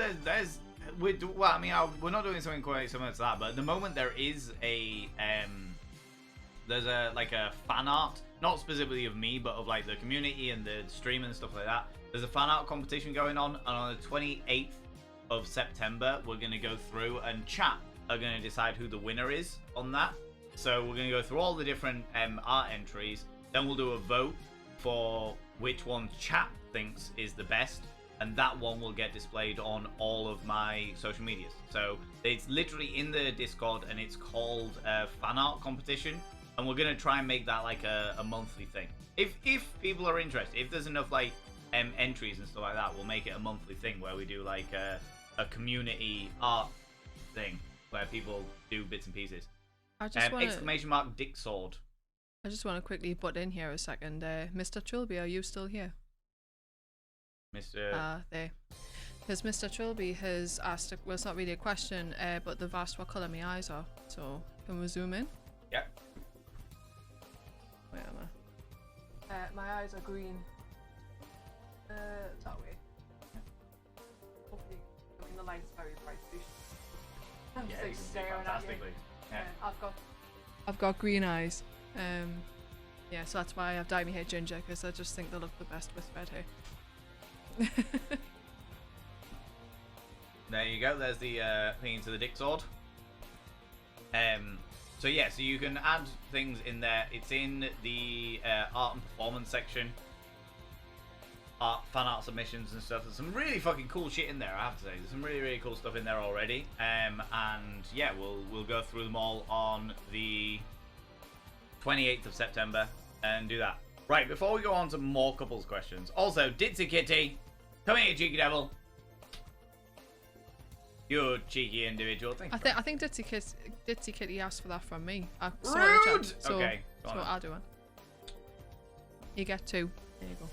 well, I mean, we're not doing something quite similar to that, but at the moment there is there's a fan art, not specifically of me, but of like the community and the stream and stuff like that. There's a fan art competition going on, and on the 28th of September, we're going to go through, and chat are going to decide who the winner is on that. So we're going to go through all the different art entries, then we'll do a vote for which one chat thinks is the best, and that one will get displayed on all of my social medias. So it's literally in the Discord, and it's called fan art competition, and we're going to try and make that like a monthly thing. If people are interested, if there's enough like entries and stuff like that, we'll make it a monthly thing where we do like a community art thing where people do bits and pieces. I just want exclamation mark Dick Sword. I just want to quickly butt in here a second. Mr. Trilby, are you still here? Mr. There. Because Mr. Trilby has asked, well, it's not really a question, but they've asked what colour my eyes are. So, can we zoom in? Yep. Where am I? My eyes are green. That way. Hopefully, I mean, the light's very bright. So Yeah, you can see fantastically. Yeah. I've got green eyes. Yeah, so that's why I've dyed my hair ginger, because I just think they look the best with red hair. There you go. There's the thing into the Dick Sword. So yeah, so you can add things in there. It's in the art and performance section. Fan art submissions and stuff. There's some really fucking cool shit in there, I have to say. There's some really, really cool stuff in there already. And yeah, we'll go through them all on the 28th of September and do that. Right, before we go on to more couples questions. Also, Ditsy Kitty, come here, cheeky devil. You cheeky individual. Thank you. I think Ditsy Kitty asked for that from me. I saw Rude! the chat, so, Okay, so I'll do it. You get 2. There you go.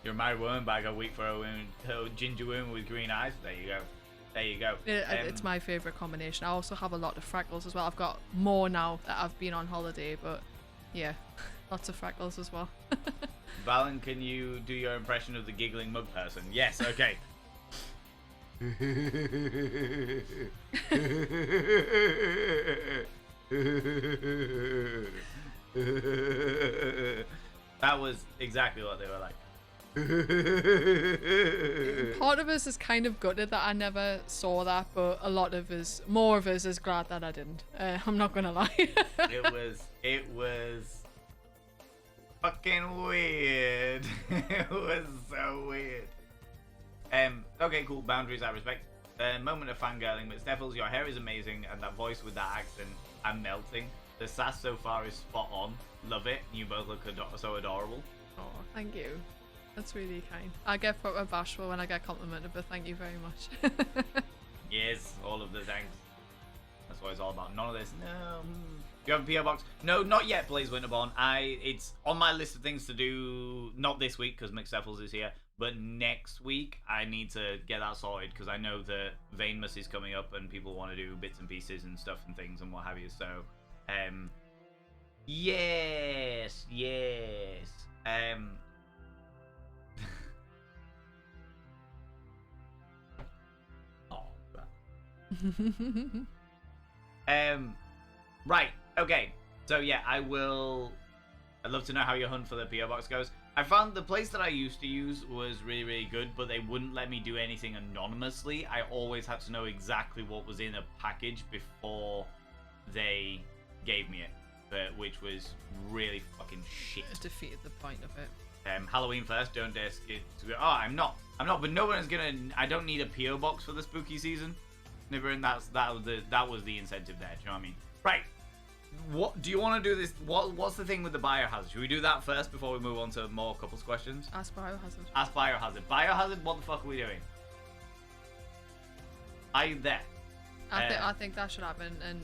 You're a married woman, but I got weak for a ginger woman with green eyes. There you go. There you go. It's my favourite combination. I also have a lot of freckles as well. I've got more now that I've been on holiday, but yeah, lots of freckles as well. Valen, can you do your impression of the giggling mug person? Yes, okay. That was exactly what they were like. Part of us is kind of gutted that I never saw that, but a lot of us, more of us, is glad that I didn't. I'm not gonna lie. It was fucking weird. It was so weird. Okay, cool. Boundaries I respect. Moment of fangirling, but McSteffles, your hair is amazing, and that voice with that accent, I'm melting. The sass so far is spot on. Love it. You both look so adorable. Oh, thank you. That's really kind. I get proper bashful when I get complimented, but thank you very much. Yes, all of the thanks. That's what it's all about. None of this. No. Do you have a PO box? No, not yet, Blaze Winterborn. It's on my list of things to do. Not this week because McSteffles is here, but next week I need to get that sorted because I know that Vanemus is coming up and people want to do bits and pieces and stuff and things and what have you. So, yes. Right. Okay. So yeah, I'd love to know how your hunt for the PO box goes. I found the place that I used to use was really, really good, but they wouldn't let me do anything anonymously. I always had to know exactly what was in a package before they gave me it, which was really fucking shit. It defeated the point of it. Halloween first, don't dare skip to go. Oh, I'm not, but no one's gonna. I don't need a PO box for the spooky season. Nibbering, that was the incentive there. Do you know what I mean? Right. What do you want to do this? What's the thing with the biohazard? Should we do that first before we move on to more couples questions? Ask Biohazard. Ask Biohazard. Biohazard, what the fuck are we doing? Are you there? I think that should happen. And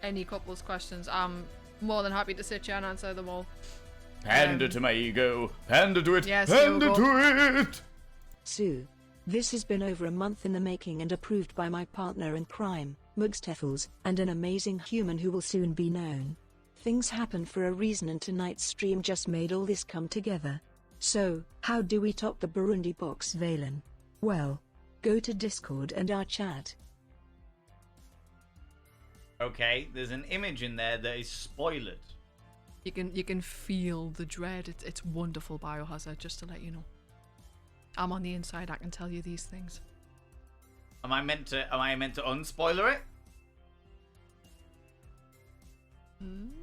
any couples questions, I'm more than happy to sit here and answer them all. Pander to my ego. Pander to it. Yes, Pander Hugo. to it. Sue. This has been over a month in the making and approved by my partner in crime, McSteffles, and an amazing human who will soon be known. Things happen for a reason and tonight's stream just made all this come together. So, how do we top the Burundi box, Valen? Well, go to Discord and our chat. Okay, there's an image in there that is spoiled. You can feel the dread. It's wonderful, Biohazard, just to let you know. I'm on the inside, I can tell you these things. Am I meant to unspoiler it?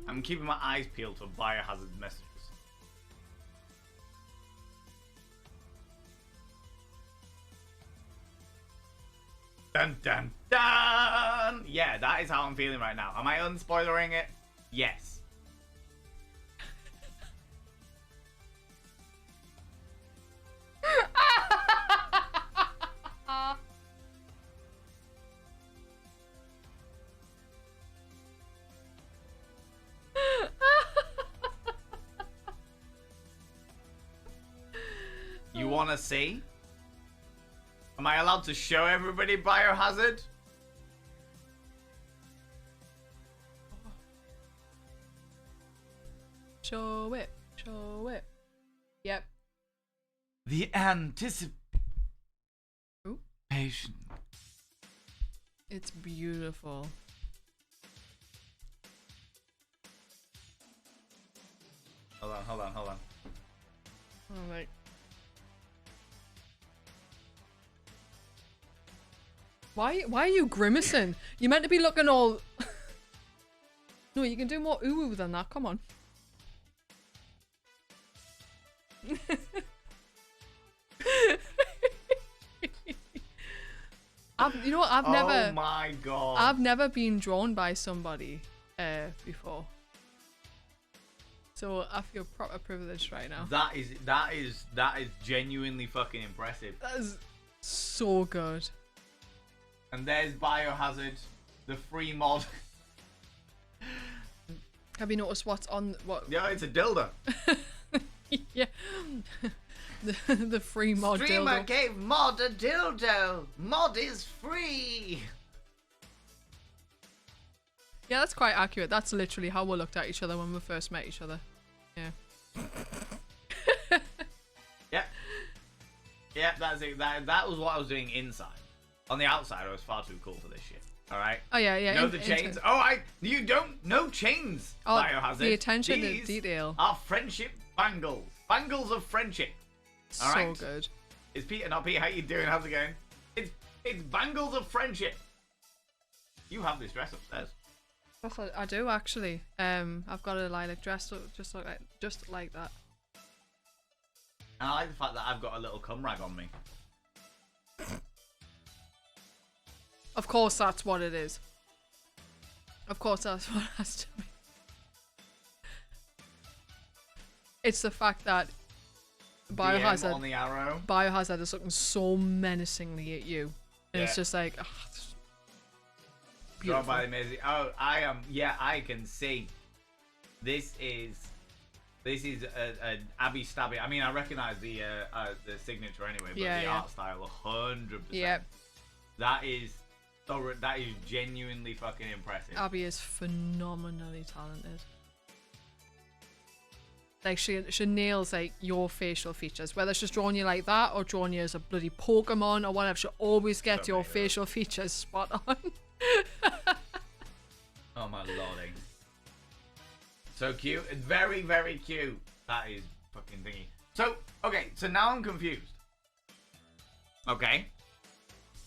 I'm keeping my eyes peeled for Biohazard messages. Dun dun dun! Yeah, that is how I'm feeling right now. Am I unspoilering it? Yes. You wanna see? Am I allowed to show everybody Biohazard? Show it. Show it. Yep. The anticipation. Ooh. It's beautiful. Hold on. Oh my. Why are you grimacing? You're meant to be looking all... No, you can do more ooh than that. Come on. I've never... Oh my god. I've never been drawn by somebody before. So I feel proper privileged right now. That is genuinely fucking impressive. That is so good. And there's Biohazard, the free mod. Have you noticed what's on what? Yeah, it's a dildo. Yeah. the free mod Streamer dildo. gave mod a dildo. Mod is free. Yeah, that's quite accurate. That's literally how we looked at each other when we first met each other. Yeah. Yep, that's it. That was what I was doing inside. On the outside, I was far too cool for this shit. All right. Oh yeah. No, the chains. You don't. No chains. Oh, Biohazard. the attention to These detail. are friendship bangles. Bangles of friendship. All right. So good. It's Peter, not Pete. How you doing? How's it going? It's bangles of friendship. You have this dress upstairs. That's what I do actually. I've got a lilac dress just like that. And I like the fact that I've got a little cum rag on me. Of course, that's what it is. Of course, that's what it has to be. It's the fact that DM on the arrow. Biohazard is looking so menacingly at you, and it's just like, it's Drawn beautiful. by the amazing. Oh, I am. Yeah, I can see. This is an Abby Stabby. I mean, I recognize the signature anyway, but the art style 100%. Yep. That is genuinely fucking impressive. Abby is phenomenally talented. Like she nails like your facial features, whether she's drawn you like that or drawn you as a bloody Pokemon or whatever. She always gets your facial features spot on. Oh my lordy. So cute. It's very, very cute. That is fucking thingy. So, okay, so now I'm confused. Okay.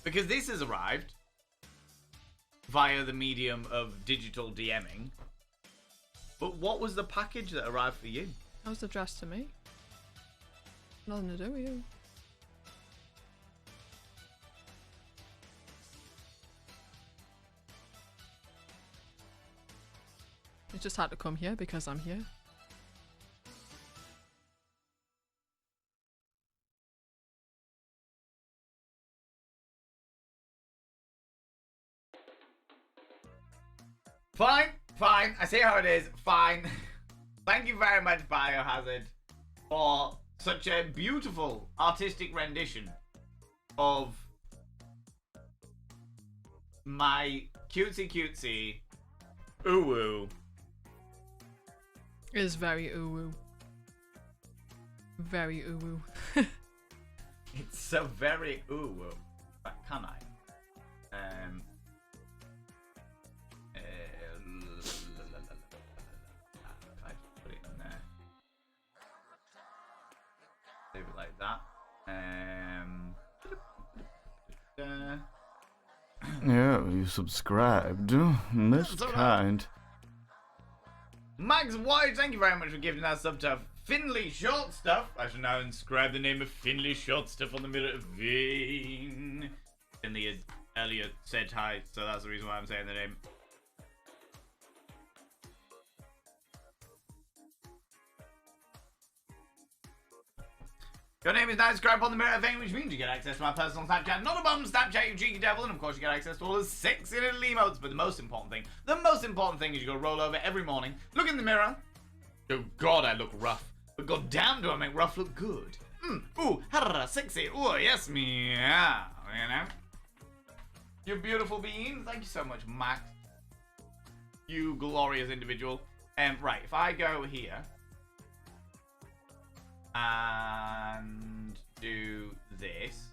Because this has arrived via the medium of digital DMing. But what was the package that arrived for you? That was addressed to me. Nothing to do with you. It just had to come here because I'm here. Fine, fine. I see how it is. Fine. Thank you very much, Biohazard, for such a beautiful artistic rendition of my cutesy ooh-woo. It is very ooh-woo. Very ooh-woo. It's so very ooh-woo. But can I? Put it in there. Leave it like that. Yeah, you subscribed. That's kind. Max White, thank you very much for giving that sub to Finley Short Stuff. I shall now inscribe the name of Finley Short Stuff on the mirror vein. Finley had earlier said hi, so that's the reason why I'm saying the name. Your name is now inscribed on the mirror vein, which means you get access to my personal Snapchat. Not a bum Snapchat, you cheeky devil. And of course you get access to all the sexy little emotes. But the most important thing is you go roll over every morning, look in the mirror. Oh God, I look rough. But god damn, do I make rough look good. Ooh, harra, sexy. Ooh, yes, meow. You know? You beautiful being. Thank you so much, Max. You glorious individual. Right, if I go here and do this.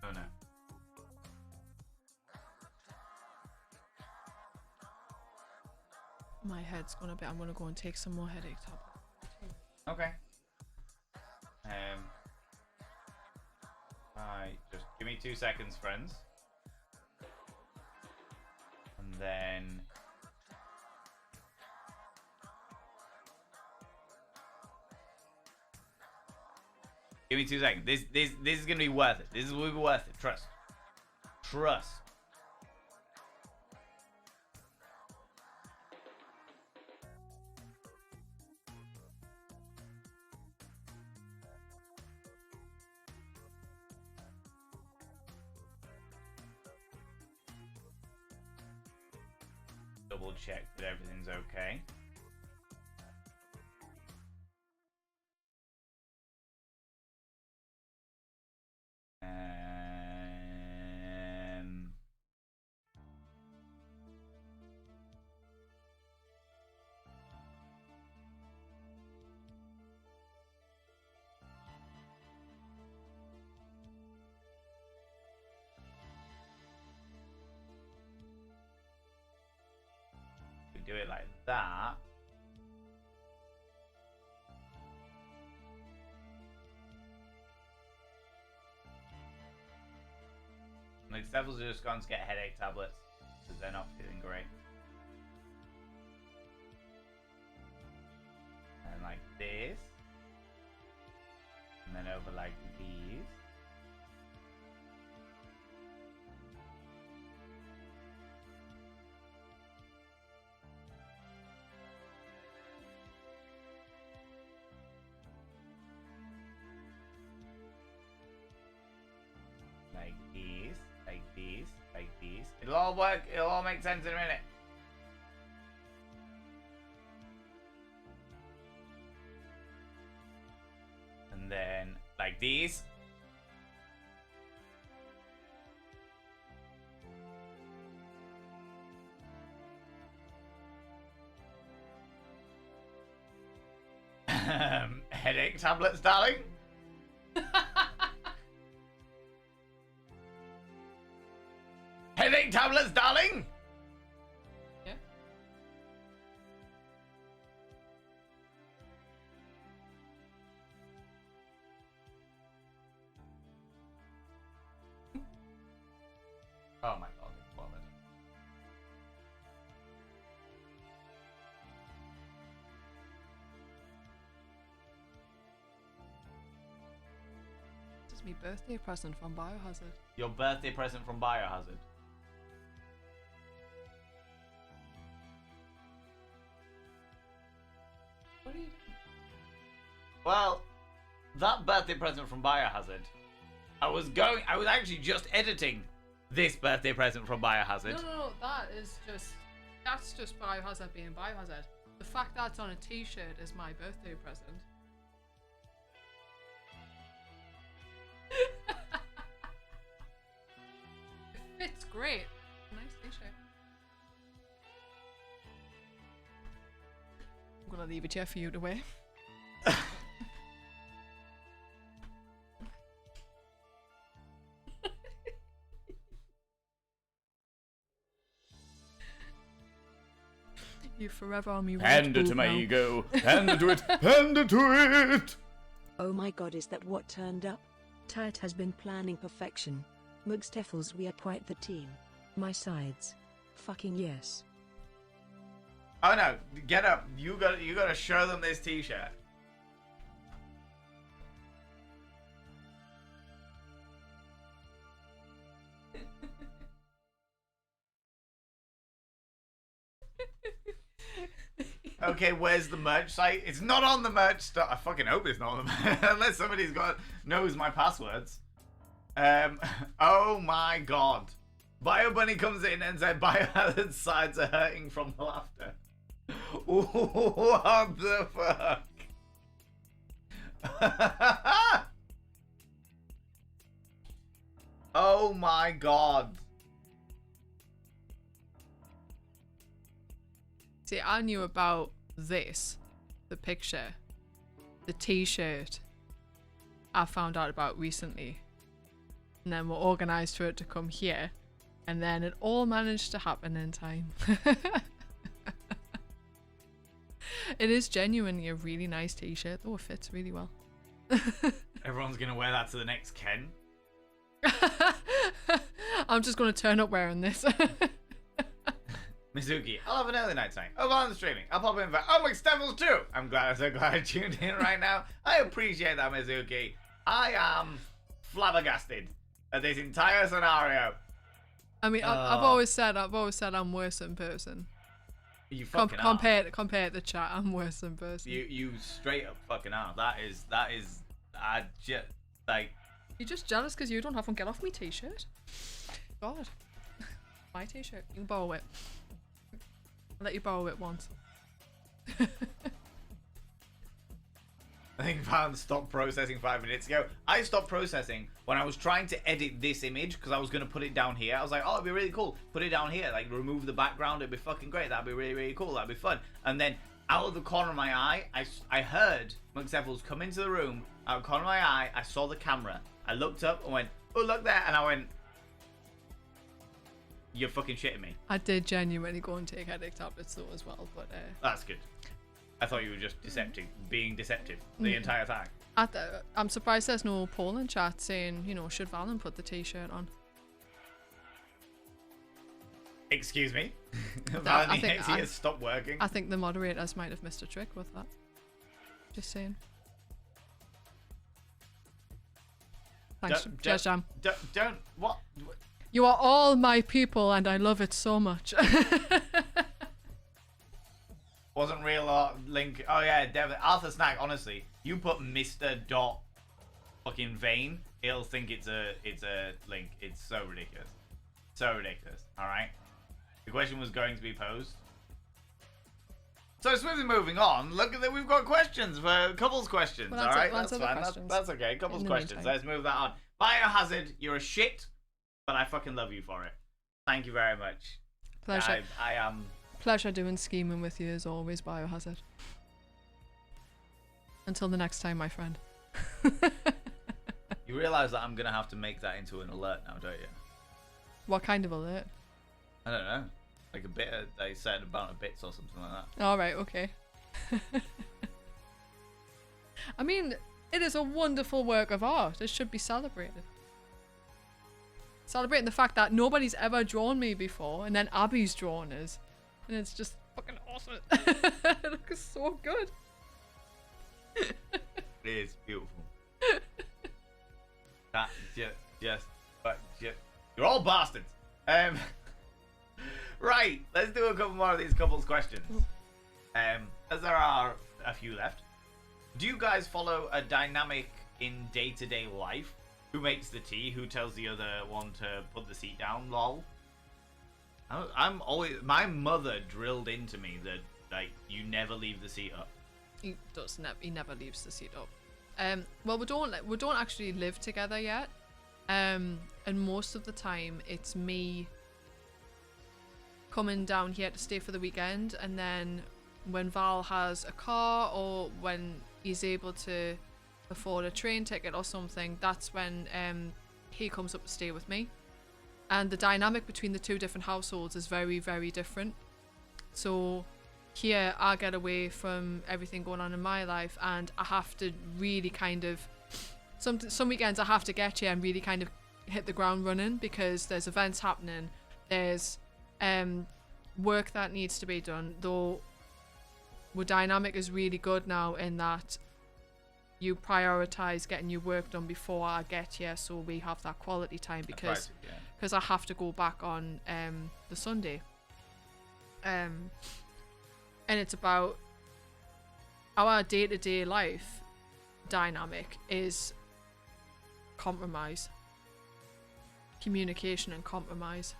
Oh no. My head's gonna be. I'm gonna go and take some more headache tablets. Okay. Just give me 2 seconds, friends. And then give me 2 seconds. This is gonna be worth it. This will be worth it. Trust. Trust. Double check that everything's okay. Do it like that. McSteffles are just going to get headache tablets because they're not feeling great. And like this. And then over like these. Like these, like these, like these. It'll all work, it'll all make sense in a minute. And then, like these. Headache tablets, darling? Headache tablets, darling? Yeah. Oh my god, it's bothered. This is my birthday present from Biohazard. Your birthday present from Biohazard. What are you doing? Well, that birthday present from Biohazard. I was actually just editing this birthday present from Biohazard. No, that's just Biohazard being Biohazard. The fact that it's on a t-shirt is my birthday present. It fits great. Nice t-shirt. I'm gonna leave it here for you to wear. You forever on me. Pander to my ego. Pander to it. Pander to it. Oh my god, is that what turned up? Turt has been planning perfection. McSteffles, we are quite the team. My sides. Fucking yes. Oh no, get up. You gotta show them this t-shirt. Okay, where's the merch site? It's not on the merch stuff. I fucking hope it's not on the merch. Unless somebody's knows my passwords. Oh my god. Bio Bunny comes in and said Biohazard's sides are hurting from the laughter. What the fuck? Oh my god. See, I knew about this, the picture, the t-shirt I found out about recently. And then we're organised for it to come here. And then it all managed to happen in time. It is genuinely a really nice t-shirt, though it fits really well. Everyone's gonna wear that to the next Ken. I'm just going to turn up wearing this. Mizuki, I'll have an early night tonight. Oh, while I'm streaming, I'll pop in for McSteffles too. I'm so glad I tuned in right now. I appreciate that, Mizuki. I am flabbergasted at this entire scenario. I mean, I've always said I'm worse in person. You fucking are. Compared to chat, I'm worse in person. You straight up fucking are. That is, I just, like. You're just jealous because you don't have one get off me t-shirt. God. My t-shirt. You can borrow it. I'll let you borrow it once. I think Van stopped processing 5 minutes ago. I stopped processing when I was trying to edit this image because I was going to put it down here. I was like, oh, it'd be really cool. Put it down here. Like, remove the background. It'd be fucking great. That'd be really, really cool. That'd be fun. And then out of the corner of my eye, I heard McSteffles come into the room. Out of the corner of my eye, I saw the camera. I looked up and went, oh, look there. And I went, you're fucking shitting me. I did genuinely go and take headache tablets though as well, but that's good. I thought you were just being deceptive the entire time. I'm surprised there's no poll in chat saying, you know, should Valen put the t-shirt on? Excuse me? I think has stopped working. I think the moderators might have missed a trick with that. Just saying. Thanks, Jam. Don't, what? You are all my people and I love it so much. Wasn't real link. Oh yeah, definitely. Arthur Snack, honestly, you put Mr. Dot fucking Vane, he'll think it's a link. It's so ridiculous. So ridiculous. Alright? The question was going to be posed. So swiftly moving on, look at that, we've got questions for couples questions, well, alright? That's fine. That's okay. Couples questions. Let's move that on. Biohazard, you're a shit, but I fucking love you for it. Thank you very much. Pleasure. I am Pleasure doing scheming with you as always, Biohazard. Until the next time, my friend. You realise that I'm gonna have to make that into an alert now, don't you? What kind of alert? I don't know, like a bit, a certain amount of bits or something like that. All right, okay. I mean, it is a wonderful work of art. It should be celebrated. Celebrating the fact that nobody's ever drawn me before, and then Abby's drawn us, and it's just fucking awesome. It looks so good. It is beautiful. That just, you're all bastards. Right, let's do a couple more of these couples questions. As there are a few left. Do you guys follow a dynamic in day-to-day life? Who makes the tea? Who tells the other one to put the seat down? Lol. I'm always. My mother drilled into me that like you never leave the seat up. He does never. He never leaves the seat up. Well, we don't actually live together yet. And most of the time it's me coming down here to stay for the weekend, and then when Val has a car or when he's able to afford a train ticket or something, that's when he comes up to stay with me. And the dynamic between the two different households is very, very different. So here I get away from everything going on in my life, and I have to really kind of some weekends I have to get here and really kind of hit the ground running, because there's events happening, there's work that needs to be done. Though our dynamic is really good now in that you prioritize getting your work done before I get here, so we have that quality time, because I have to go back on the Sunday. And it's about our day-to-day life dynamic is compromise, communication and compromise.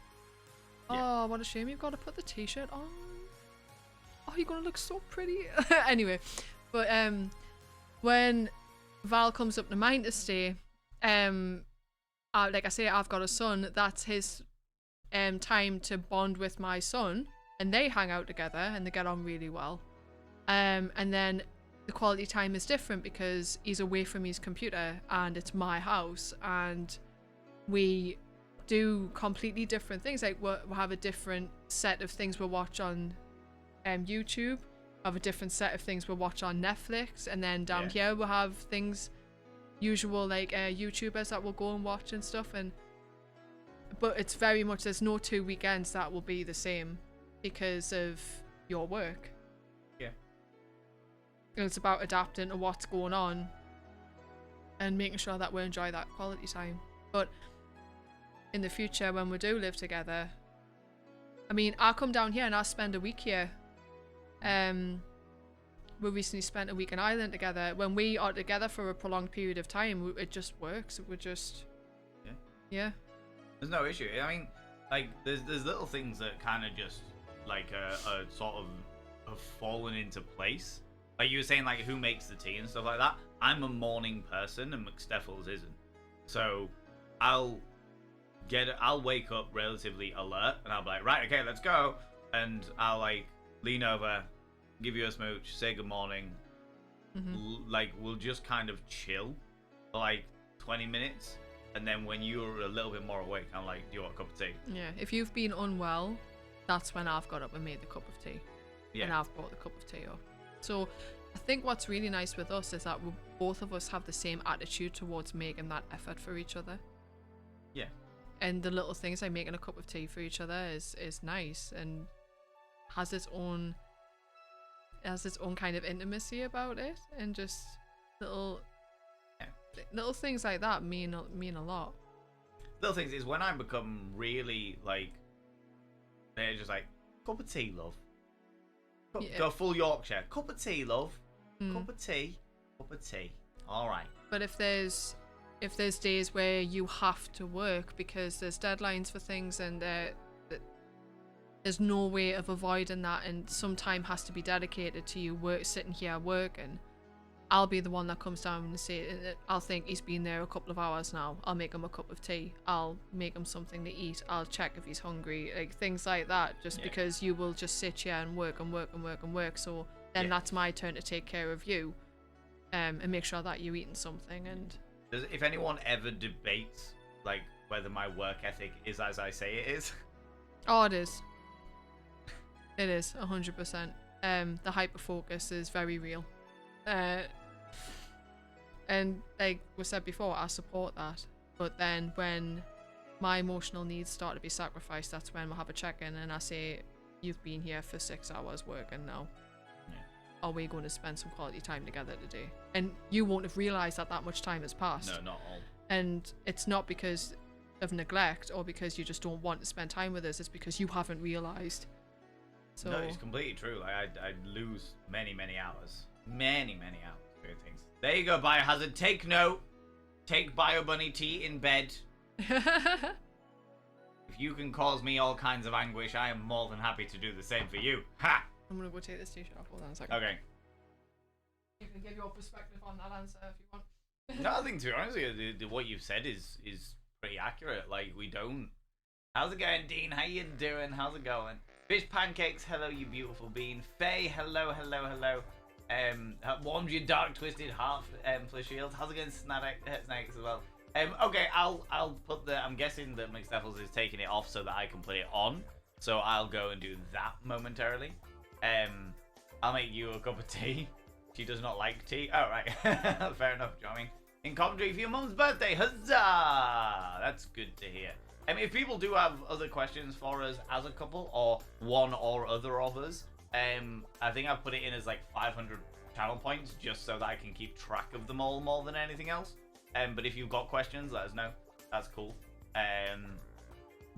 Oh, what a shame you've got to put the t-shirt on. Oh, you're gonna look so pretty. Anyway, but when Val comes up to mine to stay, like I say, I've got a son. That's his time to bond with my son, and they hang out together and they get on really well. And then the quality time is different because he's away from his computer and it's my house, and we do completely different things. Like we'll have a different set of things we'll watch on YouTube, have a different set of things we'll watch on Netflix, and then down here we'll have things usual like YouTubers that we'll go and watch and stuff. And but it's very much, there's no 2 weekends that will be the same because of your work. It's about adapting to what's going on and making sure that we enjoy that quality time. But in the future, when we do live together, I mean, I'll come down here and I'll spend a week here. We recently spent a week in Ireland together. When we are together for a prolonged period of time, it just works. We're just... Yeah. There's no issue. I mean, like, there's little things that kind of just, like, are sort of have fallen into place. Like you were saying, like, who makes the tea and stuff like that. I'm a morning person and McSteffles isn't. So I'll wake up relatively alert and I'll be like, right, okay, let's go. And I'll, like, lean over, give you a smooch, say good morning. Like, we'll just kind of chill for, like, 20 minutes. And then when you're a little bit more awake, I'm like, do you want a cup of tea? Yeah, if you've been unwell, that's when I've got up and made the cup of tea. Yeah. And I've brought the cup of tea up. So I think what's really nice with us is that both of us have the same attitude towards making that effort for each other. Yeah. And the little things like making a cup of tea for each other is nice and has its own kind of intimacy about it, and just little things like that mean a lot. Little things is when I become really like, they're just like, cup of tea, love. Go full Yorkshire. Cup of tea, love. Cup of tea. Cup of tea. All right. But if there's days where you have to work because there's deadlines for things and there's no way of avoiding that, and some time has to be dedicated to you sitting here working, I'll be the one that comes down and say, I'll think he's been there a couple of hours now, I'll make him a cup of tea, I'll make him something to eat, I'll check if he's hungry, like things like that, just because you will just sit here and work and work and work and work. So then that's my turn to take care of you. and make sure that you're eating something. And If anyone ever debates like whether my work ethic is as I say it is, oh, it is. It is 100%. The hyper focus is very real, and like we said before, I support that. But then when my emotional needs start to be sacrificed, that's when we'll have a check-in, and I say, "You've been here for 6 hours working now. Are we going to spend some quality time together today?" And you won't have realised that much time has passed. no, not all. And it's not because of neglect or because you just don't want to spend time with us. It's because you haven't realised. So No, it's completely true. Like I'd lose many hours, many hours doing things. There you go, Biohazard. Take note. Take Bio Bunny tea in bed. If you can cause me all kinds of anguish, I am more than happy to do the same for you. Ha! I'm gonna go take this t-shirt off. Hold on a second. Okay. You can give your perspective on that answer if you want. No, I think to be honest with you, what you've said is pretty accurate. Like we don't. How's it going, Dean? How you doing? How's it going? Fish pancakes. Hello, you beautiful bean. Faye. Hello. Warmed your dark twisted heart. Plus shields. How's it going, Snakes as well? Okay, I'll put the. I'm guessing that McSteffles is taking it off so that I can put it on. So I'll go and do that momentarily. I'll make you a cup of tea. She does not like tea. Oh, right. Fair enough, do you know what I mean? In commentary for your mum's birthday. Huzzah! That's good to hear. If people do have other questions for us as a couple, or one or other of us, I think I've put it in as like 500 channel points just so that I can keep track of them all more than anything else. But if you've got questions, let us know. That's cool.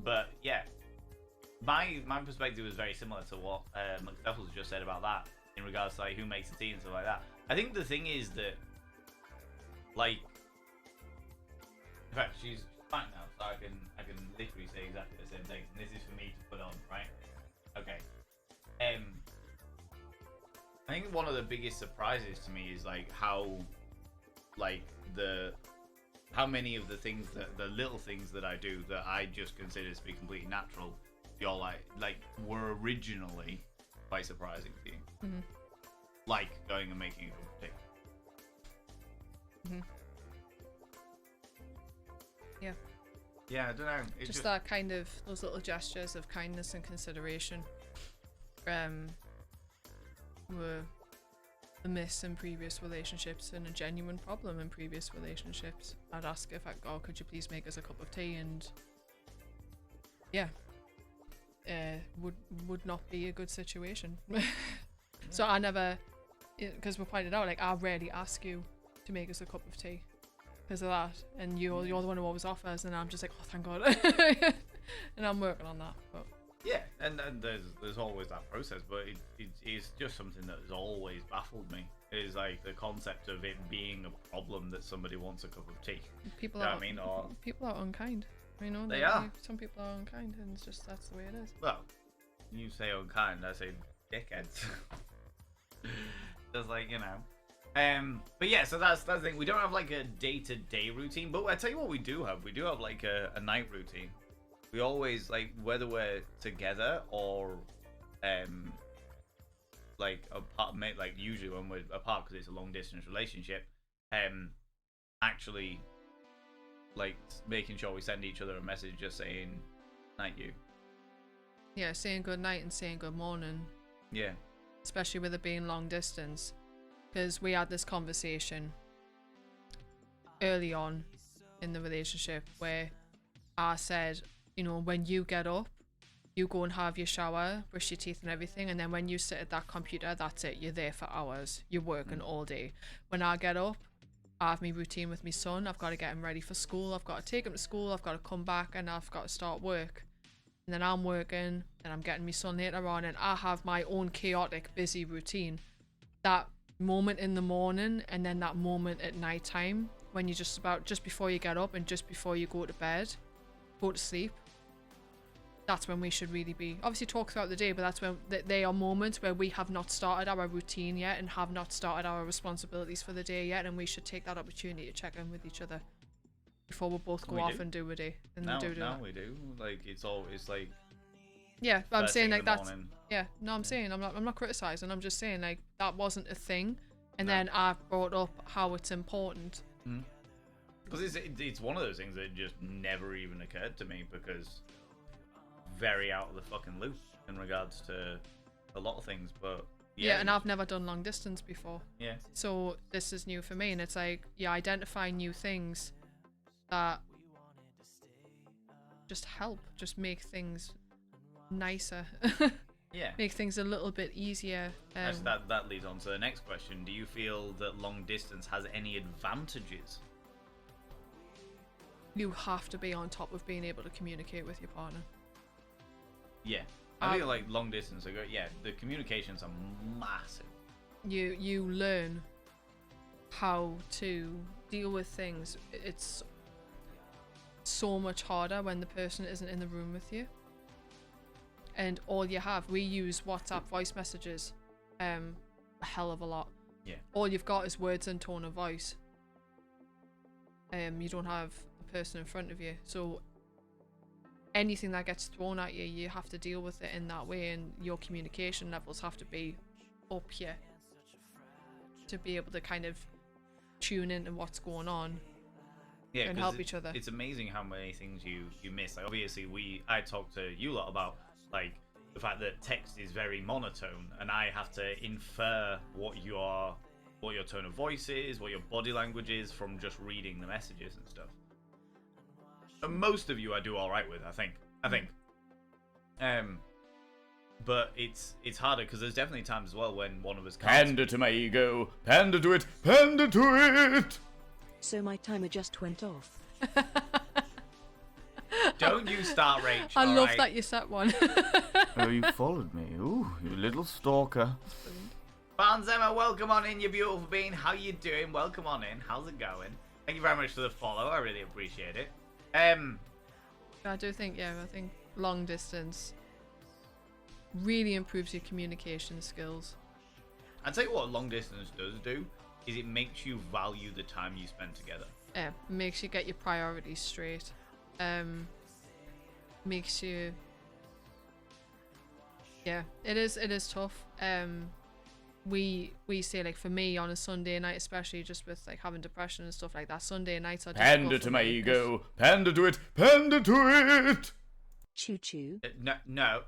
But yeah, my perspective is very similar to what McSteffles just said about that in regards to like who makes the tea and stuff like that. I think the thing is that like, in fact, she's fine now, so I can literally say exactly the same thing. And this is for me to put on, right? Okay. I think one of the biggest surprises to me is like how many of the things that the little things that I do that I just consider to be completely natural, you're like were originally quite surprising to you. Mm-hmm. Like going and making a cup of tea. Mm-hmm. Yeah. Yeah, I don't know. It's just that kind of those little gestures of kindness and consideration were a miss in previous relationships and a genuine problem in previous relationships. I'd ask if could you please make us a cup of tea, and yeah, would not be a good situation. So I never, because we pointed out, like I rarely ask you to make us a cup of tea because of that, and you're the one who always offers, and I'm just like, oh thank God. And I'm working on that. But yeah, and there's always that process, but it's just something that has always baffled me. Is like the concept of it being a problem that somebody wants a cup of tea. People you know are, what I mean? Or people are unkind. You know, they are. Some people are unkind, and it's just that's the way it is. Well, you say unkind, I say dickheads. Just like, you know. But yeah, so that's the thing. We don't have like a day-to-day routine, but I tell you what we do have. We do have like a night routine. We always, like, whether we're together or like apart, like usually when we're apart because it's a long-distance relationship, actually like making sure we send each other a message just saying night you. Yeah, saying good night and saying good morning. Yeah. Especially with it being long distance, because we had this conversation early on in the relationship where I said, you know, when you get up, you go and have your shower, brush your teeth and everything, and then when you sit at that computer, that's it, you're there for hours, you're working all day. When I get up, I have my routine with my son. I've got to get him ready for school, I've got to take him to school, I've got to come back, and I've got to start work. And then I'm working, and I'm getting my son later on, and I have my own chaotic, busy routine. That moment in the morning, and then that moment at night time, when you're just before you get up and just before you go to bed, go to sleep. That's when we should really be, obviously talk throughout the day, but that's when they are moments where we have not started our routine yet and have not started our responsibilities for the day yet, and we should take that opportunity to check in with each other before we both go off and do a day. And now that. We do. Like it's like. Yeah, but I'm saying like that's. Morning. Yeah, no, I'm saying I'm not criticizing. I'm just saying like that wasn't a thing And then I've brought up how it's important. Because it's one of those things that just never even occurred to me, because very out of the fucking loop in regards to a lot of things. But Yeah, and I've never done long distance before. Yeah. So this is new for me, and it's like, yeah, identify new things that just help, just make things nicer. Yeah. Make things a little bit easier. That leads on to the next question. Do you feel that long distance has any advantages? You have to be on top of being able to communicate with your partner. Yeah. I feel like long distance, the communications are massive. You learn how to deal with things. It's so much harder when the person isn't in the room with you. And all you have, we use WhatsApp voice messages a hell of a lot. Yeah. All you've got is words and tone of voice. You don't have the person in front of you. So anything that gets thrown at you, you have to deal with it in that way, and your communication levels have to be up here to be able to kind of tune into what's going on. Yeah, and help each other. It's amazing how many things you miss. Like, obviously, I talked to you lot about like the fact that text is very monotone, and I have to infer what your tone of voice is, what your body language is from just reading the messages and stuff. And most of you I do all right with, I think. But it's harder because there's definitely times as well when one of us can't. Pander to my ego. Pander to it. Pander to it. So my timer just went off. Don't you start, Rach. I love that you set one. Oh, you followed me. Ooh, you little stalker. Banzema, welcome on in, you beautiful being. How you doing? Welcome on in. How's it going? Thank you very much for the follow. I really appreciate it. I do think, I think long distance really improves your communication skills. I'd say what long distance does do is it makes you value the time you spend together. Yeah, makes you get your priorities straight. Makes you... Yeah, it is tough. We say, like, for me on a Sunday night, especially just with like having depression and stuff like that, Sunday nights are difficult. Pander to my ego. Pander to it. Pander to it. Choo choo. No.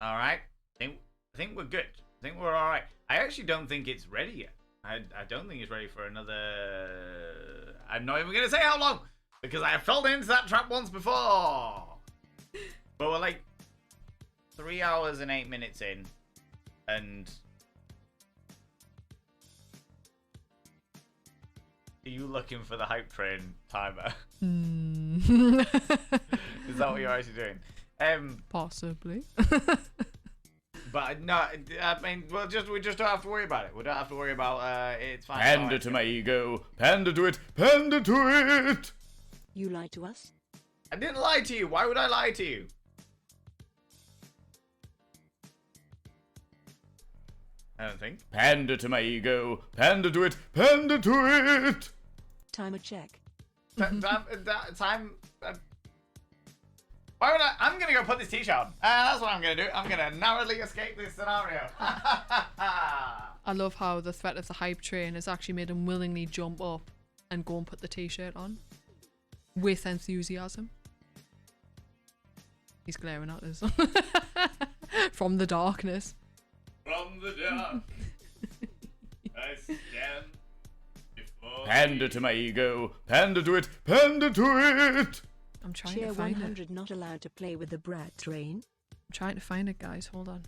All right. I think we're good. I think we're all right. I actually don't think it's ready yet. I don't think it's ready for another... I'm not even going to say how long, because I have fallen into that trap once before. But we're like 3 hours and 8 minutes in, and... Are you looking for the hype train timer? Is that what you're actually doing? Possibly. But no, I mean, we just don't have to worry about it. We don't have to worry about it's fine. Pander to my ego. Pander to it. Pander to it. You lied to us? I didn't lie to you. Why would I lie to you? I don't think. Pander to my ego. Pander to it. Pander to it. Timer check. Time. Why would I? I'm gonna go put this t-shirt on. That's what I'm gonna do. I'm gonna narrowly escape this scenario. I love how the threat of the hype train has actually made him willingly jump up and go and put the t-shirt on with enthusiasm. He's glaring at us from the darkness. From the dark, I stand before. Pander to my ego. Pander to it. Pander to it. I'm trying Tier to find 100 it. not allowed to play with the brat train. I'm trying to find it, guys. Hold on.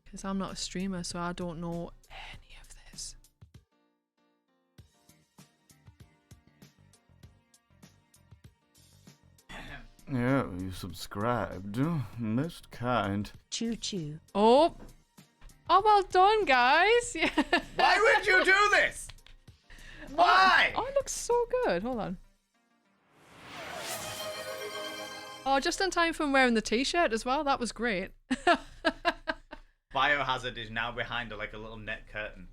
Because I'm not a streamer, so I don't know any of this. Yeah, you subscribed. Most kind. Choo choo. Oh, well done, guys. Yeah. Why would you do this? Why? Oh, it looks so good. Hold on. Oh, just in time for wearing the t-shirt as well. That was great. Biohazard is now behind like a little net curtain.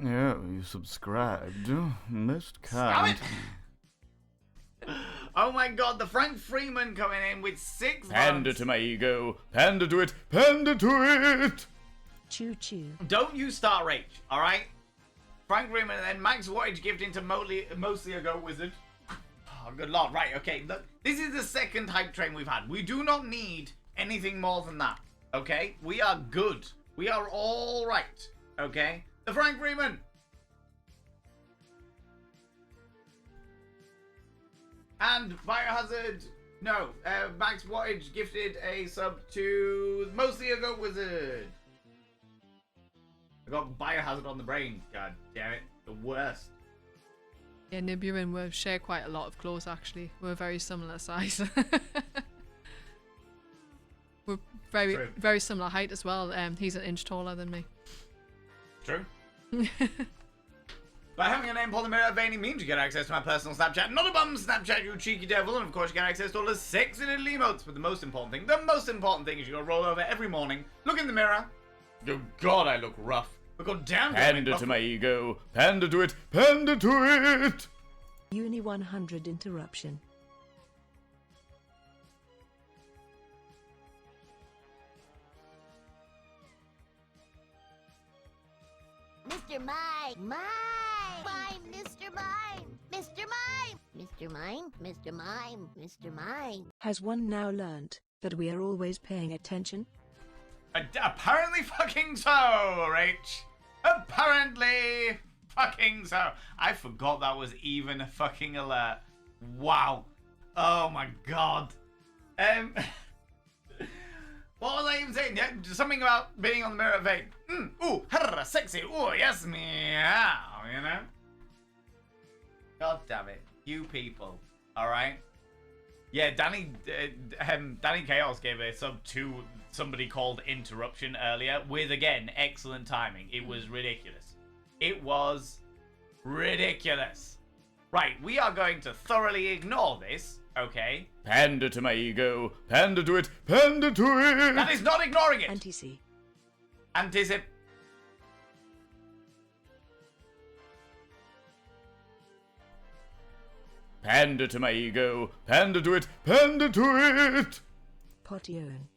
Yeah, you subscribed. Most Stop kind. it! Oh my god, the Frank Freeman coming in with 6 Pander months. to my ego. Pander to it. Pander to it. Choo choo. Don't you start rage, alright? Frank Freeman and then Max Wattage gifting to mostly a Go Wizard. Oh, good lord. Right, okay. Look, this is the second hype train we've had. We do not need anything more than that, okay? We are good. We are all right, okay? The Frank Freeman. And Biohazard, no, Max Wattage gifted a sub to mostly a Go Wizard. I got Biohazard on the brain, god damn it, the worst. Yeah, Nibu and we share quite a lot of clothes actually. We're very similar size. We're True. very similar height as well. He's an inch taller than me. True. By having a name Paul the Mirror Veiny means you get access to my personal Snapchat, not a bum Snapchat, you cheeky devil, and of course you get access to all the sexy little emotes. But the most important thing is you gotta roll over every morning, look in the mirror. Oh god, I look rough. But god damn it. Pander to my ego. Pander to it. Pander to it. Uni 100 interruption. Mr. Mime! Mime! Mime! Mr. Mime! Mr. Mime! Mr. Mime! Mr. Mime! Mr. Mime! Has one now learnt that we are always paying attention? Apparently fucking so, Rach. Apparently fucking so. I forgot that was even a fucking alert. Wow. Oh my god. What was I even saying? Yeah, something about being on the mirror vein. Ooh, herra, sexy. Ooh, yes, meow. You know? God damn it. You people. Alright? Yeah, Danny Chaos gave a sub to somebody called Interruption earlier with, again, excellent timing. It was ridiculous. It was ridiculous. Right, we are going to thoroughly ignore this, okay? Pander to my ego. Pander to it. Pander to it. That is not ignoring it. Anti-C. Anticip. Pander to my ego. Pander to it. Pander to it. Potion.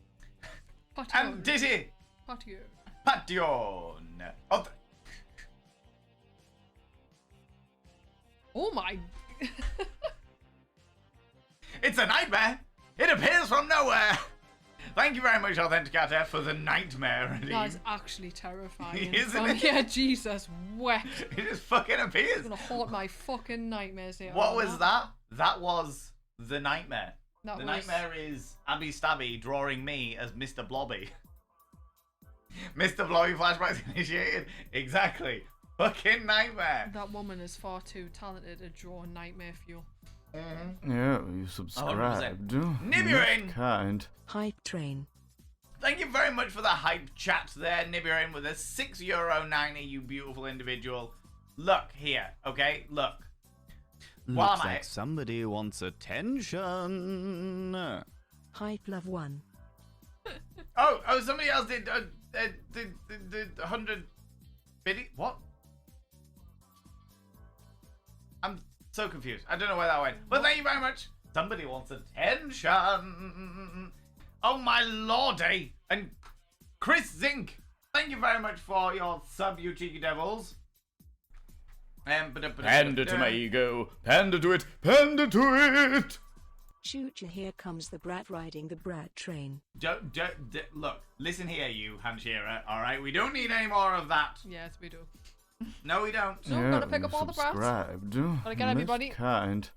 And Dizzy. Patio. Pation. Oh, Oh my. it's a nightmare. It appears from nowhere. Thank you very much, Authenticator, for the nightmare. That is actually terrifying. Isn't it? Yeah, Jesus wept. It just fucking appears. I'm gonna haunt my fucking nightmares here. What was that? That was the nightmare. That The was- nightmare is Abby Stabby drawing me as Mr. Blobby. Mr. Blobby flashbacks initiated. Exactly. Fucking nightmare. That woman is far too talented to draw nightmare fuel. Yeah, you subscribed. Nibirin. Most kind. Hype train. Thank you very much for the hype chat there, Nibirin, with a €6.90, you beautiful individual. Look here, okay? Look. While Looks am I- like somebody wants attention. Hype love 1. Oh, somebody else did the 100 biddy. What? I'm so confused. I don't know where that went. But thank you very much. Somebody wants attention. Oh my lordy. And Chris Zink, thank you very much for your sub, you cheeky devils. Pander to my ego. Pander to it. Pander to it. Choo-choo, here comes the brat riding the brat train. Look, listen here, you Hanshira, alright? We don't need any more of that. Yes, we do. No, we don't. No, gotta pick up all the brats. Subscribed. Gotta get everybody. Most kind.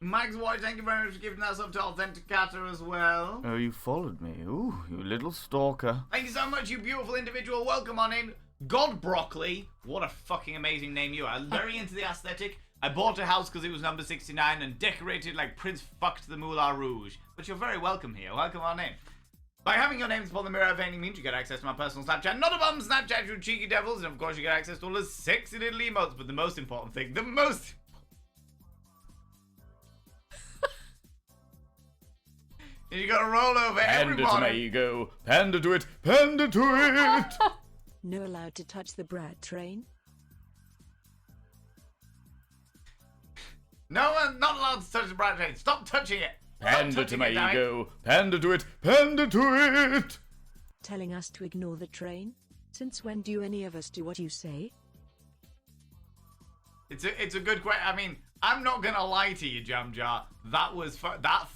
Max White, thank you very much for giving that sub to Authenticator as well. Oh, you followed me. Ooh, you little stalker. Thank you so much, you beautiful individual. Welcome on in. God Broccoli. What a fucking amazing name you are. I'm very into the aesthetic. I bought a house because it was number 69 and decorated like Prince fucked the Moulin Rouge. But you're very welcome here. Welcome on in. By having your names upon the mirror of any means, you get access to my personal Snapchat. Not a bum Snapchat, you cheeky devils. And of course, you get access to all the sexy little emotes. But the most important thing, you gotta roll over every Pander to my morning. ego. Pander to it. Pander to it. No allowed to touch the brat train. No one, not allowed to touch the bright train. Stop touching it. Stop Pander to touching my it, damn it. ego. Pander to it. Pander to it. Telling us to ignore the train? Since when do any of us do what you say? It's a good question. I mean, I'm not gonna lie to you, Jam Jar. That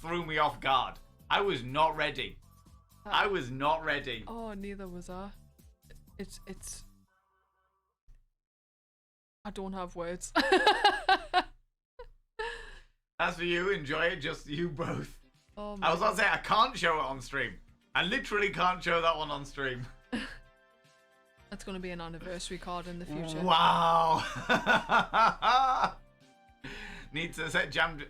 threw me off guard. I was not ready. I was not ready. Oh, neither was I. It's. I don't have words. As for you, enjoy it. Just you both. Oh I was about God. to say I can't show it on stream. I literally can't show that one on stream. That's gonna be an anniversary card in the future. Wow. Need to set Jam.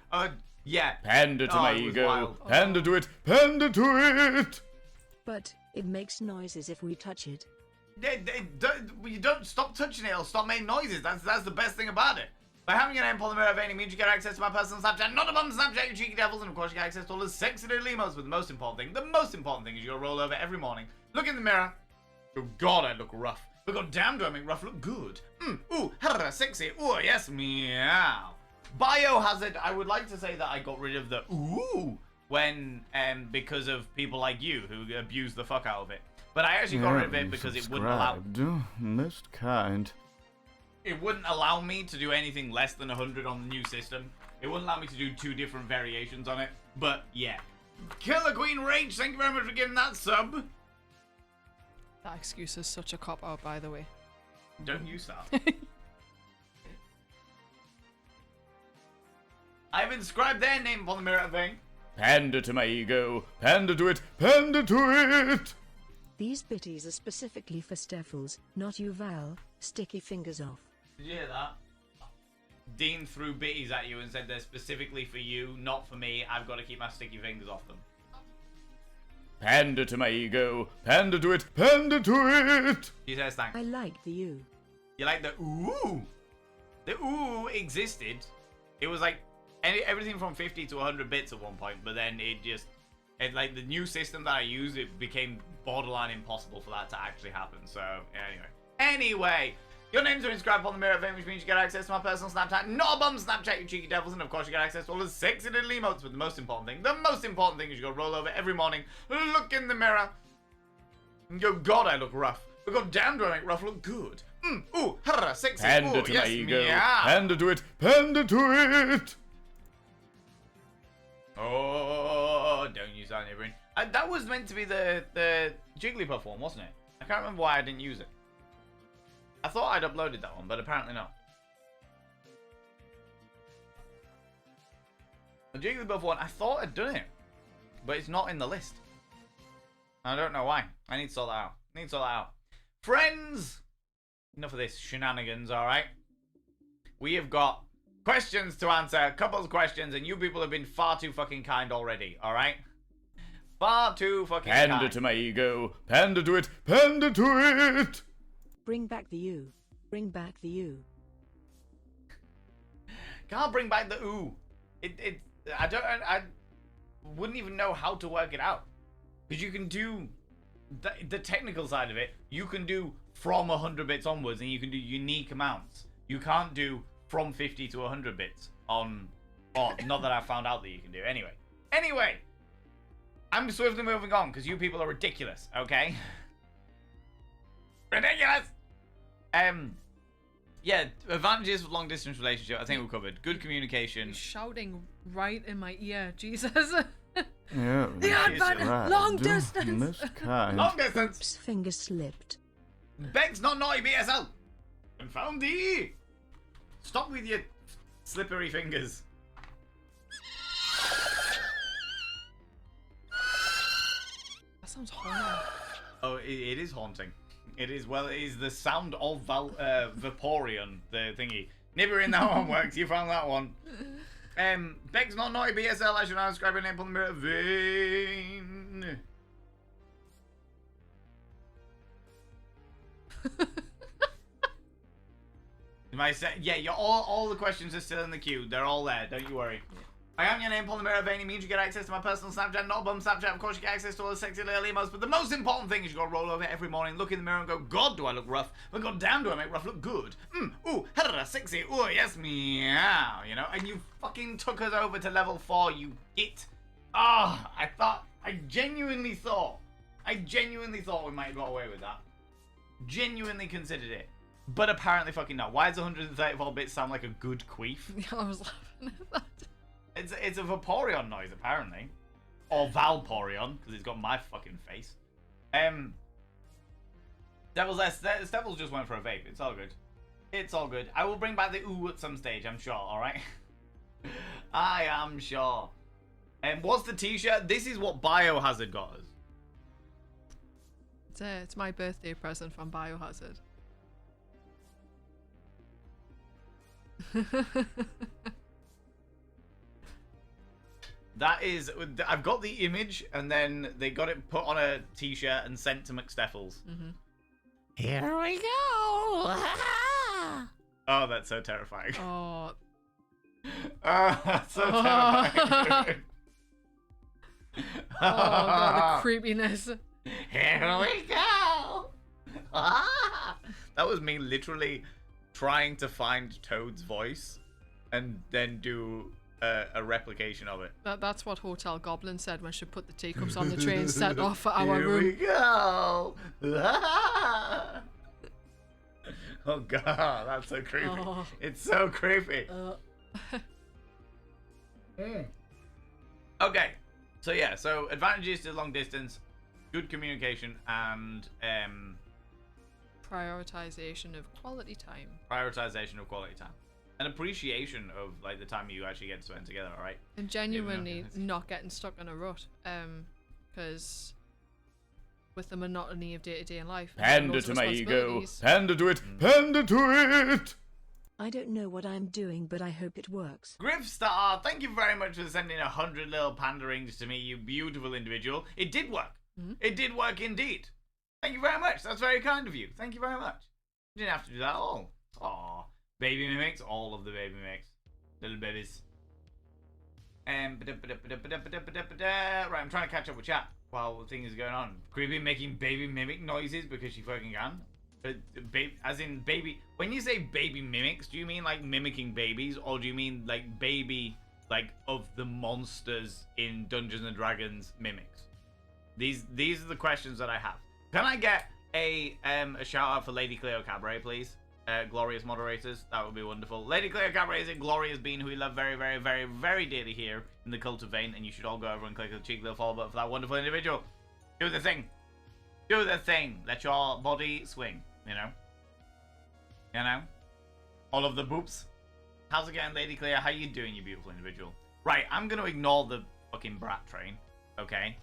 Yeah. Pander to Oh, my it was ego. wild. Pander to it. Pander to it. But it makes noises if we touch it. You don't stop touching it. It'll stop making noises. That's the best thing about it. By having an name on the mirror vein, it means you get access to my personal Snapchat, not a bum Snapchat, you cheeky devils, and of course you get access to all the sexy little emos. But the most important thing is you'll roll over every morning, look in the mirror. Oh God, I look rough. But god damn, do I make rough look good? Ooh, harra, sexy. Ooh, yes, meow. Biohazard. I would like to say that I got rid of the ooh when because of people like you who abuse the fuck out of it. But I actually got rid of it because it wouldn't allow. Most kind. It wouldn't allow me to do anything less than 100 on the new system. It wouldn't allow me to do 2 different variations on it. But yeah. Killer Queen Rage, thank you very much for giving that sub. That excuse is such a cop out, by the way. Don't you start. I've inscribed their name upon the mirror thing. Pander to my ego. Pander to it. Pander to it. These bitties are specifically for Steffles, not you, Val. Sticky fingers off. Did you hear that? Dean threw bitties at you and said they're specifically for you, not for me. I've got to keep my sticky fingers off them. Pander to my ego. Pander to it. Pander to it. She says thanks. I like the you. You like the ooh? The ooh existed. It was like everything from 50 to 100 bits at one point, but then like the new system that I use, it became borderline impossible for that to actually happen. So anyway, your names are inscribed on the mirror vein, which means you get access to my personal Snapchat, not a bum Snapchat, you cheeky devils, and of course you get access to all the sexy little emotes. But the most important thing is you gotta roll over every morning, look in the mirror, and go, God, I look rough. But god damn, do I make rough look good? Ooh, harra, sexy. Pander Ooh, to yes, my ego. meow. Pander to it. Pander to it. Oh, don't use that, neighbouring. That was meant to be the Jigglypuff one, wasn't it? I can't remember why I didn't use it. I thought I'd uploaded that one, but apparently not. The Jigglypuff one, I thought I'd done it, but it's not in the list. I don't know why. I need to sort that out. Friends! Enough of this shenanigans, alright? We have got questions to answer, couples questions, and you people have been far too fucking kind already, alright? Far too fucking Pander kind. to my ego. Pander to it. Pander to it. Bring back the you. Bring back the you. Can't bring back the ooh. I wouldn't even know how to work it out. Because you can do the technical side of it. You can do from 100 bits onwards, and you can do unique amounts. You can't do from 50 to 100 bits on... Oh, not that I found out that you can do. Anyway. I'm swiftly moving on, because you people are ridiculous, okay? Ridiculous! Yeah, advantages of long-distance relationship, I think we covered. Good communication. He's shouting right in my ear, Jesus. Yeah, The advantage, long distance. Most kind. Long distance! Oops, finger slipped. Begs not naughty BSL! Confound thee! Stop with your slippery fingers. That sounds horrible. Oh, it is haunting. It is, well, it is the sound of Vaporeon, the thingy. Never in that one works, you found that one. Begs not naughty BSL, I should now describe your name on the mirror vein. Am I say, yeah, all the questions are still in the queue. They're all there, don't you worry. I am your name, Paul the Mirror. By any means, you get access to my personal Snapchat, not bum Snapchat. Of course, you get access to all the sexy little emos. But the most important thing is you got to roll over every morning, look in the mirror, and go, God, do I look rough? But God damn, do I make rough look good? Ooh, hello, sexy. Ooh, yes, meow. You know, and you fucking took us over to level 4, you git. Ah, I genuinely thought we might have got away with that. Genuinely considered it. But apparently fucking not. Why does 134 bits sound like a good queef? I was laughing at that. It's a Vaporeon noise, apparently. Or Valporeon, because it's got my fucking face. Stevels just went for a vape. It's all good. It's all good. I will bring back the ooh at some stage, I'm sure, alright? I am sure. What's the t-shirt? This is what Biohazard got us. It's my birthday present from Biohazard. That is, I've got the image, and then they got it put on a t-shirt and sent to McSteffles. Here we go. Oh, that's so terrifying. Oh. That's so terrifying. Oh, God, the creepiness. Here we go. That was me literally trying to find Toad's voice and then do a replication of it. That's what Hotel Goblin said when she put the teacups on the tray and set off for our Here room. we go. Oh God, that's so creepy. Oh. It's so creepy. Okay, so advantages to long distance, good communication, and Prioritization of quality time. prioritization of quality time. An appreciation of like the time you actually get to spend together, alright? And genuinely it's- not getting stuck in a rut. Because with the monotony of day-to-day in life, Pander loads to of my ego. responsibilities. Pander to it. Pander to it. I don't know what I'm doing, but I hope it works. Grifstar, thank you very much for sending 100 little panderings to me, you beautiful individual. It did work. It did work indeed. Thank you very much. That's very kind of you. Thank you very much. You didn't have to do that at all. Aw. Baby mimics, all of the baby mimics. Little babies. Right, I'm trying to catch up with chat while the thing is going on. Creepy making baby mimic noises because she fucking can. As in baby. When you say baby mimics, do you mean like mimicking babies, or do you mean like baby, like of the monsters in Dungeons and Dragons mimics? These are the questions that I have. Can I get a shout out for Lady Cleo Cabaret, please? Glorious moderators, that would be wonderful. Lady Cleo Cabaret is a glorious being who we love very, very, very, very dearly here in the Cult of Vein, and you should all go over and click the cheeky little follow button for that wonderful individual. Do the thing. Do the thing. Let your body swing, you know? You know? All of the boops. How's it going, Lady Cleo? How you doing, you beautiful individual? Right, I'm gonna ignore the fucking brat train, okay?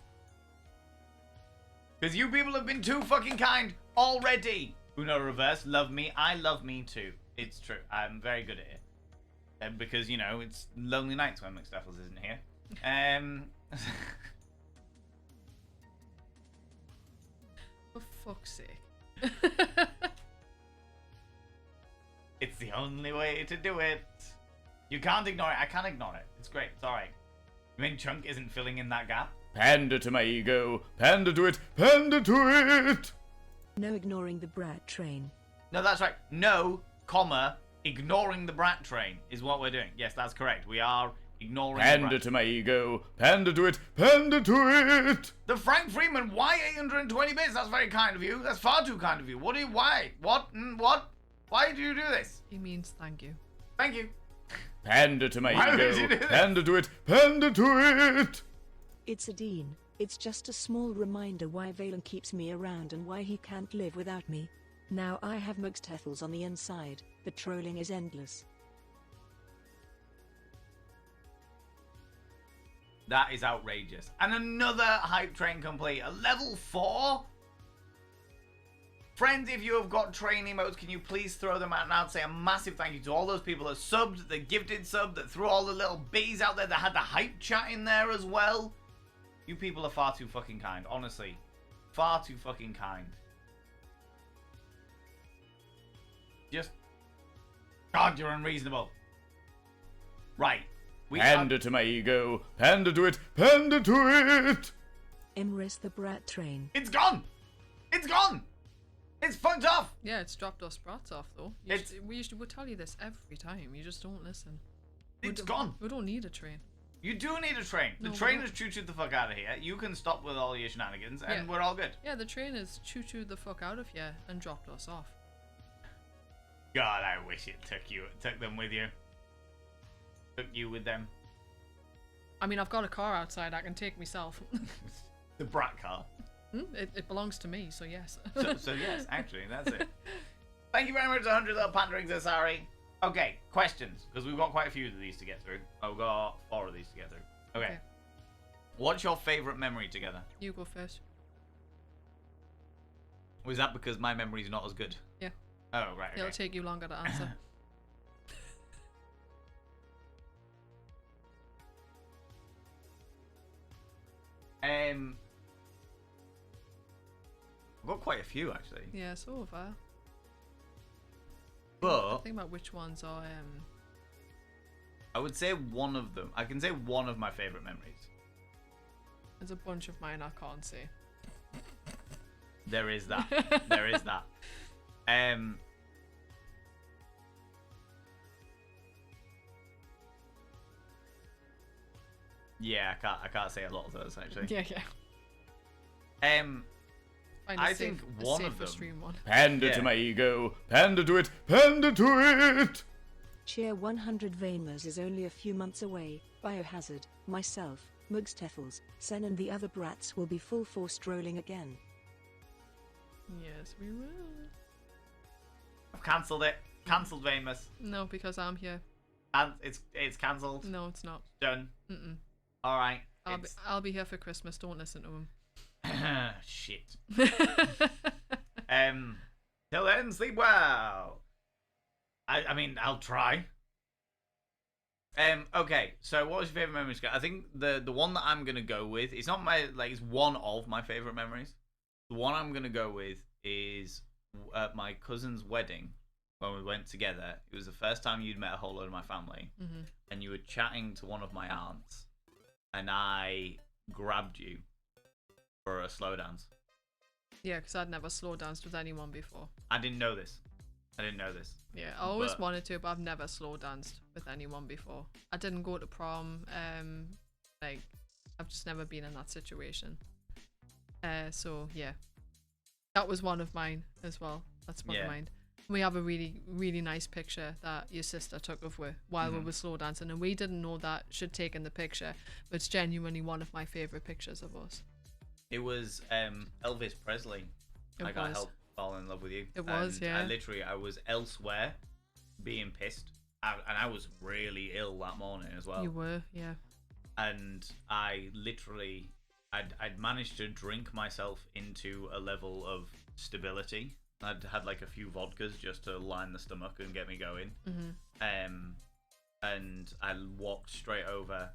Because you people have been too fucking kind already. Uno Reverse, love me. I love me too. It's true. I'm very good at it. Because, you know, it's lonely nights when McSteffles isn't here. For fuck's sake. It's the only way to do it. You can't ignore it. I can't ignore it. It's great. It's alright. You mean Chunk isn't filling in that gap? Pander to my ego. Pander to it. Pander to it. No ignoring the brat train. No, that's right. No, comma, ignoring the brat train is what we're doing. Yes, that's correct. We are ignoring the Pander brat to my ego. Pander to it. Pander to it. The Frank Freeman, why 820 bits? That's very kind of you. That's far too kind of you. What do you, why? What? What? Why do you do this? He means thank you. Thank you. Pander to my Why would you ego. do this? Pander to it. Pander to it. It's a Dean. It's just a small reminder why Valen keeps me around and why he can't live without me. Now I have McSteffles on the inside. The trolling is endless. That is outrageous. And another hype train complete. A level 4? Friends, if you have got train emotes, can you please throw them out? And I'd say a massive thank you to all those people that subbed, that gifted sub, that threw all the little bees out there, that had the hype chat in there as well. You people are far too fucking kind, honestly. Far too fucking kind. Just... God, you're unreasonable. Right. Pander to my ego. Pander to it. Pander to it. Embrace the brat train. It's gone! It's gone! It's fucked off! Yeah, it's dropped us brats off though. We usually would tell you this every time. You just don't listen. It's gone. We don't need a train. You do need a train. The No, we train don't. is choo-choo the fuck out of here. You can stop with all your shenanigans, and we're all good. Yeah, the train is choo-choo the fuck out of here and dropped us off. God, I wish it took them with you. Took you with them. I mean, I've got a car outside. I can take myself. The brat car. It belongs to me, so yes. So yes, actually, that's it. Thank you very much, 100 little pandering to sorry. Okay, questions, because we've got quite a few of these to get through. We've got 4 of these to get through. Okay. What's your favourite memory together? You go first. Was that because my memory's not as good? Yeah. Oh, right, okay. It'll take you longer to answer. I've got quite a few, actually. Yeah, so have I. But Think about which ones are. I would say one of them. I can say one of my favourite memories. There's a bunch of mine I can't say. There is that. There is that. Yeah, I can't say a lot of those actually. Yeah, yeah. Find a I safe- think a one safer of them. stream one. Pander to my ego. Pander to it. Pander to it. Cheer 100 Veinmas is only a few months away. Biohazard, myself, McSteffles, Sen and the other brats will be full force strolling again. Yes, we will. I've cancelled it. Cancelled Famous. No, because I'm here. And it's cancelled. No, it's not. Done. Mm-mm. All right. I'll be here for Christmas. Don't listen to him. Shit. Till then, sleep well. I mean, I'll try. Okay, so what was your favorite memory? I think the one that I'm gonna go with, it's not my, like, it's one of my favorite memories. The one I'm gonna go with is at my cousin's wedding when we went together. It was the first time you'd met a whole load of my family, and you were chatting to one of my aunts, and I grabbed you for a slow dance. Yeah, because I'd never slow danced with anyone before. I didn't know this. Yeah, I always But- wanted to, but I've never slow danced with anyone before. I didn't go to prom. Like, I've just never been in that situation. So yeah, that was one of mine as well. That's one of mine. We have a really, really nice picture that your sister took of her while we were slow dancing, and we didn't know that she'd taken the picture, but it's genuinely one of my favorite pictures of us. It was Elvis Presley. I got help fall in love with you. It was, and yeah. I was elsewhere, being pissed, and I was really ill that morning as well. You were, yeah. And I'd managed to drink myself into a level of stability. I'd had like a few vodkas just to line the stomach and get me going. And I walked straight over,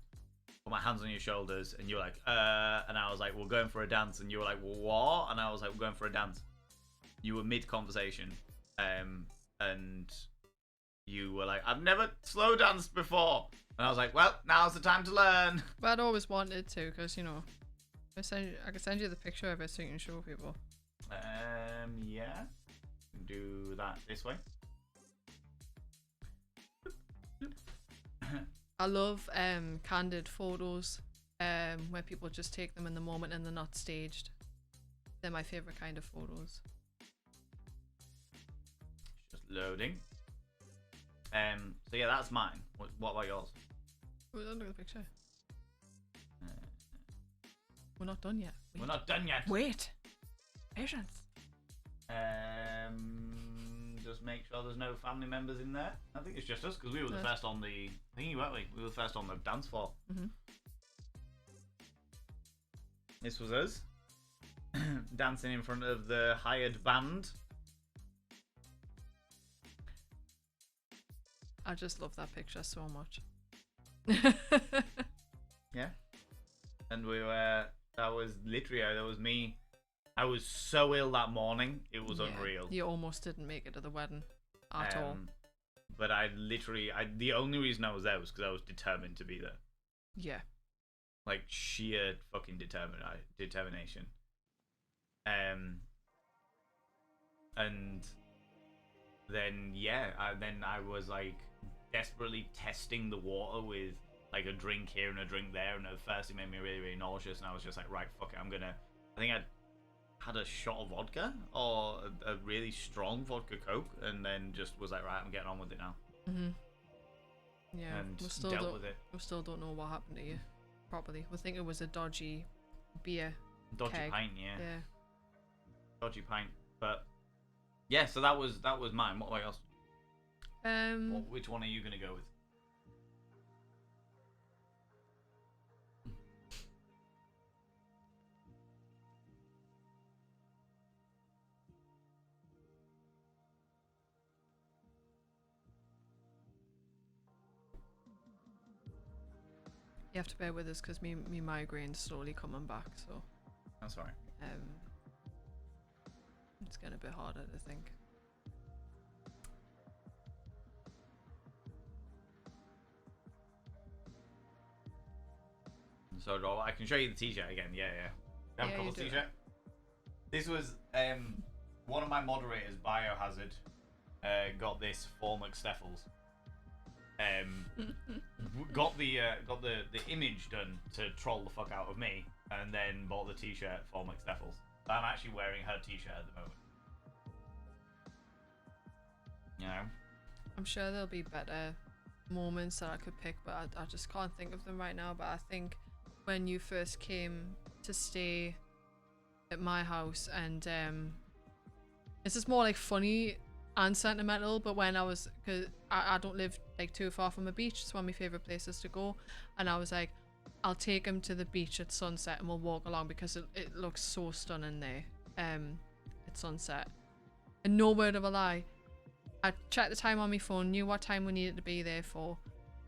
put my hands on your shoulders, and you were like, and I was like, we're going for a dance, and you were like, what? And I was like, we're going for a dance. You were mid-conversation, and you were like, I've never slow danced before. And I was like, well, now's the time to learn. But I'd always wanted to, because, you know, I can send you the picture of it so you can show people. Yeah. Do that this way. I love candid photos where people just take them in the moment and they're not staged. They're my favorite kind of photos. Just loading. So yeah, that's mine. What about yours? Look at the picture. We're not done yet. We're not done yet. Wait. Patience. Just make sure there's no family members in there. I think it's just us because we were the first on the thingy, weren't we? We were the first on the dance floor. This was us dancing in front of the hired band. I just love that picture so much. Yeah. And we were, that was me. I was so ill that morning, it was unreal. You almost didn't make it to the wedding at all. but the only reason I was there was because I was determined to be there. Yeah. Like sheer fucking determination. And then I was like desperately testing the water with like a drink here and a drink there, and at first it made me really, really nauseous, and I was just like, right, fuck it, I think I had a shot of vodka or a really strong vodka coke, and then just was like, right, I'm getting on with it now. Yeah, and we dealt with it. We still don't know what happened to you properly. We think it was a dodgy beer keg. Pint, yeah. Dodgy pint, but yeah. So that was mine. What else? Which one are you gonna go with? You have to bear with us because me migraine's slowly coming back, so That's all right. it's getting a bit harder to think. So I can show you the t-shirt again. Yeah. Have a Yeah, couple you do t-shirt. This was one of my moderators, Biohazard, got this for McSteffles. Got the image done to troll the fuck out of me, and then bought the t-shirt for McSteffles. I'm actually wearing her t-shirt at the moment. You know? I'm sure there'll be better moments that I could pick, but I just can't think of them right now. But I think when you first came to stay at my house, and it's just more like funny and sentimental, but when because I don't live like too far from a beach, it's one of my favorite places to go, and I was like, I'll take him to the beach at sunset and we'll walk along because it looks so stunning there at sunset. And no word of a lie, I checked the time on my phone, knew what time we needed to be there for.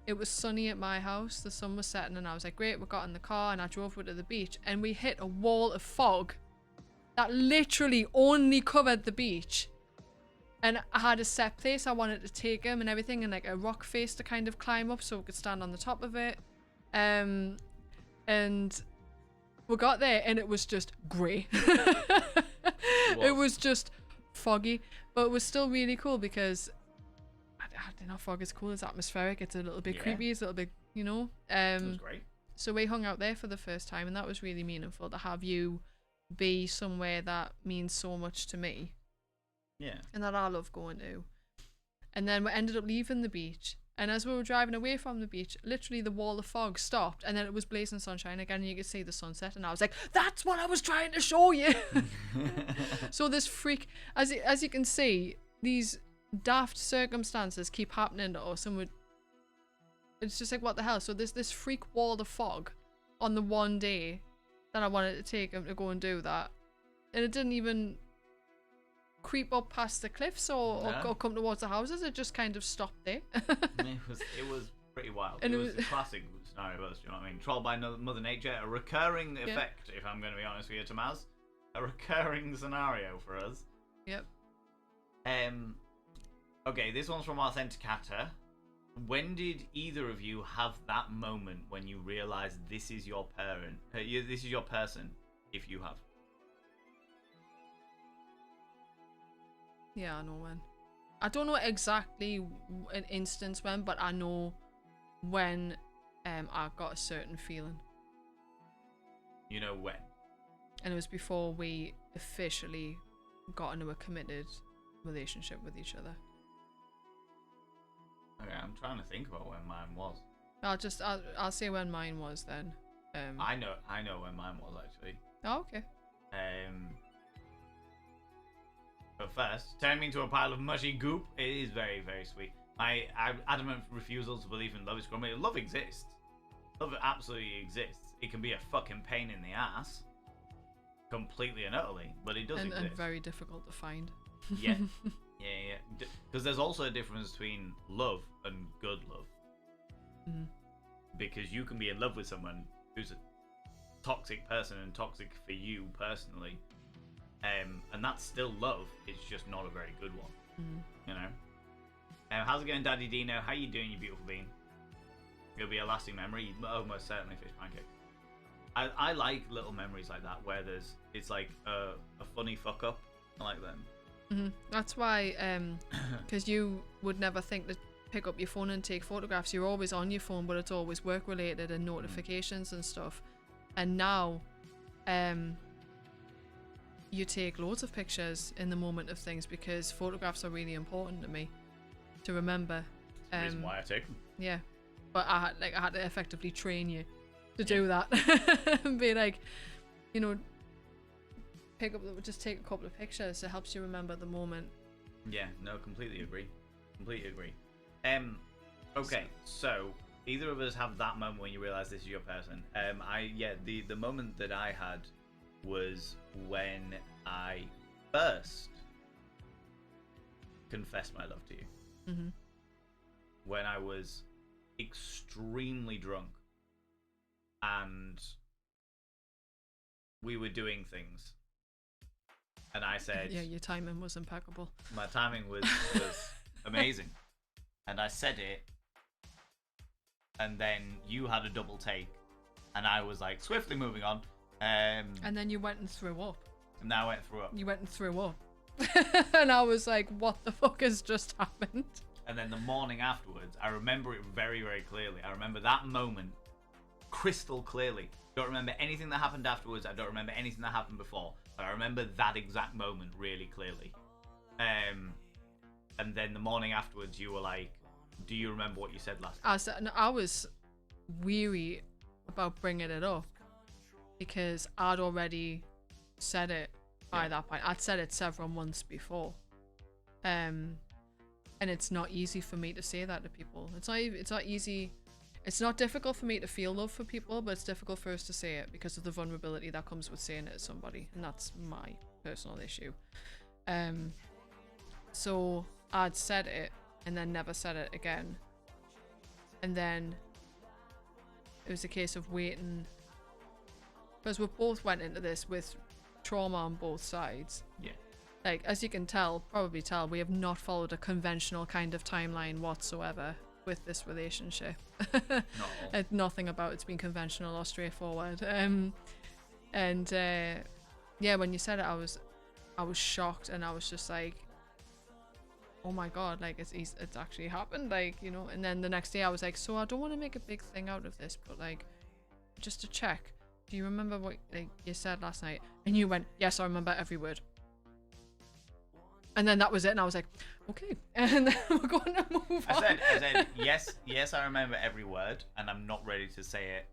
It was sunny at my house, the sun was setting, and I was like, great, we got in the car and I drove to the beach, and we hit a wall of fog that literally only covered the beach. And I had a set place I wanted to take him and everything, and like a rock face to kind of climb up so we could stand on the top of it. And we got there and it was just grey. It was just foggy, but it was still really cool because I don't know, fog is cool, it's atmospheric, it's a little bit creepy, it's a little bit, you know. It was great. So we hung out there for the first time, and that was really meaningful to have you be somewhere that means so much to me. Yeah. And that I love going to. And then we ended up leaving the beach, and as we were driving away from the beach, literally the wall of fog stopped, and then it was blazing sunshine again, and you could see the sunset, and I was like, that's what I was trying to show you. So this freak, as you can see, these daft circumstances keep happening to us, and it's just like, what the hell. So this freak wall of fog on the one day that I wanted to take him to go and do that, and it didn't even creep up past the cliffs or come towards the houses. It just kind of stopped there. it was pretty wild. And it was a classic scenario, you know what I mean? Trolled by Mother Nature, a recurring effect, if I'm going to be honest with you, Tamaz. A recurring scenario for us. Yep. Okay, this one's from Authenticata. When did either of you have that moment when you realised this is your parent? This is your person, if you have? Yeah, I know when. I don't know exactly an instance when, but I know when I got a certain feeling. You know when? And it was before we officially got into a committed relationship with each other. Okay, I'm trying to think about when mine was. I'll say when mine was then. I know when mine was actually. Oh, okay. But first, turn me into a pile of mushy goop. It is very, very sweet. My adamant refusal to believe in love is grumpy. Love exists. Love absolutely exists. It can be a fucking pain in the ass. Completely and utterly. But it does exist. And very difficult to find. Yeah. Yeah. Because there's also a difference between love and good love. Mm-hmm. Because you can be in love with someone who's a toxic person and toxic for you personally. And that's still love. It's just not a very good one. Mm. You know? How's it going, Daddy Dino? How you doing, you beautiful bean? It'll be a lasting memory. Oh, most certainly, fish pancake. I like little memories like that where it's like a funny fuck up. I like them. That's why, because you would never think to pick up your phone and take photographs. You're always on your phone, but it's always work related and notifications and stuff. And now, you take loads of pictures in the moment of things because photographs are really important to me to remember. That's the reason why I take them. Yeah, but I had to effectively train you to do that and be like, you know, just take a couple of pictures. It helps you remember the moment. Yeah, no, completely agree. Okay, so either of us have that moment when you realize this is your person. The moment that I had was when I first confessed my love to you. When I was extremely drunk and we were doing things, and I said, yeah, your timing was impeccable. My timing was amazing, and I said it, and then you had a double take, and I was like swiftly moving on, and then you went and threw up. And I went through up. You went and threw up. And I was like, what the fuck has just happened? And then the morning afterwards, I remember it very, very clearly. I remember that moment crystal clearly. I don't remember anything that happened afterwards. I don't remember anything that happened before. But I remember that exact moment really clearly. And then the morning afterwards, you were like, do you remember what you said last time? I was weary about bringing it up because I'd already said it by that point. I'd said it several months before. And it's not easy for me to say that to people. It's not easy. It's not difficult for me to feel love for people, but it's difficult for us to say it because of the vulnerability that comes with saying it to somebody, and that's my personal issue. So I'd said it and then never said it again. And then it was a case of waiting, because we both went into this with trauma on both sides. Yeah. Like, as you can probably tell, we have not followed a conventional kind of timeline whatsoever with this relationship. Nothing about it's been conventional or straightforward. Yeah, when you said it, I was shocked, and I was just like, oh my god, like it's actually happened, like, you know. And then the next day I was like, so I don't want to make a big thing out of this, but like, just to check, do you remember what you said last night? And you went, yes, I remember every word. And then that was it, and I was like, okay, and then we're going to move on. I said, yes, I remember every word, and I'm not ready to say it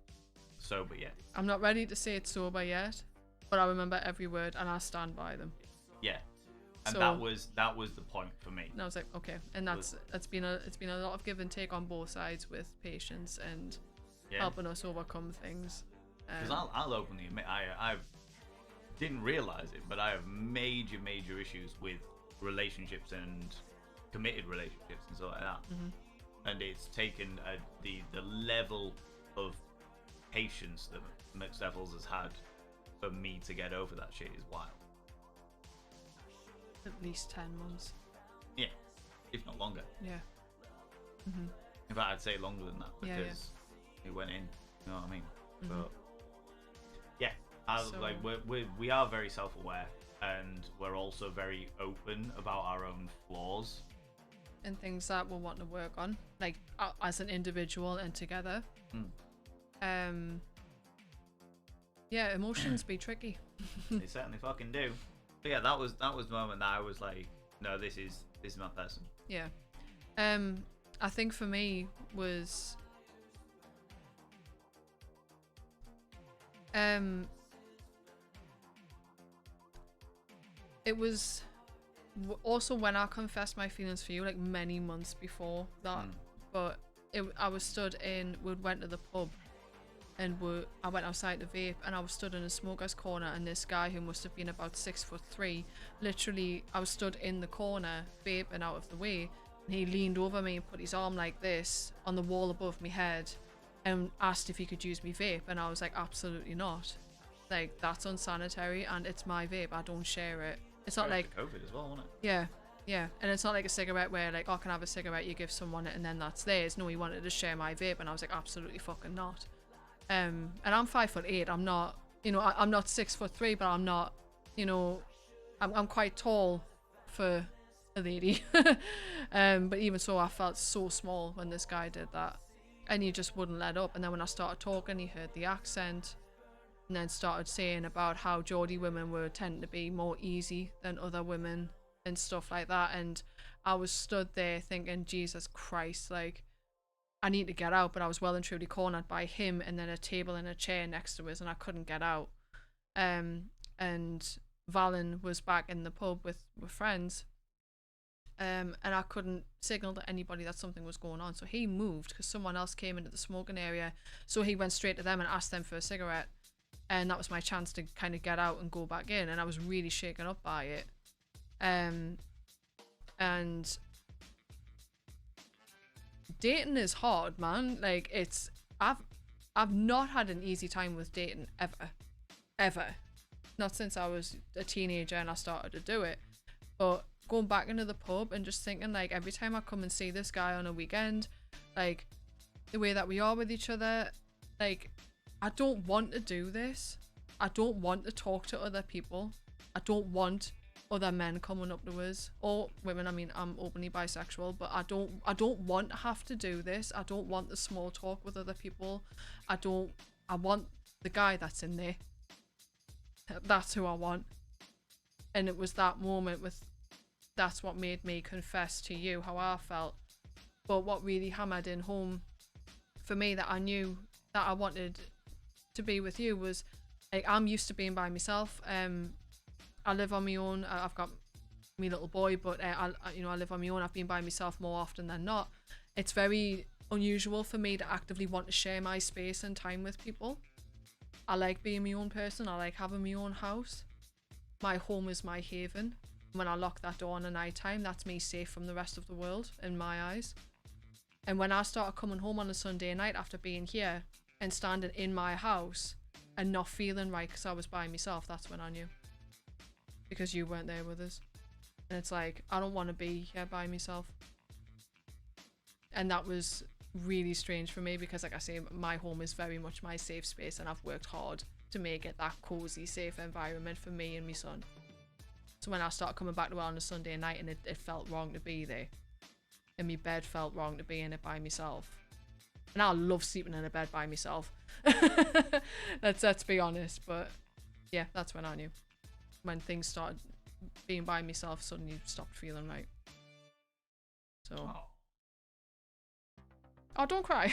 sober yet. I'm not ready to say it sober yet, but I remember every word, and I stand by them. Yeah, and so, that was the point for me. And I was like, okay, and it's been a lot of give and take on both sides with patience and helping us overcome things. Because I'll openly admit, I didn't realize it, but I have major issues with relationships and committed relationships and stuff like that. And it's taken the level of patience that McSteffles has had for me to get over that shit is wild. At least 10 months. Yeah, if not longer. Yeah. In fact, I'd say longer than that because it went in. You know what I mean? But yeah, like we are very self-aware, and we're also very open about our own flaws and things that we'll want to work on, like as an individual and together. Yeah, emotions be tricky. They certainly fucking do. But yeah, that was the moment that I was like, no, this is my person. Yeah. I think for me was it was also when I confessed my feelings for you, like many months before that. But I was stood in, we went to the pub, and I went outside to vape, and I was stood in a smoker's corner, and this guy who must have been about 6'3", literally, I was stood in the corner vaping out of the way, and he leaned over me and put his arm like this on the wall above my head and asked if he could use me vape, and I was like, absolutely not. Like, that's unsanitary, and it's my vape, I don't share it. It's not like COVID as well, wasn't it? Yeah, Yeah, and it's not like a cigarette where like, oh, can I have a cigarette? You give someone it and then that's theirs. No, he wanted to share my vape, and I was like, absolutely fucking not. And I'm 5'8". I'm not, you know, I'm not 6'3", but I'm not, you know, I'm quite tall for a lady. But even so, I felt so small when this guy did that, and he just wouldn't let up. And then when I started talking, he heard the accent, and then started saying about how Geordie women were tending to be more easy than other women and stuff like that. And I was stood there thinking, Jesus Christ, like, I need to get out, but I was well and truly cornered by him and then a table and a chair next to us, and I couldn't get out. And Valen was back in the pub with friends, and I couldn't signal to anybody that something was going on, so he moved because someone else came into the smoking area, so he went straight to them and asked them for a cigarette, and that was my chance to kind of get out and go back in, and I was really shaken up by it. And dating is hard, man. Like, it's I've not had an easy time with dating ever. Not since I was a teenager and I started to do it. But going back into the pub and just thinking, like, every time I come and see this guy on a weekend, like, the way that we are with each other, like, I don't want to do this. I don't want to talk to other people. I don't want other men coming up to us, or women. I mean, I'm openly bisexual, but I don't want to have to do this. I don't want the small talk with other people. I want the guy that's in there. That's who I want. And it was that moment that's what made me confess to you how I felt. But what really hammered in home for me that I knew that I wanted to be with you was, like, I'm used to being by myself. I live on my own. I've got my little boy, but I live on my own. I've been by myself more often than not. It's very unusual for me to actively want to share my space and time with people. I like being my own person. I like having my own house. My home is my haven. When I lock that door on a night time, that's me safe from the rest of the world in my eyes. And when I started coming home on a Sunday night after being here and standing in my house and not feeling right because I was by myself, that's when I knew. Because you weren't there with us. And it's like, I don't want to be here by myself. And that was really strange for me because, like I say, my home is very much my safe space, and I've worked hard to make it that cozy, safe environment for me and my son. So when I started coming back to it on a Sunday night, and it felt wrong to be there, and my bed felt wrong to be in it by myself. And I love sleeping in a bed by myself. Let's be honest. But yeah, that's when I knew. When things started being by myself, suddenly stopped feeling right. So. Oh, don't cry.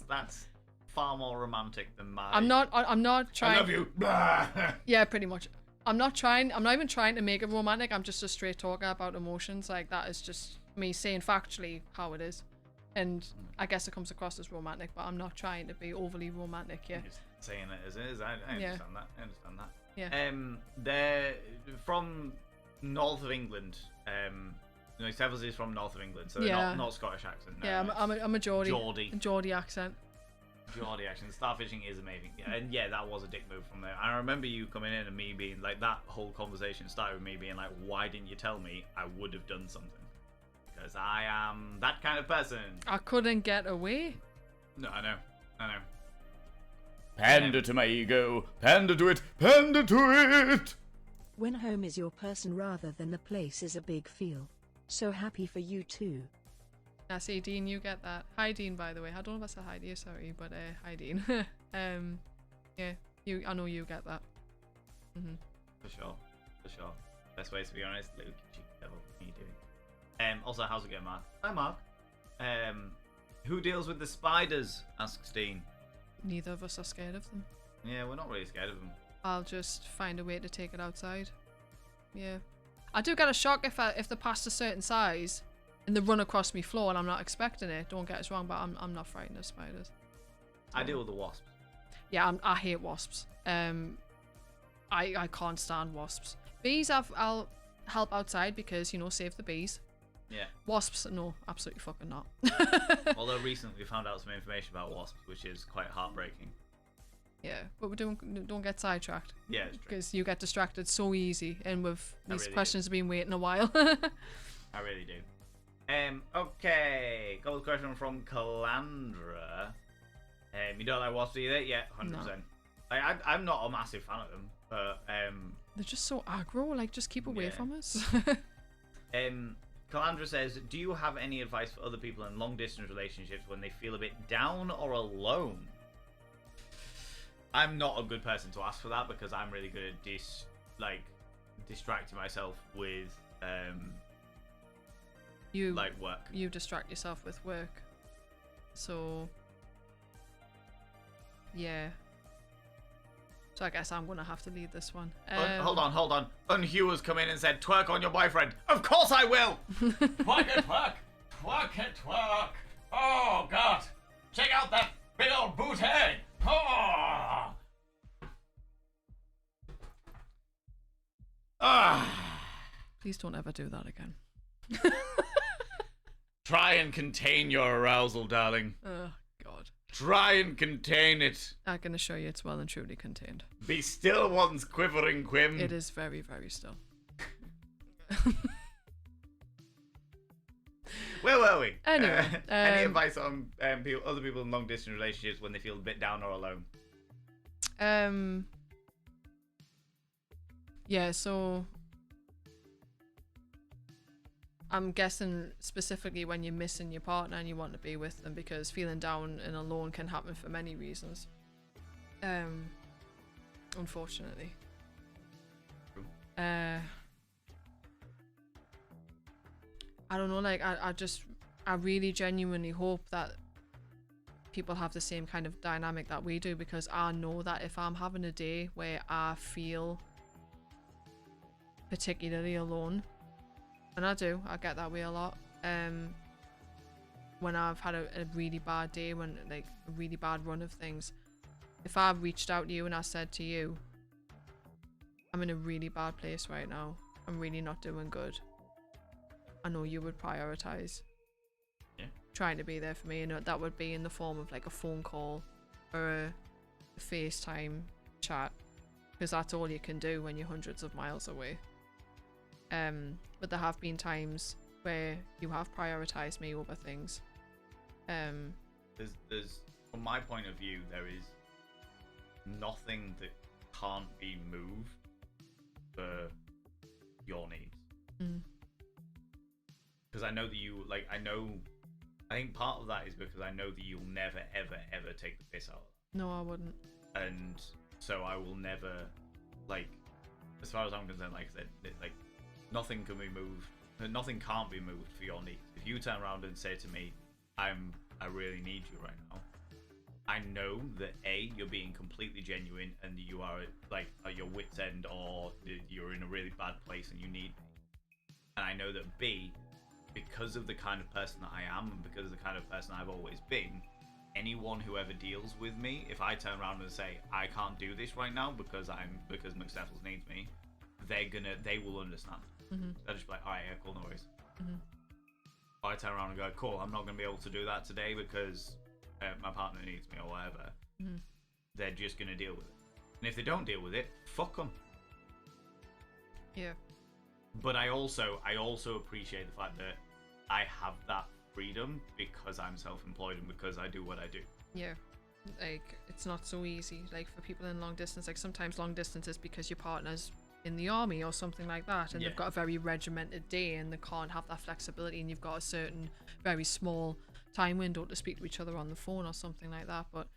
That's far more romantic than my. I'm not trying. I love you. Yeah, pretty much. I'm not even trying to make it romantic. I'm just a straight talker about emotions. Like, that is just me saying factually how it is. And I guess it comes across as romantic, but I'm not trying to be overly romantic, yeah. I'm just saying it as it is. I understand that. I understand that. Yeah. They're from north of England. McSteffles is from north of England, so they're not Scottish accent. No, yeah, I'm a Geordie. Geordie accent. Geordie accent. Starfishing is amazing. Yeah, and yeah, that was a dick move from there. I remember you coming in and me being like, that whole conversation started with me being like, why didn't you tell me? I would have done something. Because I am that kind of person. I couldn't get away. No, I know. Pander to my ego, pander to it, pander to it! When home is your person rather than the place is a big feel. So happy for you too. I see, Dean, you get that. Hi, Dean, by the way. I don't know if I said hi to you, sorry, but hi, Dean. Yeah, I know you get that. Mm-hmm. For sure. Best way to be honest, Luke, cheeky devil, what are you doing? Also, how's it going, Mark? Hi, Mark. Who deals with the spiders? Asks Dean. Neither of us are scared of them. Yeah, we're not really scared of them. I'll just find a way to take it outside. Yeah. I do get a shock if they're past a certain size and they run across me floor and I'm not expecting it. Don't get us wrong, but I'm not frightened of spiders. I deal with the wasps. Yeah, I hate wasps. I can't stand wasps. Bees, I'll help outside because, save the bees. Yeah. Wasps, no, absolutely fucking not. Although recently we found out some information about wasps, which is quite heartbreaking. Yeah, but we don't get sidetracked. Yeah, it's true. Because you get distracted so easy, and with these really questions have been waiting a while. I really do. Okay. Got a question from Calandra. You don't like Wasps either? Yeah, 100%. No. Like, I'm not a massive fan of them, but They're just so aggro. Like, just keep away Yeah. from us. Calandra says, do you have any advice for other people in long distance relationships when they feel a bit down or alone? I'm not a good person to ask for that because I'm really good at distracting myself with work. You distract yourself with work. So yeah. So I guess I'm gonna have to lead this one. Hold on. Unhugh has come in and said, twerk on your boyfriend. Of course I will! Twerk it, twerk! Twerk it, twerk! Oh, God! Check out that big old booty! Oh! Please don't ever do that again. Try and contain your arousal, darling. Oh God. Try and contain it. I can assure you it's well and truly contained. Be still once quivering, Quim. It is very, very still. Where were we? Anyway, any advice on other people in long distance relationships when they feel a bit down or alone? Yeah, so I'm guessing specifically when you're missing your partner and you want to be with them, because feeling down and alone can happen for many reasons. Unfortunately. I don't know, like I really genuinely hope that people have the same kind of dynamic that we do, because I know that if I'm having a day where I feel particularly alone, and I get that way a lot, when I've had a really bad day, when like a really bad run of things, if I've reached out to you and I said to you, I'm in a really bad place right now, I'm really not doing good, I know you would prioritize trying to be there for me, and that would be in the form of like a phone call or a FaceTime chat, because that's all you can do when you're hundreds of miles away. But there have been times where you have prioritized me over things. There's from my point of view, there is nothing that can't be moved for your needs. Because I know that you I think part of that is because I know that you'll never ever take the piss out of that. No, I wouldn't. And so I will never, like, as far as I'm concerned, like I said, nothing can be moved, nothing can't be moved for your needs. If you turn around and say to me, I really need you right now, I know that A, you're being completely genuine and you are like at your wit's end, or you're in a really bad place and you need me. And I know that B, because of the kind of person that I am and because of the kind of person I've always been, anyone who ever deals with me, if I turn around and say I can't do this right now because McSteffles needs me, they will understand. They'll just be like, alright, yeah, cool, no worries. Or I turn around and go, cool, I'm not going to be able to do that today because my partner needs me or whatever. They're just going to deal with it. And if they don't deal with it, fuck them. Yeah. But I also appreciate the fact that I have that freedom because I'm self-employed and because I do what I do. Yeah. Like, it's not so easy. Like, for people in long distance, like, sometimes long distance is because your partner's in the army or something like that, and they've got a very regimented day and they can't have that flexibility, and you've got a certain very small time window to speak to each other on the phone or something like that. But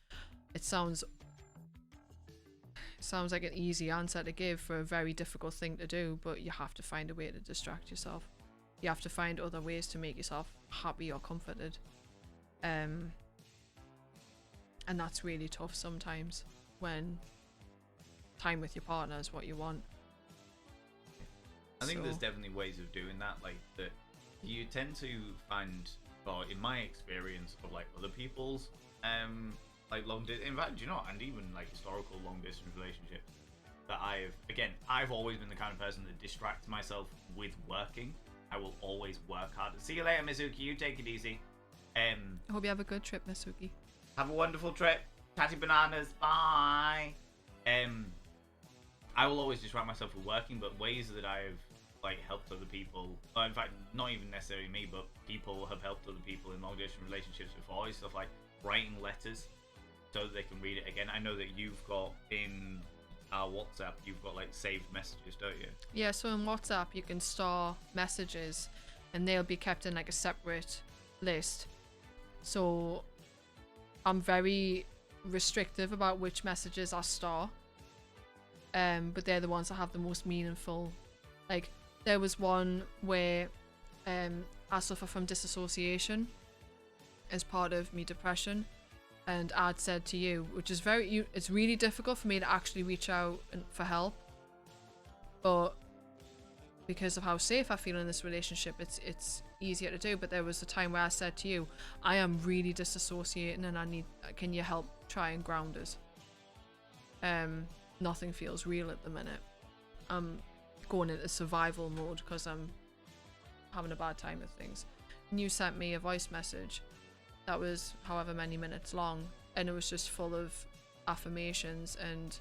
it sounds like an easy answer to give for a very difficult thing to do, but you have to find a way to distract yourself. You have to find other ways to make yourself happy or comforted. And that's really tough sometimes when time with your partner is what you want. I think there's definitely ways of doing that, like that you tend to find, well, in my experience of like other people's like long distance, in fact, you know, and even like historical long distance relationships that I've always been the kind of person that distracts myself with working. I will always work hard. See you later, Mizuki. You take it easy. I hope you have a good trip, Masuki. Have a wonderful trip. Tatty bananas, bye. I will always distract myself with working, but ways that I've like helped other people, in fact, not even necessarily me, but people have helped other people in long distance relationships before, is stuff like writing letters so that they can read it again. I know that you've got in our WhatsApp, you've got like saved messages, don't you? Yeah, so in WhatsApp you can store messages and they'll be kept in like a separate list. So I'm very restrictive about which messages I store. But they're the ones that have the most meaningful. Like there was one where I suffer from disassociation as part of me depression, and I'd said to you, which is it's really difficult for me to actually reach out for help, but because of how safe I feel in this relationship, it's easier to do. But there was a time where I said to you, I am really disassociating and can you help try and ground us? Nothing feels real at the minute. I'm going into survival mode because I'm having a bad time with things. And you sent me a voice message that was however many minutes long, and it was just full of affirmations and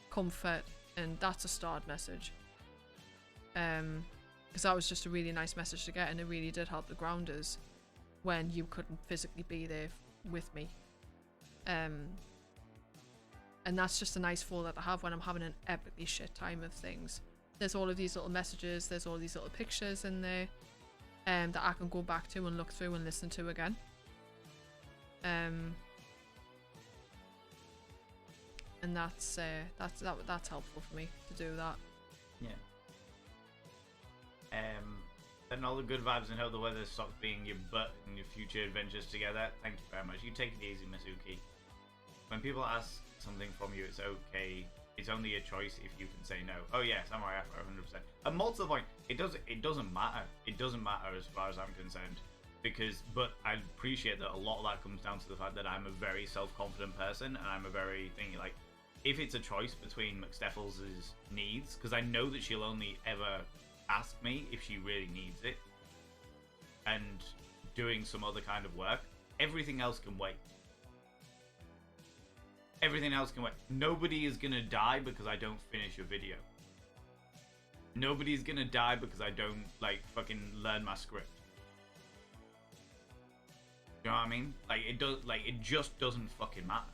comfort, and that's a start message. Because that was just a really nice message to get, and it really did help to ground us when you couldn't physically be there with me. And that's just a nice folder to have when I'm having an epically shit time of things. There's all of these little messages, there's all these little pictures in there that I can go back to and look through and listen to again. And that's helpful for me to do that. Yeah. And all the good vibes and hope the weather stops being your butt in your future adventures together. Thank you very much. You take it easy, Mizuki. When people ask something from you, it's okay. It's only a choice if you can say no. Oh yeah, Samurai Afro, 100%. And more to the point, it doesn't matter. It doesn't matter as far as I'm concerned. But I appreciate that a lot of that comes down to the fact that I'm a very self-confident person, and I'm a very thingy, like, if it's a choice between McSteffles' needs, because I know that she'll only ever ask me if she really needs it, and doing some other kind of work, everything else can wait. Everything else can wait. Nobody is gonna die because I don't finish a video. Nobody's gonna die because I don't, like, fucking learn my script. You know what I mean? Like, it just doesn't fucking matter.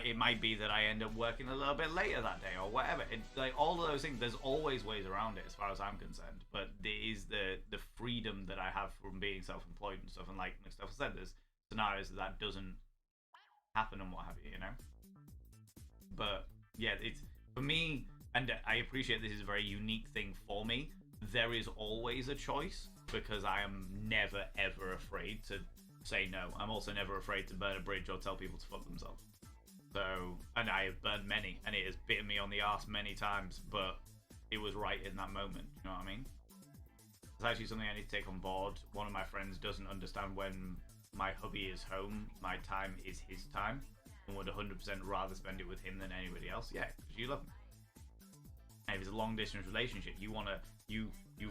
It might be that I end up working a little bit later that day or whatever. Like, all of those things, there's always ways around it as far as I'm concerned. But there is the freedom that I have from being self-employed and stuff. And like McSteffles said, there's scenarios that doesn't happen and what have you, you know? But yeah, it's for me, and I appreciate this is a very unique thing for me. There is always a choice because I am never ever afraid to say no. I'm also never afraid to burn a bridge or tell people to fuck themselves. So, and I have burned many, and it has bitten me on the arse many times, but it was right in that moment. You know what I mean? It's actually something I need to take on board. One of my friends doesn't understand when my hubby is home, my time is his time, and would 100% rather spend it with him than anybody else. Yeah, because you love him. And if it's a long distance relationship, you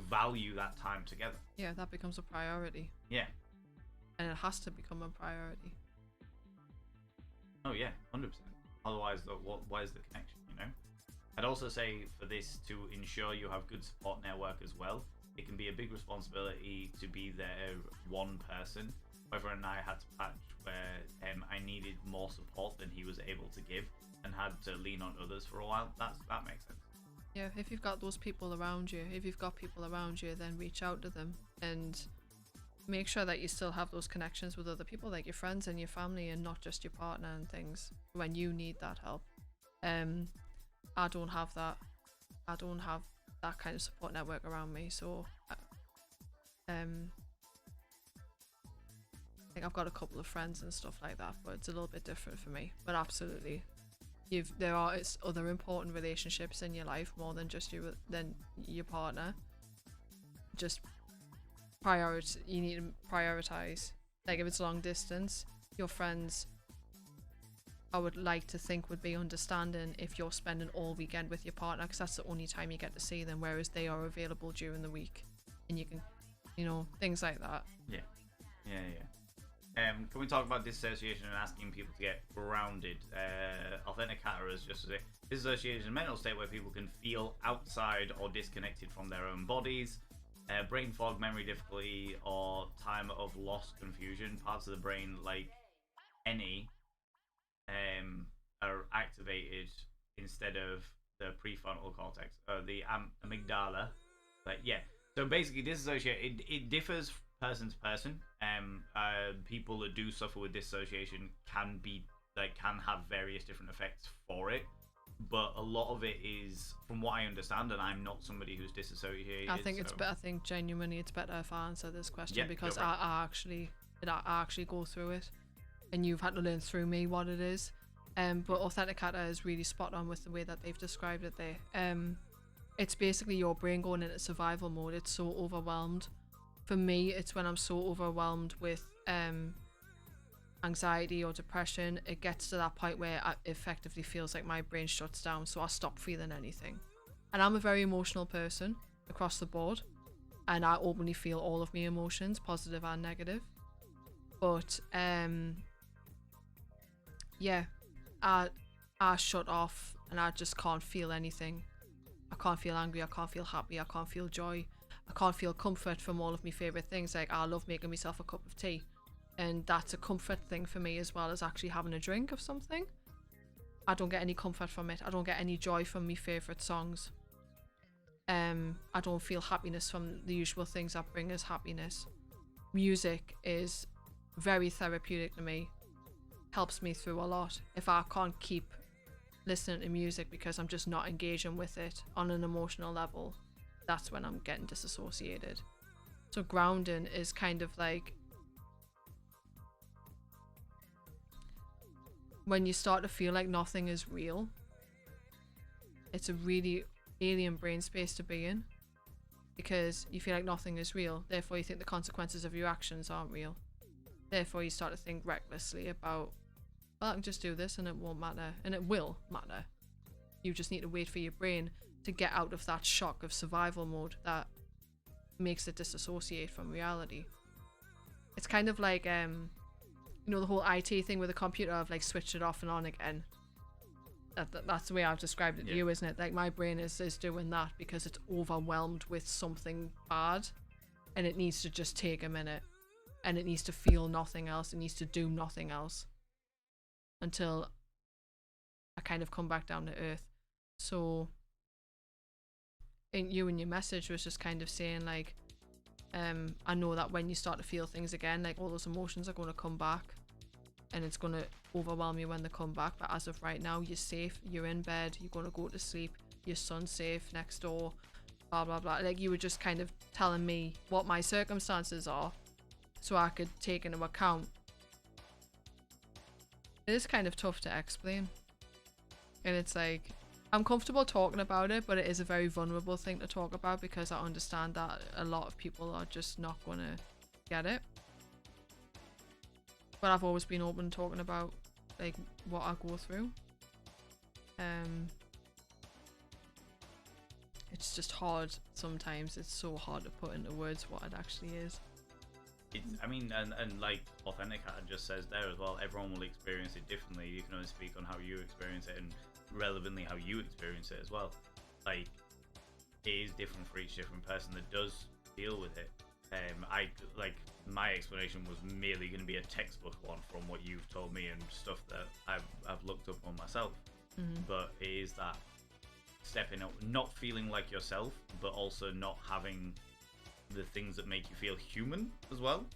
value that time together. Yeah, that becomes a priority. Yeah. And it has to become a priority. Oh yeah, 100%. Otherwise, where's the connection, you know? I'd also say for this to ensure you have good support network as well, it can be a big responsibility to be there one person. Whether and I had to patch where I needed more support than he was able to give and had to lean on others for a while. That makes sense. Yeah, if you've got those people around you, then reach out to them and make sure that you still have those connections with other people, like your friends and your family, and not just your partner and things when you need that help. I don't have that. I don't have that kind of support network around me, so I think I've got a couple of friends and stuff like that, but it's a little bit different for me. But absolutely, there are other important relationships in your life more than just your partner. Just you need to prioritize. Like if it's long distance, your friends, I would like to think would be understanding if you're spending all weekend with your partner, because that's the only time you get to see them, whereas they are available during the week and you can, things like that. Yeah. Can we talk about dissociation and asking people to get grounded? Authenticator is just a dissociation is a mental state where people can feel outside or disconnected from their own bodies. Brain fog, memory difficulty, or time of loss, confusion. Parts of the brain, like any, are activated instead of the prefrontal cortex, the amygdala. But yeah, so basically, dissociation it differs person to person. People that do suffer with dissociation can have various different effects for it. But a lot of it is, from what I understand, and I'm not somebody who's disassociated. I think it's better. I think genuinely, it's better if I answer this question, Yeah, because you're right. I actually go through it, and you've had to learn through me what it is. But Authenticator is really spot on with the way that they've described it there. It's basically your brain going into survival mode. It's so overwhelmed. For me, it's when I'm so overwhelmed with anxiety or depression, it gets to that point where it effectively feels like my brain shuts down, so I stop feeling anything. And I'm a very emotional person across the board, and I openly feel all of my emotions, positive and negative. But yeah, I shut off and I just can't feel anything. I can't feel angry, I can't feel happy, I can't feel joy, I can't feel comfort from all of my favourite things. Like, I love making myself a cup of tea, and that's a comfort thing for me, as well as actually having a drink of something. I don't get any comfort from it. I don't get any joy from my favourite songs. I don't feel happiness from the usual things that bring us happiness. Music is very therapeutic to me, helps me through a lot. If I can't keep listening to music because I'm just not engaging with it on an emotional level, that's when I'm getting disassociated. So grounding is kind of like when you start to feel like nothing is real. It's a really alien brain space to be in, because you feel like nothing is real, therefore you think the consequences of your actions aren't real. Therefore you start to think recklessly about, well, I can just do this and it won't matter. And it will matter. You just need to wait for your brain to get out of that shock of survival mode that makes it disassociate from reality. It's kind of like you know, the whole IT thing with the computer of like switch it off and on again. That's the way I've described it to you, isn't it? Like, my brain is doing that because it's overwhelmed with something bad, and it needs to just take a minute, and it needs to feel nothing else. It needs to do nothing else until I kind of come back down to earth. So in your message was just kind of saying like, I know that when you start to feel things again, like, all those emotions are going to come back, and it's going to overwhelm you when they come back. But as of right now, you're safe, you're in bed, you're going to go to sleep, your son's safe next door, blah blah blah. Like, you were just kind of telling me what my circumstances are so I could take into account. It is kind of tough to explain, and it's like, I'm comfortable talking about it, but it is a very vulnerable thing to talk about, because I understand that a lot of people are just not going to get it. But I've always been open to talking about like what I go through. It's just hard sometimes. It's so hard to put into words what it actually is. I mean, and like Authenticator just says there as well, everyone will experience it differently. You can only speak on how you experience it, and relevantly how you experience it as well. Like, it is different for each different person that does deal with it. My explanation was merely going to be a textbook one from what you've told me and stuff that I've looked up on myself. Mm-hmm. But it is that stepping up, not feeling like yourself, but also not having the things that make you feel human as well,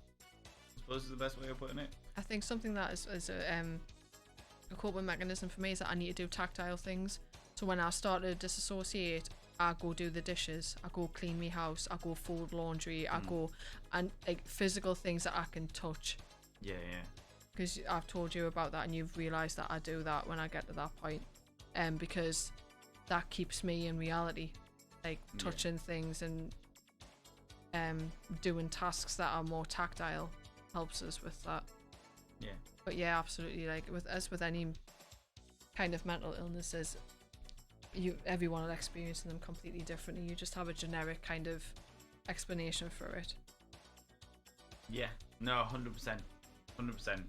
I suppose is the best way of putting it. I think something that is a coping mechanism for me is that I need to do tactile things. So when I start to disassociate, I go do the dishes, I go clean my house, I go fold laundry, I go, and like physical things that I can touch. Yeah. Because I've told you about that, and you've realised that I do that when I get to that point, because that keeps me in reality, like touching things and doing tasks that are more tactile helps us with that. Yeah. But yeah, absolutely. Like with any kind of mental illnesses, everyone will experience them completely differently. You just have a generic kind of explanation for it. Yeah. No, 100%. 100%.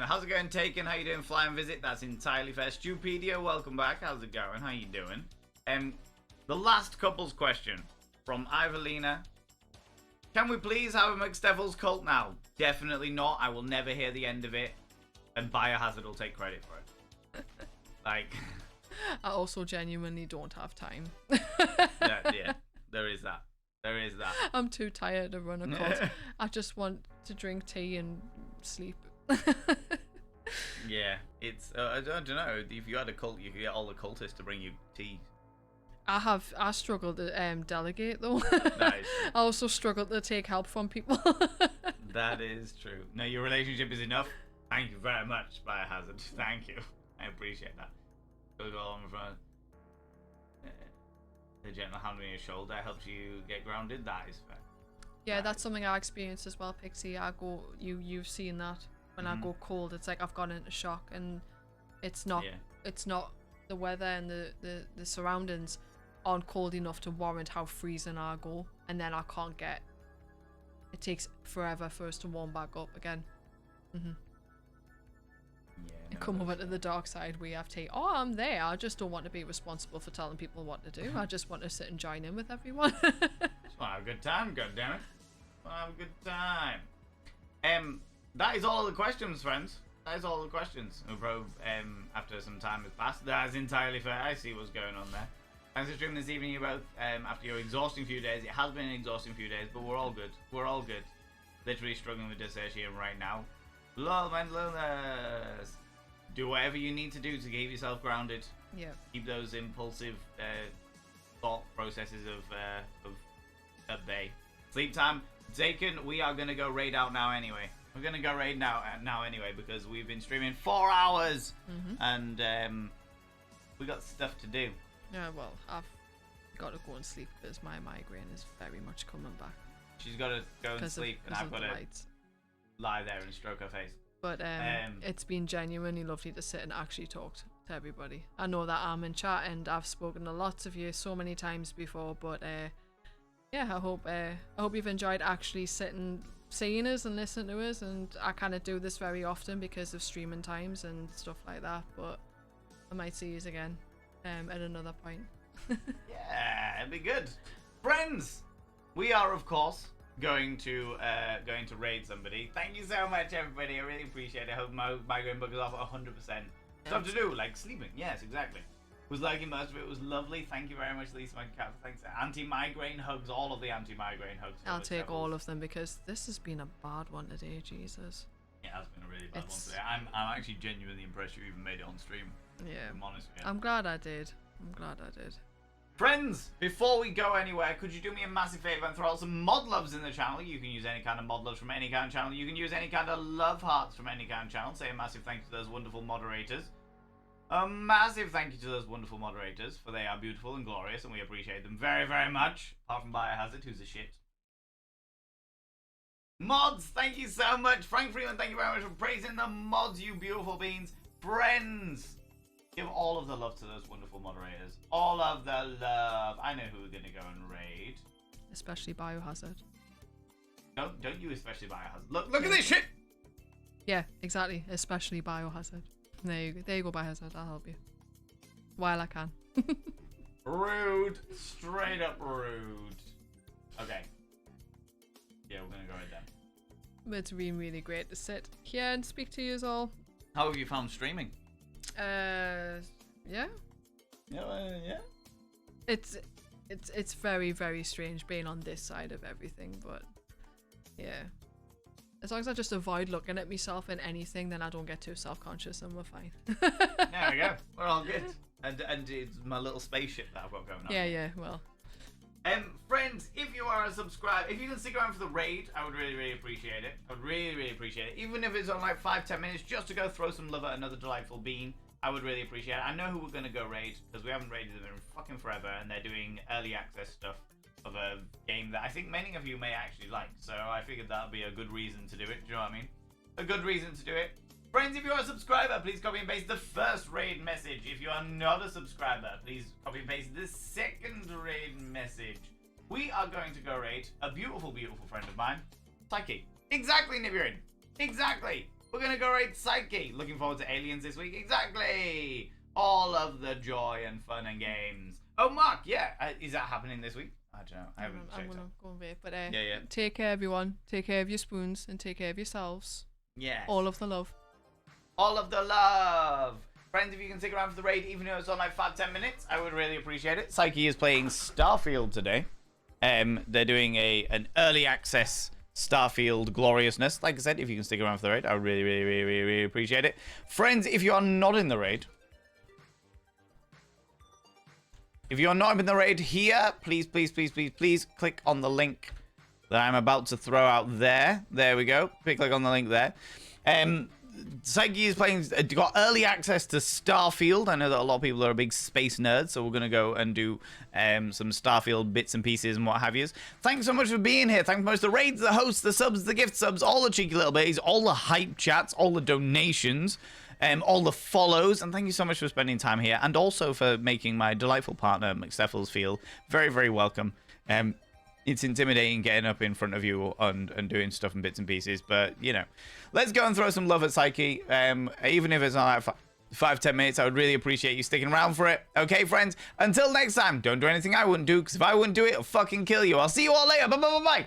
How's it going, Taken? How you doing? Fly and Visit? That's entirely fair. Stupedia, welcome back. How's it going? How you doing? The last couple's question from Ivalina. Can we please have a McSteffles cult now? Definitely not. I will never hear the end of it. And Biohazard will take credit for it. Like... I also genuinely don't have time. yeah, there is that. There is that. I'm too tired to run a cult. I just want to drink tea and sleep. Yeah, it's I don't know. If you had a cult, you could get all the cultists to bring you tea. I struggle to delegate though. That is true. I also struggle to take help from people. That is true. No, your relationship is enough. Thank you very much, Biohazard. Thank you. I appreciate that. Go on in front. The gentle hand on your shoulder helps you get grounded. That is fair. Yeah, that's something I experienced as well, Pixie. You've seen that. When I go cold, it's like I've gone into shock, and it's not the weather and the surroundings aren't cold enough to warrant how freezing I go, and then I can't get. It takes forever for us to warm back up again. Yeah, Come over to the dark side. We have tea. Oh, I'm there. I just don't want to be responsible for telling people what to do. I just want to sit and join in with everyone. Just want to have a good time, goddammit. Want to have a good time. That is all of the questions, friends. That is all the questions. After some time has passed. That is entirely fair. I see what's going on there. Thanks for streaming this evening, you both. After your exhausting few days. It has been an exhausting few days, but we're all good. We're all good. Literally struggling with dissociation right now. Lol, mental illness. Do whatever you need to do to keep yourself grounded. Yeah. Keep those impulsive thought processes at bay. Sleep time taken. We are gonna go raid out now anyway. We're gonna go raid now anyway because we've been streaming 4 hours and we got stuff to do. Yeah, well, I've got to go and sleep because my migraine is very much coming back. She's got to go and sleep, and I've got to lie there and stroke her face. But it's been genuinely lovely to sit and actually talk to everybody. I know that I'm in chat and I've spoken to lots of you so many times before, but yeah, I hope you've enjoyed actually sitting, seeing us and listening to us. And I kind of do this very often because of streaming times and stuff like that. But I might see you again at another point. Yeah, it'd be good. Friends, we are of course going to raid somebody. Thank you so much, everybody. I really appreciate it. I hope my migraine bug is off 100%. Stuff to do, like sleeping. Yes, exactly. Was liking most of it. Was lovely. Thank you very much, Lisa. My cat. Thanks. Anti-migraine hugs. All of the anti-migraine hugs. I'll take all of them because this has been a bad one today. Jesus. Yeah, it has been a really bad one today. I'm actually genuinely impressed you even made it on stream. Yeah. I'm honest with you. I'm glad I did. Friends, before we go anywhere, could you do me a massive favor and throw out some mod loves in the channel? You can use any kind of mod loves from any kind of channel. You can use any kind of love hearts from any kind of channel. Say a massive thank you to those wonderful moderators. A massive thank you to those wonderful moderators, for they are beautiful and glorious, and we appreciate them very, very much. Apart from Biohazard, who's a shit. Mods, thank you so much. Frank Freeman, thank you very much for praising the mods, you beautiful beings. Friends, give all of the love to those wonderful moderators. All of the love. I know who we're going to go and raid. Especially Biohazard. Don't you especially Biohazard. Look at this shit! Yeah, exactly. Especially Biohazard. There you go, Biohazard. I'll help you. While I can. Rude. Straight up rude. Okay. Yeah, we're going to go right then. It's been really great to sit here and speak to you all. How have you found streaming? Yeah. Yeah. It's very, very strange being on this side of everything, but yeah. As long as I just avoid looking at myself in anything, then I don't get too self-conscious and we're fine. There we go. We're all good. And it's my little spaceship that I've got going on. Yeah, well. Friends, if you are a subscriber, if you can stick around for the raid, I would really, really appreciate it. I would really, really appreciate it. Even if it's on like 5-10 minutes, just to go throw some love at another delightful bean, I would really appreciate it. I know who we're going to go raid, because we haven't raided them in fucking forever, and they're doing early access stuff of a game that I think many of you may actually like. So I figured that would be a good reason to do it. Do you know what I mean? A good reason to do it. Friends, if you are a subscriber, please copy and paste the first raid message. If you are not a subscriber, please copy and paste the second raid message. We are going to go raid a beautiful, beautiful friend of mine, Psyche. Exactly, Nibirin. Exactly. We're gonna go raid Psyche. Looking forward to aliens this week. Exactly. All of the joy and fun and games. Oh, Mark, yeah. Is that happening this week? I don't know. I haven't I'm checked gonna it. go away, but Yeah. take care, everyone. Take care of your spoons and take care of yourselves. Yes. All of the love. All of the love. Friends, if you can stick around for the raid, even though it's on like 5-10 minutes, I would really appreciate it. Psyche is playing Starfield today. They're doing an early access Starfield gloriousness. Like I said, if you can stick around for the raid, I would really appreciate it. Friends, if you are not in the raid, here, please click on the link that I'm about to throw out there. There we go. Click on the link there. Psyche is playing, got early access to Starfield. I know that a lot of people are a big space nerds, so we're going to go and do some Starfield bits and pieces and what have yous. Thanks so much for being here. Thanks so much to the raids, the hosts, the subs, the gift subs, all the cheeky little bitties, all the hype chats, all the donations, all the follows, and thank you so much for spending time here, and also for making my delightful partner, McSteffles, feel very welcome. It's intimidating getting up in front of you and doing stuff in bits and pieces, but, you know. Let's go and throw some love at Psyche. Even if it's not like 5-10 minutes, I would really appreciate you sticking around for it. Okay, friends? Until next time, don't do anything I wouldn't do, because if I wouldn't do it, it'll fucking kill you. I'll see you all later. Bye.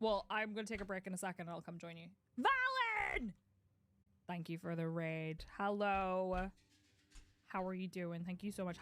Well, I'm going to take a break in a second and I'll come join you. Valen! Thank you for the raid. Hello. How are you doing? Thank you so much.